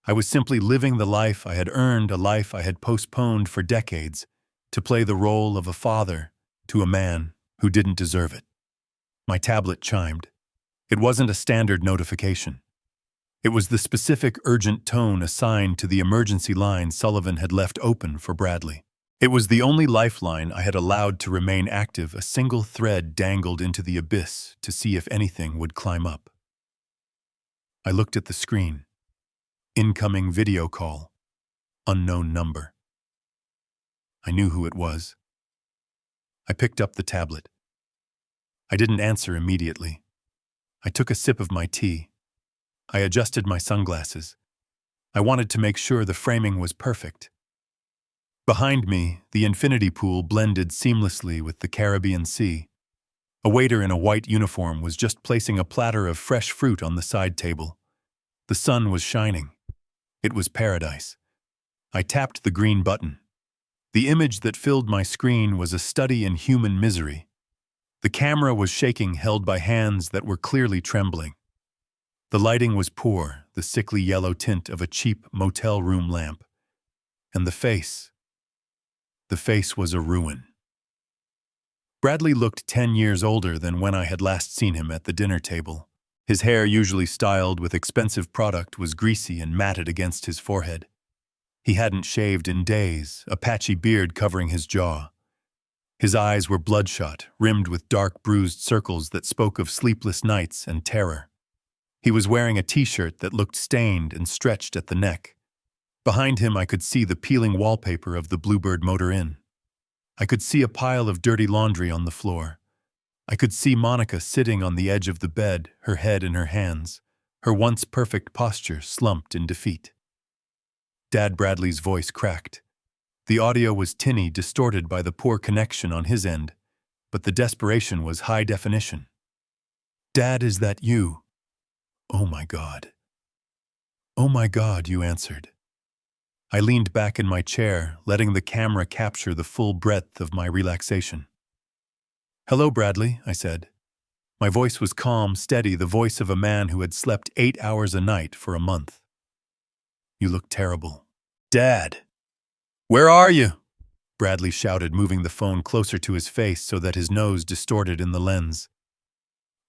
Speaker 1: I was simply living the life I had earned, a life I had postponed for decades, to play the role of a father to a man who didn't deserve it. My tablet chimed. It wasn't a standard notification. It was the specific urgent tone assigned to the emergency line Sullivan had left open for Bradley. It was the only lifeline I had allowed to remain active, a single thread dangled into the abyss to see if anything would climb up. I looked at the screen. Incoming video call. Unknown number. I knew who it was. I picked up the tablet. I didn't answer immediately. I took a sip of my tea. I adjusted my sunglasses. I wanted to make sure the framing was perfect. Behind me, the infinity pool blended seamlessly with the Caribbean Sea. A waiter in a white uniform was just placing a platter of fresh fruit on the side table. The sun was shining. It was paradise. I tapped the green button. The image that filled my screen was a study in human misery. The camera was shaking, held by hands that were clearly trembling. The lighting was poor, the sickly yellow tint of a cheap motel room lamp. And the face was a ruin. Bradley looked 10 years older than when I had last seen him at the dinner table. His hair, usually styled with expensive product, was greasy and matted against his forehead. He hadn't shaved in days, a patchy beard covering his jaw. His eyes were bloodshot, rimmed with dark bruised circles that spoke of sleepless nights and terror. He was wearing a t-shirt that looked stained and stretched at the neck. Behind him I could see the peeling wallpaper of the Bluebird Motor Inn. I could see a pile of dirty laundry on the floor. I could see Monica sitting on the edge of the bed, her head in her hands, her once perfect posture slumped in defeat. Dad Bradley's voice cracked. The audio was tinny, distorted by the poor connection on his end, but the desperation was high definition. "Dad, is that you?" "Oh my God." "Oh my God," you answered. I leaned back in my chair, letting the camera capture the full breadth of my relaxation. "Hello, Bradley," I said. My voice was calm, steady, the voice of a man who had slept 8 hours a night for a month. "You look terrible." "Dad! Where are you?" Bradley shouted, moving the phone closer to his face so that his nose distorted in the lens.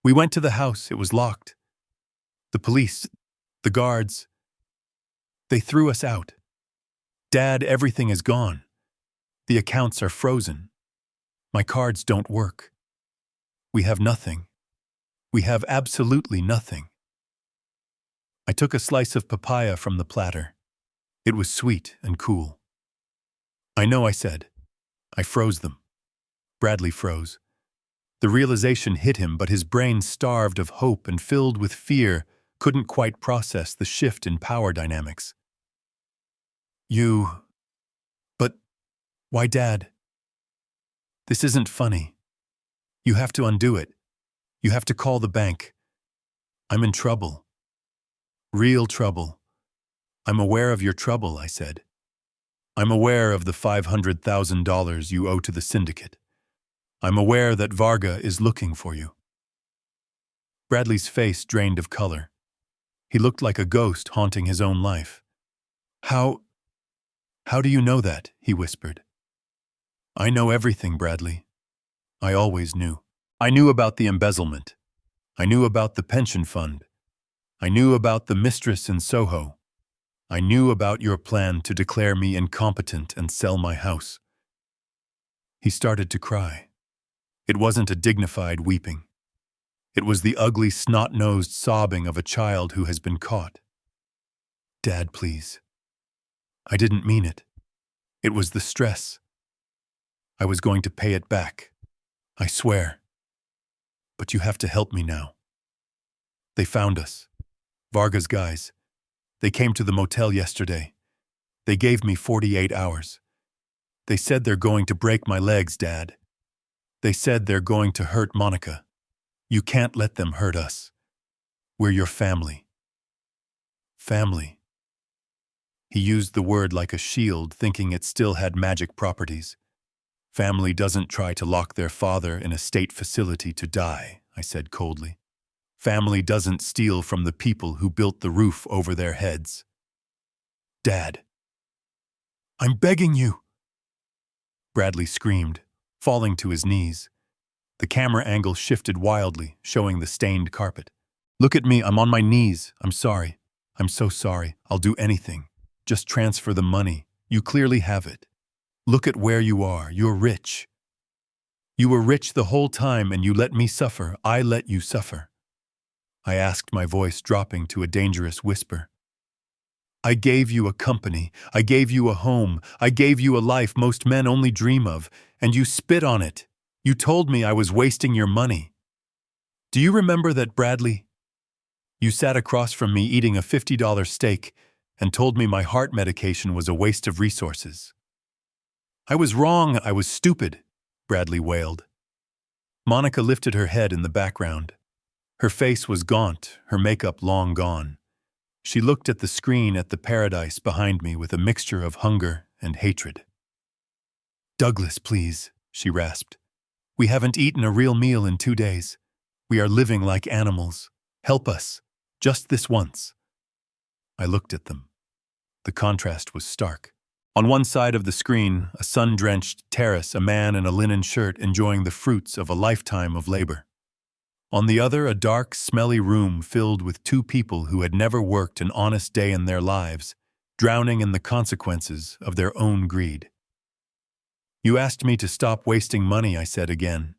Speaker 1: "We went to the house. It was locked. The police, the guards, they threw us out. Dad, everything is gone. The accounts are frozen. My cards don't work. We have nothing. We have absolutely nothing." I took a slice of papaya from the platter. It was sweet and cool. "I know," I said. "I froze them." Bradley froze. The realization hit him, but his brain, starved of hope and filled with fear, couldn't quite process the shift in power dynamics. You... But why, Dad? This isn't funny. You have to undo it. You have to call the bank. I'm in trouble. Real trouble. I'm aware of your trouble, I said. I'm aware of the $500,000 you owe to the syndicate. I'm aware that Varga is looking for you. Bradley's face drained of color. He looked like a ghost haunting his own life. How do you know that? He whispered. I know everything, Bradley. I always knew. I knew about the embezzlement. I knew about the pension fund. I knew about the mistress in Soho. I knew about your plan to declare me incompetent and sell my house. He started to cry. It wasn't a dignified weeping. It was the ugly, snot-nosed sobbing of a child who has been caught. Dad, please. I didn't mean it. It was the stress. I was going to pay it back. I swear. But you have to help me now. They found us. Varga's guys. They came to the motel yesterday. They gave me 48 hours. They said they're going to break my legs, Dad. They said they're going to hurt Monica. You can't let them hurt us. We're your family. Family. He used the word like a shield, thinking it still had magic properties. Family doesn't try to lock their father in a state facility to die, I said coldly. Family doesn't steal from the people who built the roof over their heads. Dad. I'm begging you. Bradley screamed, falling to his knees. The camera angle shifted wildly, showing the stained carpet. Look at me, I'm on my knees. I'm sorry. I'm so sorry. I'll do anything. Just transfer the money. You clearly have it. Look at where you are. You're rich. You were rich the whole time and you let me suffer. I let you suffer. I asked, my voice dropping to a dangerous whisper. I gave you a company. I gave you a home. I gave you a life most men only dream of, and you spit on it. You told me I was wasting your money. Do you remember that, Bradley? You sat across from me eating a $50 steak and told me my heart medication was a waste of resources. I was wrong. I was stupid, Bradley wailed. Monica lifted her head in the background. Her face was gaunt, her makeup long gone. She looked at the screen at the paradise behind me with a mixture of hunger and hatred. Douglas, please, she rasped. We haven't eaten a real meal in 2 days. We are living like animals. Help us, just this once. I looked at them. The contrast was stark. On one side of the screen, a sun-drenched terrace, a man in a linen shirt enjoying the fruits of a lifetime of labor. On the other, a dark, smelly room filled with two people who had never worked an honest day in their lives, drowning in the consequences of their own greed. You asked me to stop wasting money, I said again.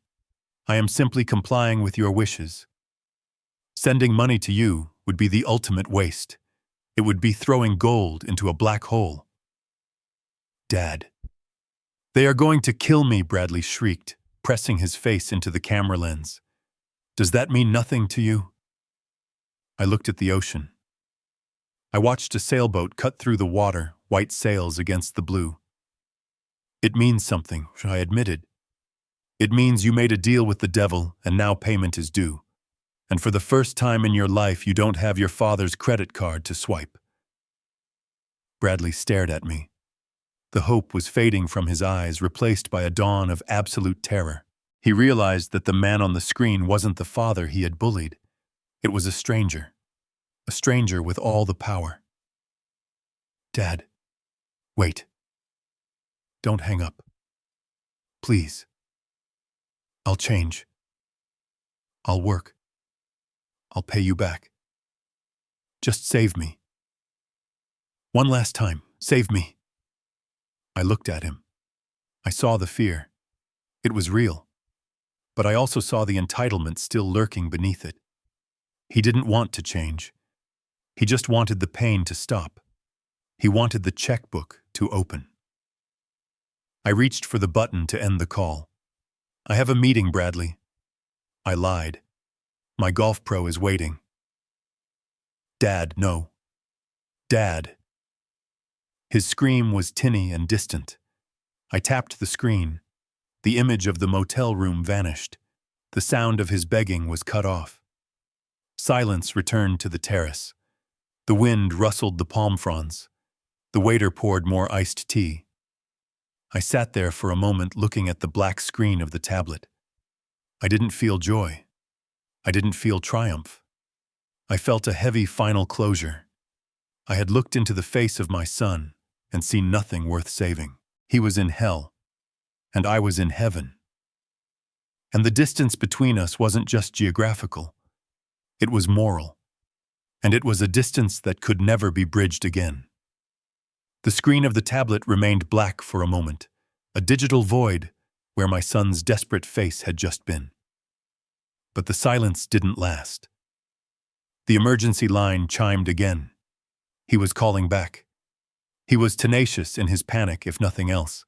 Speaker 1: I am simply complying with your wishes. Sending money to you would be the ultimate waste. It would be throwing gold into a black hole. Dad. They are going to kill me, Bradley shrieked, pressing his face into the camera lens. Does that mean nothing to you? I looked at the ocean. I watched a sailboat cut through the water, white sails against the blue. It means something, I admitted. It means you made a deal with the devil and now payment is due. And for the first time in your life, you don't have your father's credit card to swipe. Bradley stared at me. The hope was fading from his eyes, replaced by a dawn of absolute terror. He realized that the man on the screen wasn't the father he had bullied. It was a stranger with all the power. Dad, wait. Don't hang up. Please. I'll change. I'll work. I'll pay you back. Just save me. One last time, save me. I looked at him. I saw the fear. It was real. But I also saw the entitlement still lurking beneath it. He didn't want to change. He just wanted the pain to stop. He wanted the checkbook to open. I reached for the button to end the call. I have a meeting, Bradley. I lied. My golf pro is waiting. Dad, no. Dad. His scream was tinny and distant. I tapped the screen. The image of the motel room vanished. The sound of his begging was cut off. Silence returned to the terrace. The wind rustled the palm fronds. The waiter poured more iced tea. I sat there for a moment looking at the black screen of the tablet. I didn't feel joy. I didn't feel triumph. I felt a heavy final closure. I had looked into the face of my son and seen nothing worth saving. He was in hell, and I was in heaven. And the distance between us wasn't just geographical. It was moral, and it was a distance that could never be bridged again. The screen of the tablet remained black for a moment, a digital void where my son's desperate face had just been. But the silence didn't last. The emergency line chimed again. He was calling back. He was tenacious in his panic, if nothing else.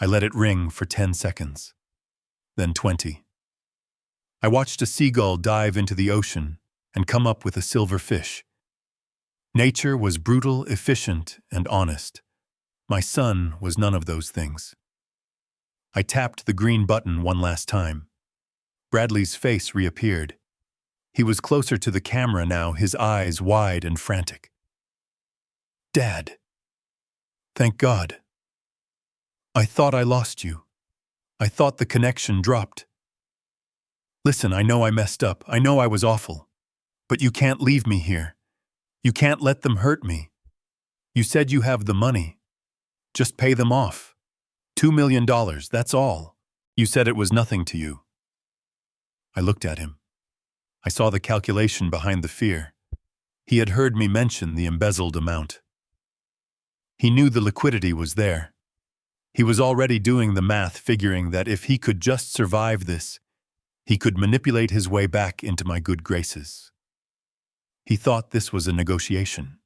Speaker 1: I let it ring for 10 seconds, then 20. I watched a seagull dive into the ocean and come up with a silver fish. Nature was brutal, efficient, and honest. My son was none of those things. I tapped the green button one last time. Bradley's face reappeared. He was closer to the camera now, his eyes wide and frantic. Dad. Thank God. I thought I lost you. I thought the connection dropped. Listen, I know I messed up. I know I was awful. But you can't leave me here. You can't let them hurt me. You said you have the money. Just pay them off. $2 million, that's all. You said it was nothing to you. I looked at him. I saw the calculation behind the fear. He had heard me mention the embezzled amount. He knew the liquidity was there. He was already doing the math, figuring that if he could just survive this, he could manipulate his way back into my good graces. He thought this was a negotiation.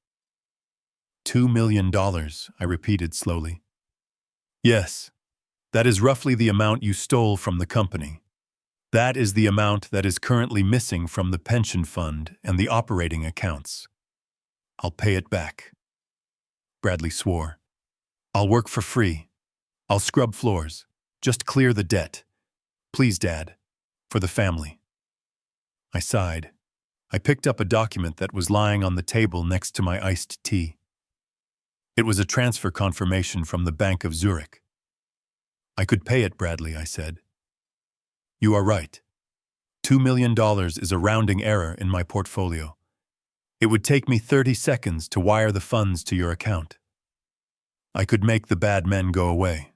Speaker 1: $2 million, I repeated slowly. Yes, that is roughly the amount you stole from the company. That is the amount that is currently missing from the pension fund and the operating accounts. I'll pay it back. Bradley swore. I'll work for free. I'll scrub floors. Just clear the debt. Please, Dad. For the family. I sighed. I picked up a document that was lying on the table next to my iced tea. It was a transfer confirmation from the Bank of Zurich. I could pay it, Bradley, I said. You are right. $2 million is a rounding error in my portfolio. It would take me 30 seconds to wire the funds to your account. I could make the bad men go away.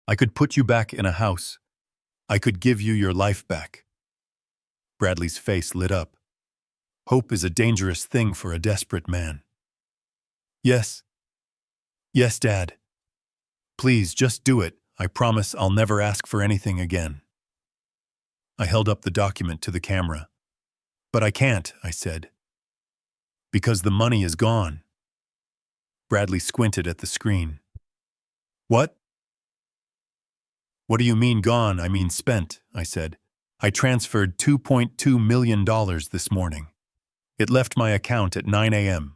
Speaker 1: I could put you back in a house. I could give you your life back. Bradley's face lit up. Hope is a dangerous thing for a desperate man. Yes. Yes, Dad. Please, just do it. I promise I'll never ask for anything again. I held up the document to the camera. But I can't, I said. Because the money is gone. Bradley squinted at the screen. What? What do you mean gone? I mean spent, I said. I transferred $2.2 million this morning. It left my account at 9 a.m.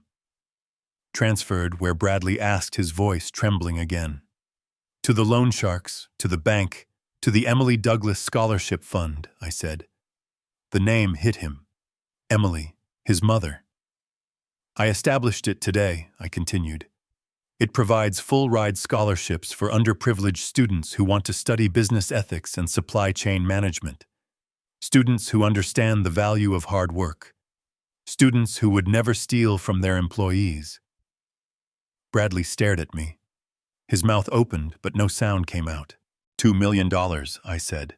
Speaker 1: Transferred where Bradley asked, his voice trembling again. To the loan sharks, to the bank, to the Emily Douglas Scholarship Fund, I said. The name hit him. Emily, his mother. I established it today, I continued. It provides full-ride scholarships for underprivileged students who want to study business ethics and supply chain management. Students who understand the value of hard work. Students who would never steal from their employees. Bradley stared at me. His mouth opened, but no sound came out. $2 million, I said.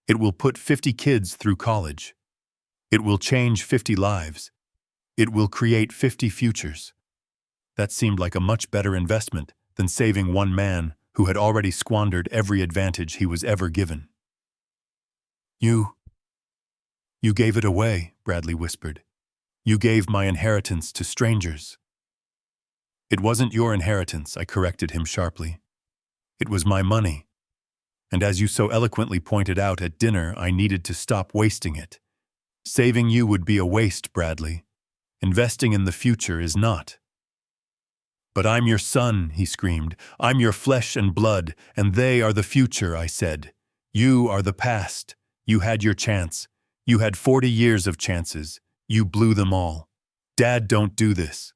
Speaker 1: It will put 50 kids through college. It will change 50 lives. It will create 50 futures. That seemed like a much better investment than saving one man who had already squandered every advantage he was ever given. You gave it away, Bradley whispered. You gave my inheritance to strangers. It wasn't your inheritance, I corrected him sharply. It was my money. And as you so eloquently pointed out at dinner, I needed to stop wasting it. Saving you would be a waste, Bradley. Investing in the future is not. But I'm your son, he screamed. I'm your flesh and blood, and they are the future, I said. You are the past. You had your chance. You had 40 years of chances. You blew them all. Dad, don't do this.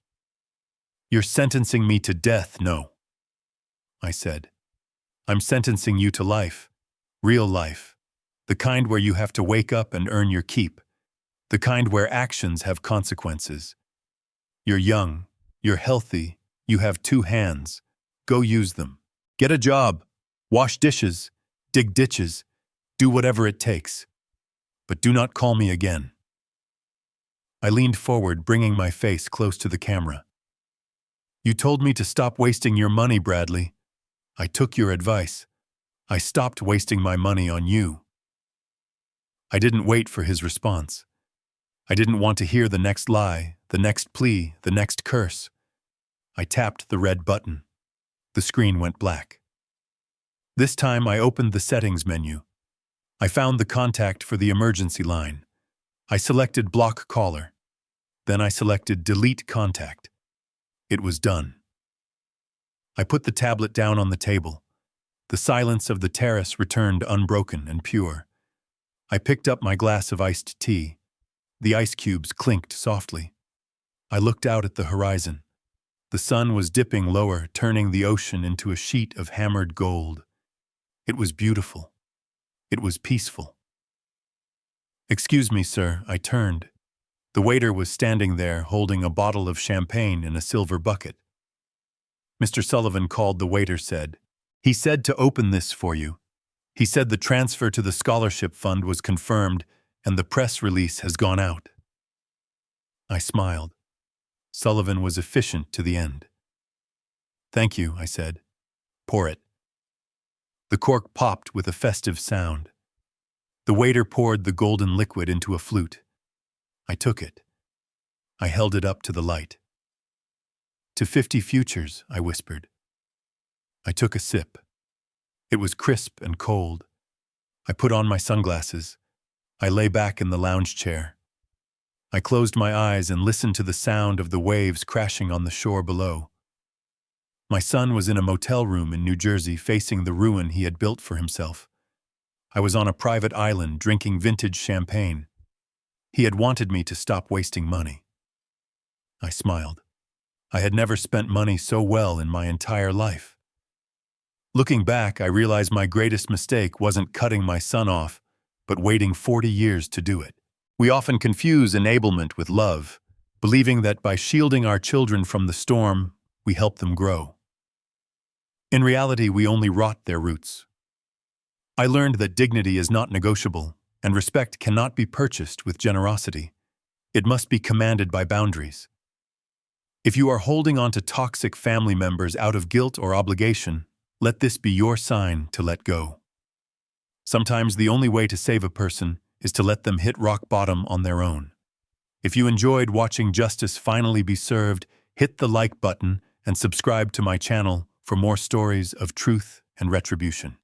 Speaker 1: You're sentencing me to death, no, I said. I'm sentencing you to life. Real life. The kind where you have to wake up and earn your keep. The kind where actions have consequences. You're young. You're healthy. You have 2 hands. Go use them. Get a job. Wash dishes. Dig ditches. Do whatever it takes. But do not call me again. I leaned forward, bringing my face close to the camera. You told me to stop wasting your money, Bradley. I took your advice. I stopped wasting my money on you. I didn't wait for his response. I didn't want to hear the next lie, the next plea, the next curse. I tapped the red button. The screen went black. This time I opened the settings menu. I found the contact for the emergency line. I selected block caller. Then I selected delete contact. It was done. I put the tablet down on the table. The silence of the terrace returned unbroken and pure. I picked up my glass of iced tea. The ice cubes clinked softly. I looked out at the horizon. The sun was dipping lower, turning the ocean into a sheet of hammered gold. It was beautiful. It was peaceful. Excuse me, sir, I turned. The waiter was standing there, holding a bottle of champagne in a silver bucket. Mr. Sullivan called the waiter, said, "He said to open this for you. He said the transfer to the scholarship fund was confirmed and the press release has gone out." I smiled. Sullivan was efficient to the end. "Thank you," I said. "Pour it." The cork popped with a festive sound. The waiter poured the golden liquid into a flute. I took it. I held it up to the light. "To 50 futures," I whispered. I took a sip. It was crisp and cold. I put on my sunglasses. I lay back in the lounge chair. I closed my eyes and listened to the sound of the waves crashing on the shore below. My son was in a motel room in New Jersey facing the ruin he had built for himself. I was on a private island drinking vintage champagne. He had wanted me to stop wasting money. I smiled. I had never spent money so well in my entire life. Looking back, I realized my greatest mistake wasn't cutting my son off, but waiting 40 years to do it. We often confuse enablement with love, believing that by shielding our children from the storm, we help them grow. In reality, we only rot their roots. I learned that dignity is not negotiable, and respect cannot be purchased with generosity. It must be commanded by boundaries. If you are holding on to toxic family members out of guilt or obligation, let this be your sign to let go. Sometimes the only way to save a person is to let them hit rock bottom on their own. If you enjoyed watching justice finally be served, hit the like button and subscribe to my channel for more stories of truth and retribution.